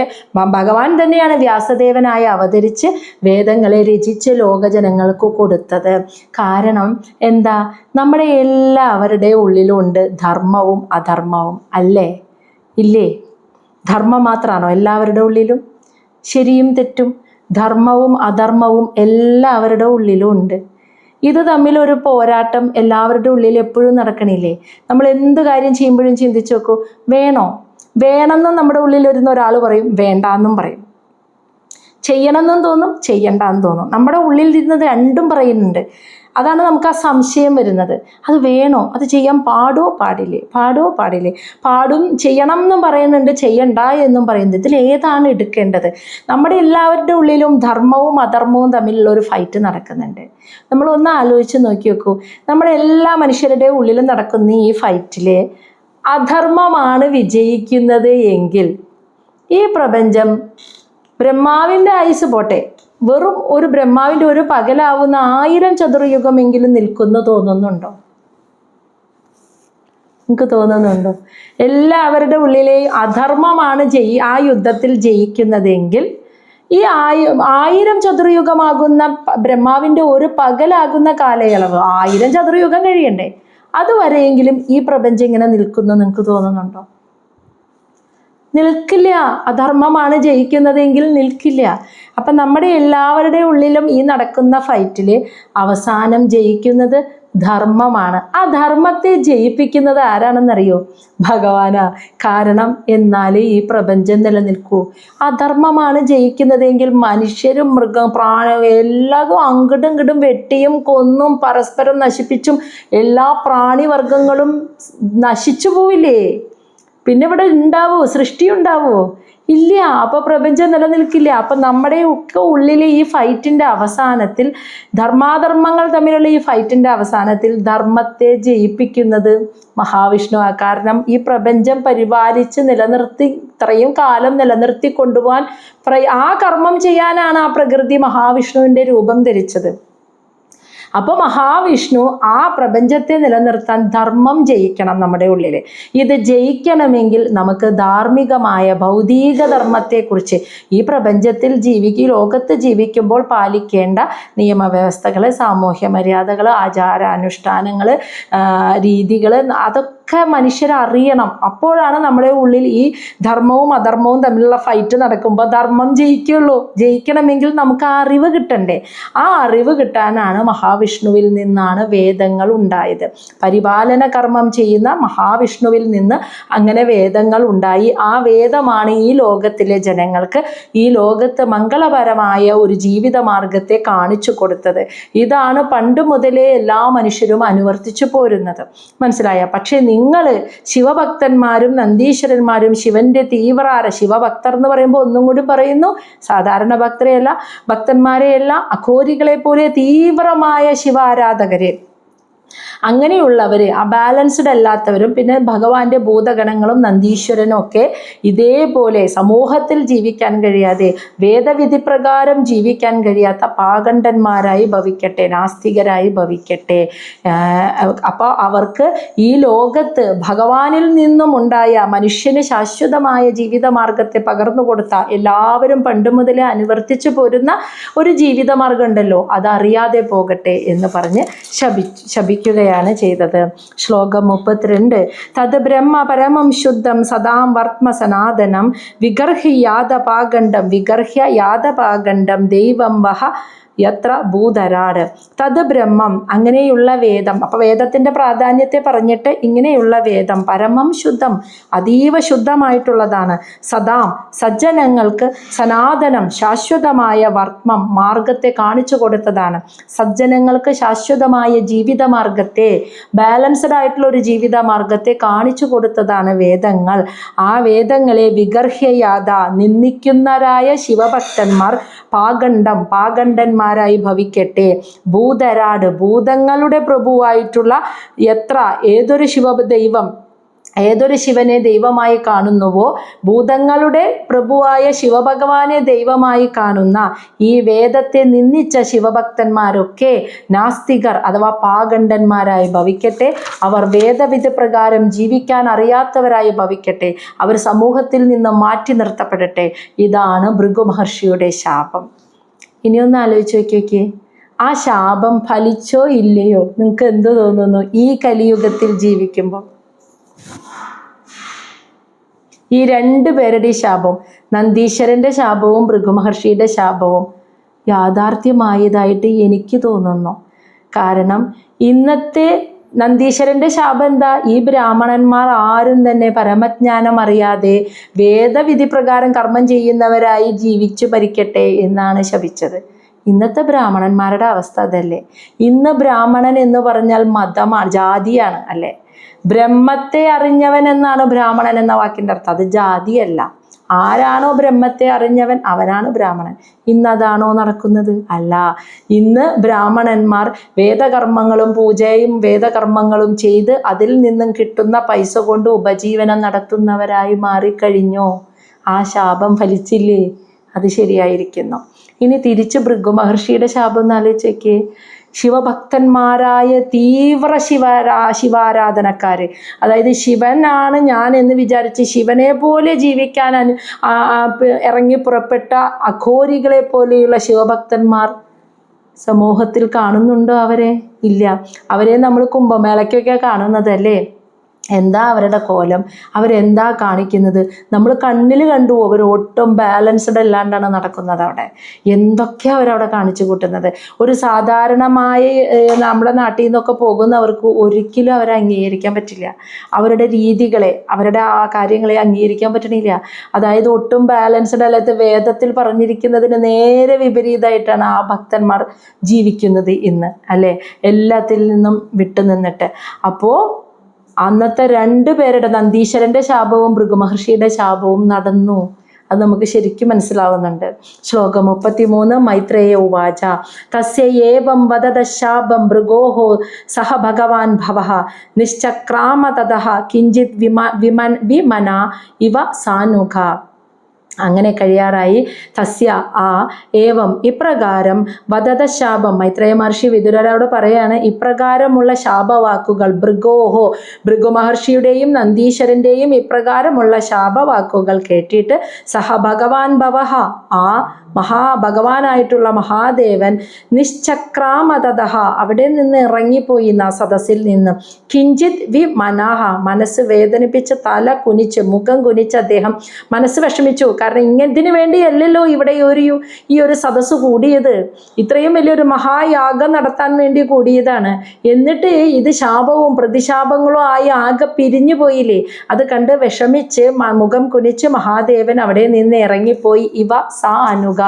ഭഗവാൻ തന്നെയാണ് വ്യാസദേവനായി അവതരിച്ച് വേദങ്ങളെ രചിച്ച് ലോകജനങ്ങൾക്ക് കൊടുത്തത്. കാരണം എന്താ? നമ്മുടെ എല്ലാവരുടെ ഉള്ളിലുണ്ട് ധർമ്മവും അധർമ്മവും, അല്ലേ? ഇല്ലേ? ധർമ്മം മാത്രമാണോ എല്ലാവരുടെ ഉള്ളിലും? ശരിയും തെറ്റും, ധർമ്മവും അധർമ്മവും എല്ലാവരുടെ ഉള്ളിലും ഉണ്ട്. ഇത് തമ്മിലൊരു പോരാട്ടം എല്ലാവരുടെ ഉള്ളിൽ എപ്പോഴും നടക്കണില്ലേ? നമ്മൾ എന്ത് കാര്യം ചെയ്യുമ്പോഴും ചിന്തിച്ച് നോക്കൂ, വേണമെന്ന് നമ്മുടെ ഉള്ളിൽ വരുന്ന ഒരാൾ പറയും, വേണ്ടാന്നും പറയും. ചെയ്യണമെന്നും തോന്നും, ചെയ്യണ്ടെന്ന് തോന്നും. നമ്മുടെ ഉള്ളിൽ ഇരുന്നത് രണ്ടും പറയുന്നുണ്ട്. അതാണ് നമുക്ക് ആ സംശയം വരുന്നത്. അത് വേണോ, അത് ചെയ്യാൻ പാടോ പാടില്ലേ, പാടും ചെയ്യണം എന്നും പറയുന്നുണ്ട്, ചെയ്യണ്ട എന്നും പറയുന്നത്. ഇതിൽ ഏതാണ് എടുക്കേണ്ടത്? നമ്മുടെ എല്ലാവരുടെ ഉള്ളിലും ധർമ്മവും അധർമ്മവും തമ്മിലുള്ള ഒരു ഫൈറ്റ് നടക്കുന്നുണ്ട്. നമ്മളൊന്ന് ആലോചിച്ച് നോക്കി നോക്കൂ. നമ്മുടെ എല്ലാ മനുഷ്യരുടെ ഉള്ളിലും നടക്കുന്ന ഈ ഫൈറ്റിൽ അധർമ്മമാണ് വിജയിക്കുന്നത് എങ്കിൽ ഈ പ്രപഞ്ചം ബ്രഹ്മാവിൻ്റെ ആയുസ് പോട്ടെ, വെറും ഒരു ബ്രഹ്മാവിൻ്റെ ഒരു പകലാവുന്ന 1000 ചതുർയുഗമെങ്കിലും നിൽക്കുന്നു തോന്നുന്നുണ്ടോ? നിങ്ങൾക്ക് തോന്നുന്നുണ്ടോ? എല്ലാവരുടെ ഉള്ളിലെ അധർമ്മമാണ് ആ യുദ്ധത്തിൽ ജയിക്കുന്നതെങ്കിൽ ഈ 1000 ചതുർയുഗമാകുന്ന ബ്രഹ്മാവിൻ്റെ ഒരു പകലാകുന്ന കാലയളവ്, 1000 ചതുർയുഗം കഴിയണ്ടേ, അതുവരെയെങ്കിലും ഈ പ്രപഞ്ചം ഇങ്ങനെ നിൽക്കുന്നു നിങ്ങൾക്ക് തോന്നുന്നുണ്ടോ? നിൽക്കില്ല. അധർമ്മമാണ് ജയിക്കുന്നതെങ്കിൽ നിൽക്കില്ല. അപ്പം നമ്മുടെ എല്ലാവരുടെ ഉള്ളിലും ഈ നടക്കുന്ന ഫൈറ്റിൽ അവസാനം ജയിക്കുന്നത് ധർമ്മമാണ്. ആ ധർമ്മത്തെ ജയിപ്പിക്കുന്നത് ആരാണെന്നറിയോ? ഭഗവാനാ. കാരണം എന്നാൽ ഈ പ്രപഞ്ചം നിലനിൽക്കൂ. അധർമ്മമാണ് ജയിക്കുന്നതെങ്കിൽ മനുഷ്യരും മൃഗം പ്രാണി എല്ലാതും അങ്ങോട്ടും ഇങ്ങോട്ടും വെട്ടിയും കൊന്നും പരസ്പരം നശിപ്പിച്ചും എല്ലാ പ്രാണിവർഗങ്ങളും നശിച്ചു പോവില്ലേ? പിന്നെ ഇവിടെ സൃഷ്ടി ഉണ്ടാവുമോ? ഇല്ല. അപ്പോൾ പ്രപഞ്ചം നിലനിൽക്കില്ല. അപ്പം നമ്മുടെ ഒക്കെ ഉള്ളിലെ ഈ ഫൈറ്റിൻ്റെ അവസാനത്തിൽ, ധർമാധർമ്മങ്ങൾ തമ്മിലുള്ള ഈ ഫൈറ്റിൻ്റെ അവസാനത്തിൽ ധർമ്മത്തെ ജയിപ്പിക്കുന്നത് മഹാവിഷ്ണുവാണ്. കാരണം ഈ പ്രപഞ്ചം പരിപാലിച്ച് നിലനിർത്തി, ഇത്രയും കാലം നിലനിർത്തി കൊണ്ടുപോകാൻ ആ കർമ്മം ചെയ്യാനാണ് ആ പ്രകൃതി മഹാവിഷ്ണുവിൻ്റെ രൂപം ധരിച്ചത്. അപ്പോൾ മഹാവിഷ്ണു ആ പ്രപഞ്ചത്തെ നിലനിർത്താൻ ധർമ്മം ജയിക്കണം നമ്മുടെ ഉള്ളിൽ. ഇത് ജയിക്കണമെങ്കിൽ നമുക്ക് ധാർമ്മികമായ ഭൗതിക ധർമ്മത്തെക്കുറിച്ച്, ഈ പ്രപഞ്ചത്തിൽ ലോകത്ത് ജീവിക്കുമ്പോൾ പാലിക്കേണ്ട നിയമവ്യവസ്ഥകൾ, സാമൂഹ്യ മര്യാദകൾ, ആചാരാനുഷ്ഠാനങ്ങൾ, രീതികൾ, അതൊക്കെ മനുഷ്യരറിയണം. അപ്പോഴാണ് നമ്മുടെ ഉള്ളിൽ ഈ ധർമ്മവും അധർമ്മവും തമ്മിലുള്ള ഫൈറ്റ് നടക്കുമ്പോൾ ധർമ്മം ജയിക്കുള്ളൂ. ജയിക്കണമെങ്കിൽ നമുക്ക് ആ അറിവ് കിട്ടണ്ടേ? ആ അറിവ് കിട്ടാനാണ് മഹാവിഷ്ണുവിൽ നിന്നാണ് വേദങ്ങൾ ഉണ്ടായത്. പരിപാലന കർമ്മം ചെയ്യുന്ന മഹാവിഷ്ണുവിൽ നിന്ന് അങ്ങനെ വേദങ്ങൾ ഉണ്ടായി. ആ വേദമാണ് ഈ ലോകത്തിലെ ജനങ്ങൾക്ക് ഈ ലോകത്ത് മംഗളപരമായ ഒരു ജീവിത മാർഗത്തെ കാണിച്ചു കൊടുത്തത്. ഇതാണ് പണ്ട് മുതലേ എല്ലാ മനുഷ്യരും അനുവർത്തിച്ചു പോരുന്നത്. മനസ്സിലായ? പക്ഷേ നിങ്ങൾ ശിവഭക്തന്മാരും നന്ദീശ്വരന്മാരും ശിവന്റെ ശിവഭക്തർ എന്ന് പറയുമ്പോൾ ഒന്നും കൂടി പറയുന്നു, സാധാരണ ഭക്തന്മാരെയല്ല, അഘോരികളെ പോലെ തീവ്രമായ ശിവാരാധകര്, അങ്ങനെയുള്ളവർ, അബാലൻസ്ഡ് അല്ലാത്തവരും, പിന്നെ ഭഗവാന്റെ ഭൂതഗണങ്ങളും നന്ദീശ്വരനും ഒക്കെ ഇതേപോലെ സമൂഹത്തിൽ ജീവിക്കാൻ കഴിയാതെ, വേദവിധി പ്രകാരം ജീവിക്കാൻ കഴിയാത്ത പാഗണ്ഡന്മാരായി ഭവിക്കട്ടെ, നാസ്തികരായി ഭവിക്കട്ടെ. അപ്പോൾ അവർക്ക് ഈ ലോകത്ത് ഭഗവാനിൽ നിന്നും ഉണ്ടായ മനുഷ്യന് ശാശ്വതമായ ജീവിതമാർഗത്തെ പകർന്നു കൊടുത്ത, എല്ലാവരും പണ്ട് മുതലേ അനുവർത്തിച്ചു പോരുന്ന ഒരു ജീവിതമാർഗം ഉണ്ടല്ലോ, അതറിയാതെ പോകട്ടെ എന്ന് പറഞ്ഞ് ശപിക്കുകയാണ് ചെയ്തത്. ശ്ലോകം 32. തത് ബ്രഹ്മ പരമം ശുദ്ധം സദാം വർമ്മ സനാതനം വിഗർഹ്യ യാതപാഗണ്ഡം ദൈവം വഹ യത്ര ഭൂതരാട്. തത് ബ്രഹ്മം, അങ്ങനെയുള്ള വേദം. അപ്പോൾ വേദത്തിൻ്റെ പ്രാധാന്യത്തെ പറഞ്ഞിട്ട് ഇങ്ങനെയുള്ള വേദം പരമം ശുദ്ധം, അതീവ ശുദ്ധമായിട്ടുള്ളതാണ്. സദാം, സജ്ജനങ്ങൾക്ക് സനാതനം, ശാശ്വതമായ വർമ്മം, മാർഗത്തെ കാണിച്ചു കൊടുത്തതാണ്. സജ്ജനങ്ങൾക്ക് ശാശ്വതമായ ജീവിതമാർഗത്തെ, ബാലൻസ്ഡ് ആയിട്ടുള്ള ഒരു ജീവിതമാർഗത്തെ കാണിച്ചു കൊടുത്തതാണ് വേദങ്ങൾ. ആ വേദങ്ങളെ വിഗർഹ്യയാത, നിന്ദിക്കുന്നവരായ ശിവഭക്തന്മാർ പാഗണ്ഡന്മാരായി ഭവിക്കട്ടെ. ഭൂതരാട്, ഭൂതങ്ങളുടെ പ്രഭുവായിട്ടുള്ള ഏതൊരു ശിവനെ ദൈവമായി കാണുന്നുവോ, ഭൂതങ്ങളുടെ പ്രഭുവായ ശിവഭഗവാനെ ദൈവമായി കാണുന്ന ഈ വേദത്തെ നിന്ദിച്ച ശിവഭക്തന്മാരൊക്കെ നാസ്തികർ അഥവാ പാഗണ്ഡന്മാരായി ഭവിക്കട്ടെ. അവർ വേദവിധി പ്രകാരം ജീവിക്കാൻ അറിയാത്തവരായി ഭവിക്കട്ടെ. അവർ സമൂഹത്തിൽ നിന്ന് മാറ്റി നിർത്തപ്പെടട്ടെ. ഇതാണ് ഭൃഗു മഹർഷിയുടെ ശാപം. ഇനിയൊന്ന് ആലോചിച്ച് നോക്കിയേ, ആ ശാപം ഫലിച്ചോ ഇല്ലയോ? നിങ്ങൾക്ക് എന്ത് തോന്നുന്നു ഈ കലിയുഗത്തിൽ ജീവിക്കുമ്പോൾ? ഈ 2 പേരുടെ ശാപവും, നന്ദീശ്വരൻ്റെ ശാപവും ഭൃഗുമഹർഷിയുടെ ശാപവും യാഥാർത്ഥ്യമായതായിട്ട് എനിക്ക് തോന്നുന്നു. കാരണം ഇന്നത്തെ നന്ദീശ്വരൻ്റെ ശാപം എന്താ? ഈ ബ്രാഹ്മണന്മാർ ആരും തന്നെ പരമജ്ഞാനം അറിയാതെ വേദവിധി പ്രകാരം കർമ്മം ചെയ്യുന്നവരായി ജീവിച്ചു ഭരിക്കട്ടെ എന്നാണ് ശപിച്ചത്. ഇന്നത്തെ ബ്രാഹ്മണന്മാരുടെ അവസ്ഥ അതല്ലേ? ഇന്ന് ബ്രാഹ്മണൻ എന്ന് പറഞ്ഞാൽ മതമാണ്, ജാതിയാണ് അല്ലേ? ബ്രഹ്മത്തെ അറിഞ്ഞവൻ എന്നാണ് ബ്രാഹ്മണൻ എന്ന വാക്കിൻ്റെ അർത്ഥം. അത് ജാതിയല്ല. ആരാണോ ബ്രഹ്മത്തെ അറിഞ്ഞവൻ അവനാണ് ബ്രാഹ്മണൻ. ഇന്നതാണോ നടക്കുന്നത്? അല്ല. ഇന്ന് ബ്രാഹ്മണന്മാർ വേദകർമ്മങ്ങളും പൂജയും വേദകർമ്മങ്ങളും ചെയ്ത് അതിൽ നിന്നും കിട്ടുന്ന പൈസ കൊണ്ട് ഉപജീവനം നടത്തുന്നവരായി മാറിക്കഴിഞ്ഞോ? ആ ശാപം ഫലിച്ചില്ലേ? അത് ശരിയായിരിക്കുന്നു. ഇനി തിരിച്ച് ഭൃഗു മഹർഷിയുടെ ശാപം ഒന്ന് ആലോചിച്ചേക്കേ. ശിവഭക്തന്മാരായ തീവ്ര ശിവാരാധനക്കാര്, അതായത് ശിവനാണ് ഞാൻ എന്ന് വിചാരിച്ച് ശിവനെ പോലെ ജീവിക്കാൻ ഇറങ്ങി പുറപ്പെട്ട അഘോരികളെ പോലെയുള്ള ശിവഭക്തന്മാർ സമൂഹത്തിൽ കാണുന്നുണ്ടോ? അവരെ ഇല്ല. അവരെ നമ്മൾ കുംഭമേളയ്ക്കൊക്കെ കാണുന്നതല്ലേ? എന്താ അവരുടെ കോലം? അവരെന്താ കാണിക്കുന്നത്? നമ്മൾ കണ്ണിൽ കണ്ടു. അവർ ഒട്ടും ബാലൻസ്ഡ് അല്ലാണ്ടാണ് നടക്കുന്നത്. അവിടെ എന്തൊക്കെയാണ് അവരവിടെ കാണിച്ചു കൂട്ടുന്നത്? ഒരു സാധാരണമായി നമ്മുടെ നാട്ടിൽ നിന്നൊക്കെ പോകുന്നവർക്ക് ഒരിക്കലും അവരെ അംഗീകരിക്കാൻ പറ്റില്ല. അവരുടെ രീതികളെ, അവരുടെ ആ കാര്യങ്ങളെ അംഗീകരിക്കാൻ പറ്റണില്ല. അതായത് ഒട്ടും ബാലൻസ്ഡ് അല്ലാത്ത, വേദത്തിൽ പറഞ്ഞിരിക്കുന്നതിന് നേരെ വിപരീതമായിട്ടാണ് ആ ഭക്തന്മാർ ജീവിക്കുന്നത് ഇന്ന്, അല്ലേ? എല്ലാത്തിൽ നിന്നും വിട്ടു നിന്നിട്ട്. അപ്പോൾ അന്നത്തെ 2 പേരുടെ, നന്ദീശ്വരൻ്റെ ശാപവും ഭൃഗുമഹർഷിയുടെ ശാപവും നടന്നു. അത് നമുക്ക് ശരിക്കും മനസ്സിലാവുന്നുണ്ട്. ശ്ലോകം 33 മൈത്രേയ ഉവാച തസ്യ ഏവം വദത ശാപം ഭൃഗോഹോ സഹ ഭഗവാൻ ഭവഃ നിശ്ചക്രാമ തതഃ കിഞ്ചിത് വിമന ഇവ സാനുഘ. അങ്ങനെ കഴിയാറായി. തസ്യ ആ ഏവം ഇപ്രകാരം വദത ശാപം, മൈത്രേയ മഹർഷി വിദുരരോട് പറയാണ്, ഇപ്രകാരമുള്ള ശാപവാക്കുകൾ ഭൃഗോഹോ, ഭൃഗു മഹർഷിയുടെയും നന്ദീശ്വരൻ്റെയും ഇപ്രകാരമുള്ള ശാപവാക്കുകൾ കേട്ടിട്ട് സഹ ഭഗവാൻ ഭവഃ, ആ ഭഗവാനായിട്ടുള്ള മഹാദേവൻ നിശ്ചക്രാമതഃ, അവിടെ നിന്ന് ഇറങ്ങിപ്പോയി, ആ സദസ്സിൽ നിന്ന്. കിഞ്ചിത് വിമനഃ, മനസ്സ് വേദനിപ്പിച്ച് തല കുനിച്ച്, മുഖം കുനിച്ച് അദ്ദേഹം മനസ്സ് വിഷമിച്ചു. കാരണം ഇങ്ങനതിന് വേണ്ടിയല്ലല്ലോ ഇവിടെ ഈ ഒരു സദസ്സ് കൂടിയത്. ഇത്രയും വലിയൊരു മഹായാഗം നടത്താൻ വേണ്ടി കൂടിയതാണ്. എന്നിട്ട് ഇത് ശാപവും പ്രതിശാപങ്ങളും ആയി ആകെ പിരിഞ്ഞു പോയില്ലേ? അത് കണ്ട് വിഷമിച്ച് മുഖം കുനിച്ച് മഹാദേവൻ അവിടെ നിന്ന് ഇറങ്ങിപ്പോയി. ഇവ സാ അനുക,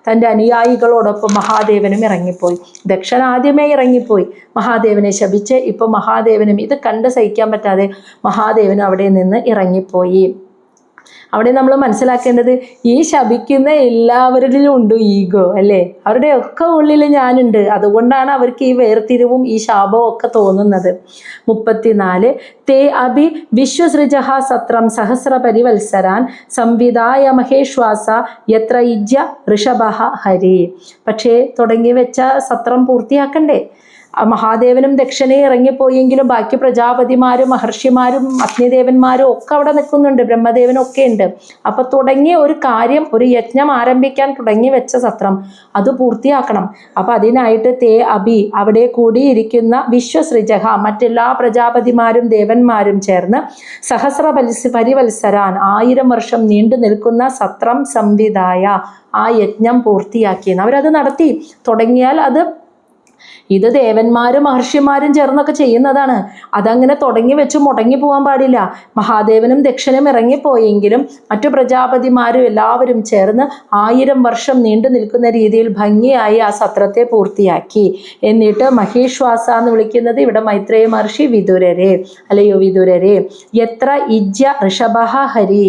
തൻ്റെ അനുയായികളോടൊപ്പം മഹാദേവനും ഇറങ്ങിപ്പോയി. ദക്ഷൻ ആദ്യമേ ഇറങ്ങിപ്പോയി, മഹാദേവനെ ശപിച്ച്. ഇപ്പൊ മഹാദേവനും ഇത് കണ്ട് സഹിക്കാൻ പറ്റാതെ മഹാദേവനും അവിടെ നിന്ന് ഇറങ്ങിപ്പോയി. അവിടെ നമ്മൾ മനസ്സിലാക്കേണ്ടത്, ഈ ശപിക്കുന്ന എല്ലാവരിലും ഉണ്ട് ഈഗോ, അല്ലേ? അവരുടെ ഒക്കെ ഉള്ളിൽ ഞാനുണ്ട്. അതുകൊണ്ടാണ് അവർക്ക് ഈ വേർതിരിവും ഈ ശാപവും ഒക്കെ തോന്നുന്നത്. 34 തേ അഭി വിശ്വസൃജഃ സത്രം സഹസ്രപരിവത്സരാൻ സംവിധായ മഹേശ്വാസ യത്ര ഇജ്യ ഋഷഭഃ ഹരി. പക്ഷേ തുടങ്ങി വെച്ച സത്രം പൂർത്തിയാക്കണ്ടേ? മഹാദേവനും ദക്ഷനെ ഇറങ്ങിപ്പോയെങ്കിലും ബാക്കി പ്രജാപതിമാരും മഹർഷിമാരും അഗ്നിദേവന്മാരും ഒക്കെ അവിടെ നിൽക്കുന്നുണ്ട്, ബ്രഹ്മദേവനും ഒക്കെ ഉണ്ട്. അപ്പൊ തുടങ്ങിയ ഒരു കാര്യം, ഒരു യജ്ഞം ആരംഭിക്കാൻ തുടങ്ങി വെച്ച സത്രം അത് പൂർത്തിയാക്കണം. അപ്പൊ അതിനായിട്ട് തേ അഭി, അവിടെ കൂടിയിരിക്കുന്ന വിശ്വസൃജഃ, മറ്റെല്ലാ പ്രജാപതിമാരും ദേവന്മാരും ചേർന്ന് പരിവത്സരാൻ 1000 വർഷം നീണ്ടു നിൽക്കുന്ന സത്രം സംവിധായ, ആ യജ്ഞം പൂർത്തിയാക്കി. അവരത് നടത്തി. തുടങ്ങിയാൽ ഇത് ദേവന്മാരും മഹർഷിമാരും ചേർന്നൊക്കെ ചെയ്യുന്നതാണ്. അതങ്ങനെ തുടങ്ങി വെച്ച് മുടങ്ങി പോകാൻ പാടില്ല. മഹാദേവനും ദക്ഷനും ഇറങ്ങിപ്പോയെങ്കിലും മറ്റു പ്രജാപതിമാരും എല്ലാവരും ചേർന്ന് 1000 വർഷം നീണ്ടു നിൽക്കുന്ന രീതിയിൽ ഭംഗിയായി ആ സത്രത്തെ പൂർത്തിയാക്കി. എന്നിട്ട് മഹേശ്വാസ എന്ന് വിളിക്കുന്നത് ഇവിടെ മൈത്രേയ മഹർഷി വിദുരരെ, അല്ലയോ വിദുരരെ, എത്ര ഇജ്യ ഋഷഭഃ ഹരി,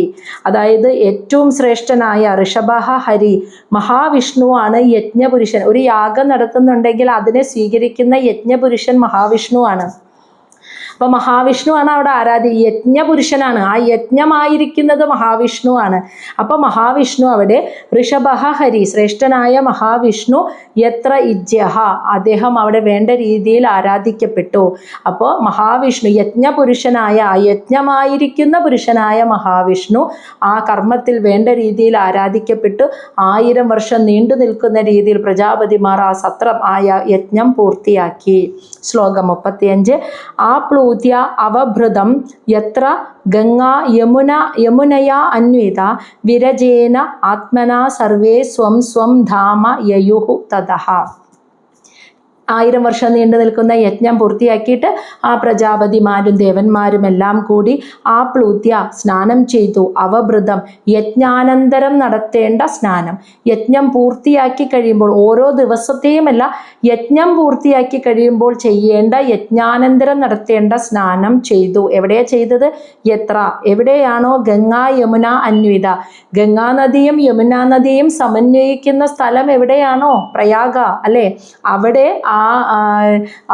അതായത് ഏറ്റവും ശ്രേഷ്ഠനായ ഋഷഭഃ ഹരി, മഹാവിഷ്ണുവാണ് യജ്ഞപുരുഷൻ. ഒരു യാഗം നടത്തുന്നുണ്ടെങ്കിൽ അതിനെ സ്വീകരിക്കുന്ന യജ്ഞപുരുഷൻ മഹാവിഷ്ണുവാണ്. അപ്പൊ മഹാവിഷ്ണുവാണ് അവിടെ യജ്ഞപുരുഷനാണ്. ആ യജ്ഞമായിരിക്കുന്നത് മഹാവിഷ്ണുവാണ്. അപ്പൊ മഹാവിഷ്ണു അവിടെ ഋഷഭഃ ഹരി, ശ്രേഷ്ഠനായ മഹാവിഷ്ണു, യത്ര ഇജ്യഃ, അദ്ദേഹം അവിടെ വേണ്ട രീതിയിൽ ആരാധിക്കപ്പെട്ടു. അപ്പോൾ മഹാവിഷ്ണു യജ്ഞപുരുഷനായ, യജ്ഞമായിരിക്കുന്ന പുരുഷനായ മഹാവിഷ്ണു ആ കർമ്മത്തിൽ വേണ്ട രീതിയിൽ ആരാധിക്കപ്പെട്ടു. 1000 വർഷം നീണ്ടു നിൽക്കുന്ന രീതിയിൽ പ്രജാപതിമാർ ആ സത്രം, ആ യജ്ഞം പൂർത്തിയാക്കി. ശ്ലോകം 35 ആപ്ലൂത്യ അവഭൃതം യത്ര ഗംഗാ യമുനയാ അന്വിത വിരജേന ആത്മനാ സർവേ സ്വം സ്വം ധാമ യയുഃ തതഃ. 1000 വർഷം നീണ്ടു നിൽക്കുന്ന യജ്ഞം പൂർത്തിയാക്കിയിട്ട് ആ പ്രജാപതിമാരും ദേവന്മാരും എല്ലാം കൂടി ആ പ്ലൂത്യ സ്നാനം ചെയ്തു. അവഭൃതം യജ്ഞാനന്തരം നടത്തേണ്ട സ്നാനം. യജ്ഞം പൂർത്തിയാക്കി കഴിയുമ്പോൾ, ഓരോ ദിവസത്തെയുമല്ല, യജ്ഞം പൂർത്തിയാക്കി കഴിയുമ്പോൾ ചെയ്യേണ്ട യജ്ഞാനന്തരം നടത്തേണ്ട സ്നാനം ചെയ്തു. എവിടെയാ ചെയ്തത്? എത്ര, എവിടെയാണോ ഗംഗാ യമുന അന്വിത, ഗംഗാ നദിയും യമുനാ നദിയും സമന്വയിക്കുന്ന സ്ഥലം എവിടെയാണോ, പ്രയാഗ അല്ലേ,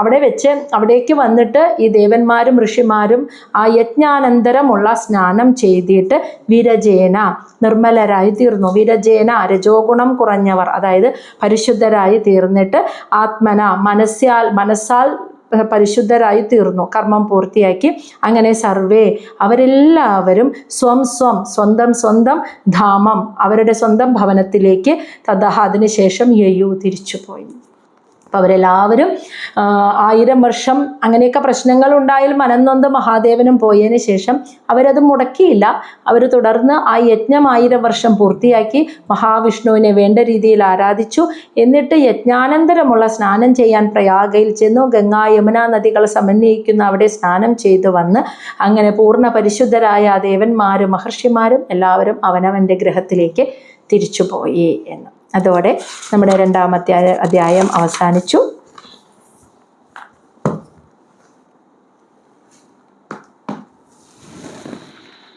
അവിടെ വെച്ച് അവിടേക്ക് വന്നിട്ട് ഈ ദേവന്മാരും ഋഷിമാരും ആ യജ്ഞാനന്തരമുള്ള സ്നാനം ചെയ്തിട്ട് വിരജേന നിർമ്മലരായി തീർന്നു. വിരജേന രജോഗുണം കുറഞ്ഞവർ, അതായത് പരിശുദ്ധരായി തീർന്നിട്ട് ആത്മന മനസ്സാൽ പരിശുദ്ധരായി തീർന്നു, കർമ്മം പൂർത്തിയാക്കി. അങ്ങനെ സർവേ അവരെല്ലാവരും സ്വന്തം ധാമം അവരുടെ സ്വന്തം ഭവനത്തിലേക്ക് തഥ അതിനുശേഷം യയു തിരിച്ചുപോയി. അപ്പോൾ അവരെല്ലാവരും 1000 വർഷം അങ്ങനെയൊക്കെ പ്രശ്നങ്ങൾ ഉണ്ടായാൽ മനംനൊന്ത് മഹാദേവനും പോയതിന് ശേഷം അവരത് മുടക്കിയില്ല. അവർ തുടർന്ന് ആ യജ്ഞം 1000 വർഷം പൂർത്തിയാക്കി മഹാവിഷ്ണുവിനെ വേണ്ട രീതിയിൽ ആരാധിച്ചു. എന്നിട്ട് യജ്ഞാനന്തരമുള്ള സ്നാനം ചെയ്യാൻ പ്രയാഗയിൽ ചെന്നു. ഗംഗാ യമുന നദികൾ സമന്വയിക്കുന്ന അവിടെ സ്നാനം ചെയ്തു വന്ന് അങ്ങനെ പൂർണ്ണ പരിശുദ്ധരായ ദേവന്മാരും മഹർഷിമാരും എല്ലാവരും അവനവൻ്റെ ഗൃഹത്തിലേക്ക് തിരിച്ചുപോയി എന്ന്. അതോടെ നമ്മുടെ 2ാമത്തെ അധ്യായം അവസാനിച്ചു.